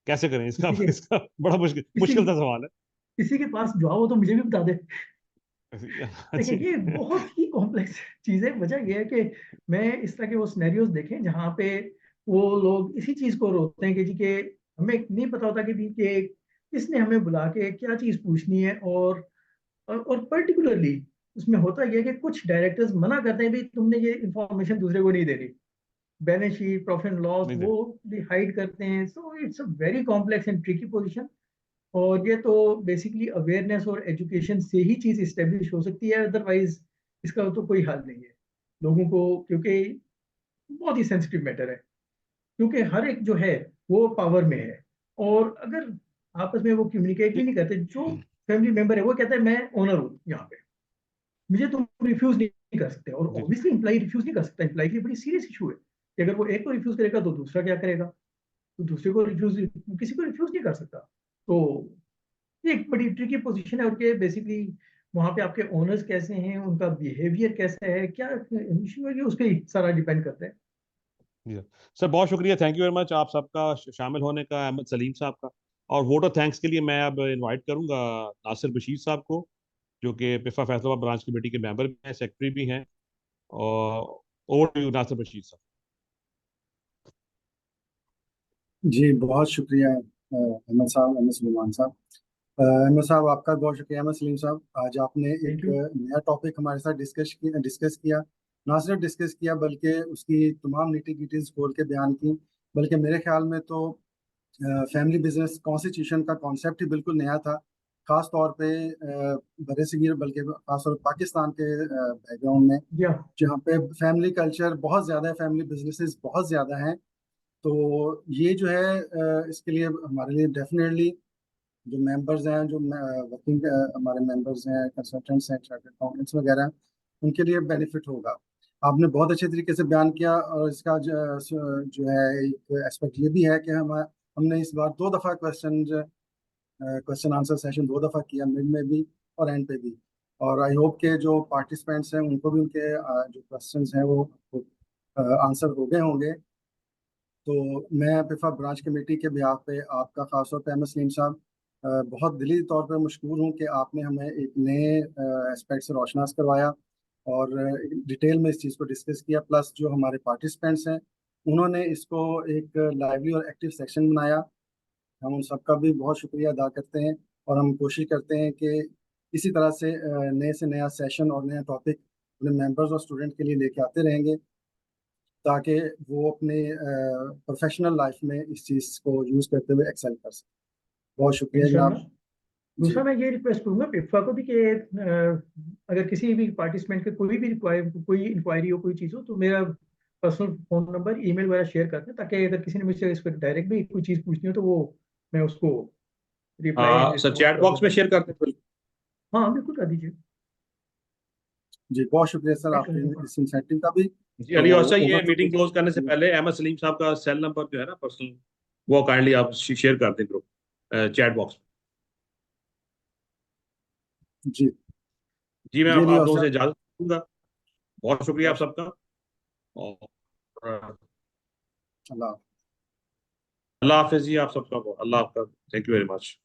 कैसे करें इसका किसी के इसका बड़ा मुश्किल किसी मुश्किल सा सवाल किसी के पास जवाब हो तो मुझे भी बता दे। है। देखिए, जी ये बहुत ही कॉम्प्लेक्स चीज है। वजह यह है कि मैं इस तरह के वो सिनेरियोज देखे जहाँ पे वो लोग इसी चीज को रोकते हैं कि जी के हमें नहीं पता होता कि भी कि इसने हमें बुला के क्या चीज पूछनी है। और पर्टिकुलरली उसमें होता यह है कि कुछ डायरेक्टर्स मना करते हैं भी तुमने ये इंफॉर्मेशन दूसरे को नहीं देनी। Balance sheet, profit and loss नहीं वो दे भी हाइड करते हैं। So it's a very complex and tricky position. और ये तो बेसिकली अवेयरनेस और एजुकेशन से ही चीज इस्टेब्लिश हो सकती है, अदरवाइज इसका तो कोई हल नहीं है लोगों को, क्योंकि बहुत ही सेंसिटिव मैटर है। क्योंकि हर एक जो है वो पावर में है, और अगर आपस में वो कम्युनिकेट भी नहीं करते, जो फैमिली मेंबर है वो कहता है मैं ओनर हूँ यहाँ पे, मुझे तुम रिफ्यूज नहीं कर सकते। और जी ऑब्वियसली इंप्लाई रिफ्यूज नहीं कर सकता। इंप्लाई के लिए बड़ी सीरियस इशू है कि अगर वो एक को रिफ्यूज करेगा तो दूसरा क्या करेगा। तो दूसरे को रिफ्यूज, किसी को रिफ्यूज नहीं कर सकता। तो ये एक बड़ी ट्रिकी पोजीशन है। और के बेसिकली वहां पे आपके ओनर्स कैसे हैं, उनका बिहेवियर कैसा है, क्या इशू है, कि उस पर ही सारा डिपेंड करता है। जी सर, बहुत शुक्रिया, थैंक यू वेरी मच आप सबका शामिल होने का, अहमद सलीम साहब का। और वोट ऑफ थैंक्स के लिए मैं अब इनवाइट करूंगा नासिर बशीर साहब को, जो कि पिफा फैसलाबाद ब्रांच कमेटी के मेंबर भी हैं, सेक्रेटरी भी हैं। और over to you Nasir Bashir साहब। जी बहुत शुक्रिया अहमद साहब, अहमद सलीमान साहब। अहमद साहब आपका बहुत शुक्रिया। अहमद सलीम साहब, आज आपने थैंक एक यू। नया टॉपिक हमारे साथ डिस्कस किया। ना सिर्फ डिस्कस किया बल्कि उसकी तमाम निटी गिटीज खोल के बयान की। बल्कि मेरे ख्याल में तो फैमिली बिजनेस कॉन्स्टिट्यूशन का कॉन्सेप्ट ही बिल्कुल नया था। खास तौर पे बड़े सगीर, बल्कि खासतौर पे पाकिस्तान के बैकग्राउंड में, या जहाँ पे फैमिली कल्चर बहुत ज़्यादा है, फैमिली बिजनेसेस बहुत ज़्यादा हैं। तो ये जो है इसके लिए हमारे लिए डेफिनेटली जो मेंबर्स हैं, जो वर्किंग हमारे मेंबर्स हैं, कंसल्टेंट्स हैं, चार्टर्ड अकाउंटेंट्स वगैरह हैं, उनके लिए बेनिफिट होगा। आपने बहुत अच्छे तरीके से बयान किया। और इसका जो है एक एस्पेक्ट ये भी है कि हमने इस बार 2 दफ़ा क्वेश्चन आंसर सेशन 2 दफ़ा किया, मिड में भी और एंड पे भी। और आई होप के जो पार्टिसिपेंट्स हैं उनको भी उनके जो क्वेश्चंस हैं वो आंसर हो गए होंगे। तो मैं पिफा ब्रांच कमेटी के बिहाफ पे आपका खासतौर पे अहमद सलीम साहब बहुत दिली तौर पे मशकूर हूँ कि आपने हमें एक नए एस्पेक्ट से रोशनास करवाया और डिटेल में इस चीज़ को डिस्कस किया। प्लस जो हमारे पार्टिसिपेंट्स हैं उन्होंने इसको एक लाइवली और एक्टिव सेक्शन बनाया। हम उन सबका भी बहुत शुक्रिया अदा करते हैं। और हम कोशिश करते हैं कि इसी तरह से नया सेशन और नया टॉपिक अपने मेंबर्स और स्टूडेंट के लिए लेके आते रहेंगे। ताकि वो अपने प्रोफेशनल लाइफ में इस चीज़ को यूज़ करते हुए एक्सेल कर सकें। बहुत शुक्रिया इंशाल्लाह। जनाब। दूसरा मैं ये रिक्वेस्ट करूंगा पिप्फा को भी कि अगर किसी भी पार्टिसिपेंट के कोई इंक्वायरी हो, कोई चीज़ हो, तो मेरा पर्सनल फोन नंबर, ईमेल वगैरह शेयर कर दें, ताकि अगर किसी ने मुझसे इस पर डायरेक्ट भी कोई चीज़ पूछनी हो तो वो मैं उसको रिप्लाई सर चैट बॉक्स में शेयर कर दें। हाँ बिल्कुल कर दीजिए। जी बहुत शुक्रिया सर आपके इस इंसेंटिव का भी। जी अली, और तो सर ये ओवर मीटिंग क्लोज करने से पहले अहमद सलीम साहब का सेल नंबर जो है ना पर्सनल, वो काइंडली आप शेयर कर दें ग्रुप चैट बॉक्स में। जी जी मैं ये आप लियो लोगों से सर। इजाजत दूंगा। बहुत शुक्रिया आप बहुत सबका। और अल्लाह। अल्लाह हाफिज जी, आप सबका अल्लाह आपका, थैंक यू वेरी मच।